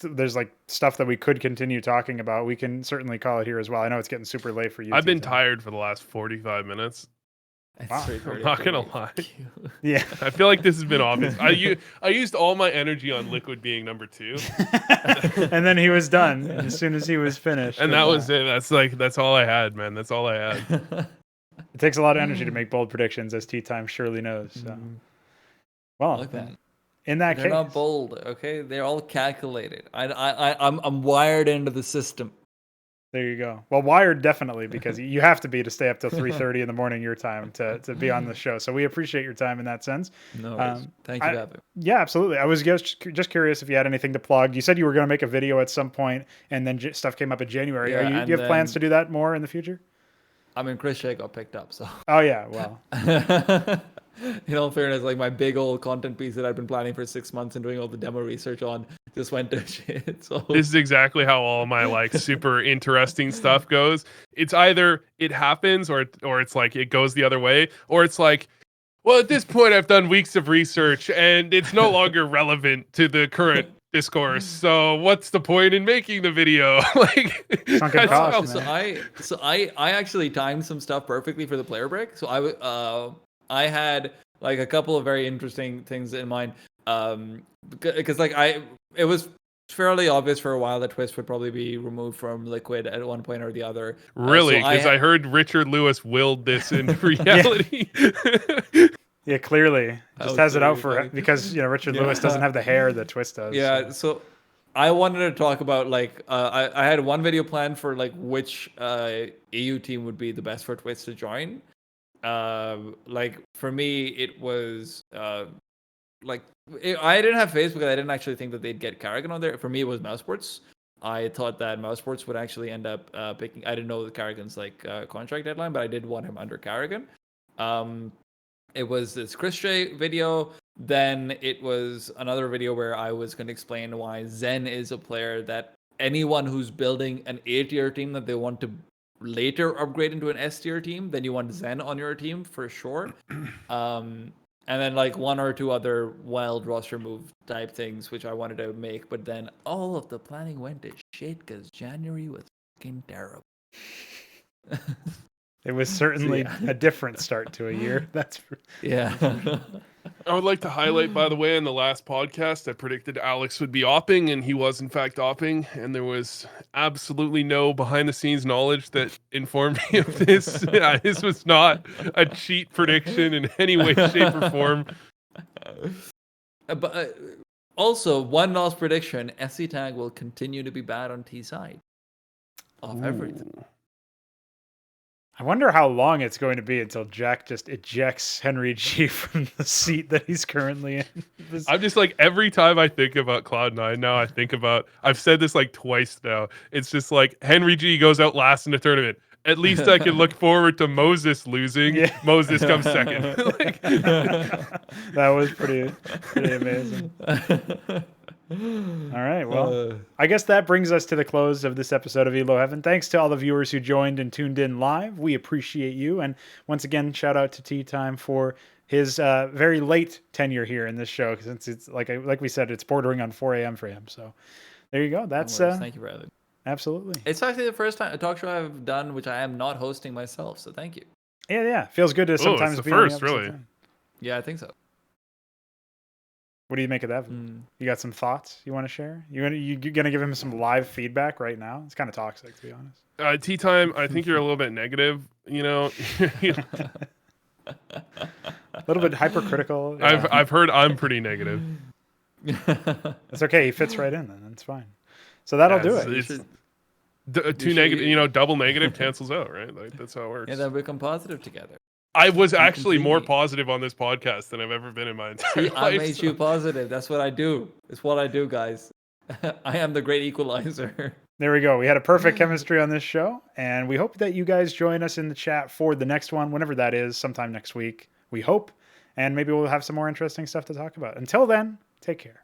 there's like stuff that we could continue talking about, we can certainly call it here as well. I know it's getting super late for you. I've been tired for the last 45 minutes. Wow. I'm not gonna lie. Yeah, I feel like this has been obvious. I used all my energy on Liquid being number 2, and then he was done as soon as he was finished. And that was it. That's all I had, man. That's all I had. It takes a lot of energy to make bold predictions, as TeaTime surely knows. So. Well, like that. In that case, they're not bold. Okay, they're all calculated. I'm wired into the system. There you go. Well, wired definitely, because you have to be to stay up till 3:30 in the morning your time to be on the show. So we appreciate your time in that sense. No worries. Thank you, Evan. Yeah, absolutely. I was just curious if you had anything to plug. You said you were going to make a video at some point, and then stuff came up in January. Yeah, do you have plans to do that more in the future? I mean, Chris Shea got picked up, so. Oh yeah, well. In all fairness, like my big old content piece that I've been planning for 6 months and doing all the demo research on just went to shit. So this is exactly how all my like super interesting stuff goes. It's either it happens or it's like it goes the other way, or it's like, well, at this point I've done weeks of research and it's no longer relevant to the current discourse. So what's the point in making the video? Like, I actually timed some stuff perfectly for the player break. So I had like a couple of very interesting things in mind. Because like it was fairly obvious for a while that Twist would probably be removed from Liquid at one point or the other. Really? Because I heard Richard Lewis willed this in reality. Yeah, clearly. Just has it out for because Richard Lewis doesn't have the hair that Twist does. Yeah, so I wanted to talk about like I had one video planned for like which EU team would be the best for Twist to join. Like for me, it was I didn't have faith because I didn't actually think that they'd get Karrigan on there. For me, it was Mousesports. I thought that Mousesports would actually end up picking. I didn't know the Karrigan's like contract deadline, but I did want him under Karrigan. It was this Chris J video. Then it was another video where I was going to explain why Zen is a player that anyone who's building an A-tier team that they want to later upgrade into an S-tier team, then you want Zen on your team for sure. And then like one or two other wild roster move type things, which I wanted to make. But then all of the planning went to shit because January was fucking terrible. It was certainly a different start to a year. Yeah. I would like to highlight, by the way, in the last podcast, I predicted Alex would be opping, and he was in fact opping, and there was absolutely no behind-the-scenes knowledge that informed me of this. This was not a cheat prediction in any way, shape, or form. But also, one last prediction: SC Tag will continue to be bad on T side of everything. I wonder how long it's going to be until Jack just ejects Henry G from the seat that he's currently in. I'm just like, every time I think about Cloud9 now, I've said this like twice now. It's just like Henry G goes out last in the tournament. At least I can look forward to Moses losing. Yeah. Moses comes second. That was pretty amazing. All right, well, I guess that brings us to the close of this episode of ELO Heaven. Thanks to all the viewers who joined and tuned in live. We appreciate you. And once again, shout out to TeaTime for his very late tenure here in this show, since it's like we said, it's bordering on 4 a.m. for him. So there you go. That's thank you, Bradley. Absolutely. It's actually the first time a talk show I've done which I am not hosting myself. So thank you. Yeah. Feels good to sometimes it's the be first, on the really. time. Yeah, I think so. What do you make of that? You got some thoughts you want to share? You gonna give him some live feedback right now? It's kind of toxic, to be honest. TeaTime, I think you're a little bit negative. A little bit hypercritical. Yeah. I've heard I'm pretty negative. It's okay. He fits right in. Then it's fine. So that'll do it. Double negative cancels out, right? Like that's how it works. Yeah, then we become positive together. I was actually more positive on this podcast than I've ever been in my entire life. I made you positive. That's what I do. It's what I do, guys. I am the great equalizer. There we go. We had a perfect chemistry on this show, and we hope that you guys join us in the chat for the next one, whenever that is, sometime next week. We hope, and maybe we'll have some more interesting stuff to talk about. Until then, take care.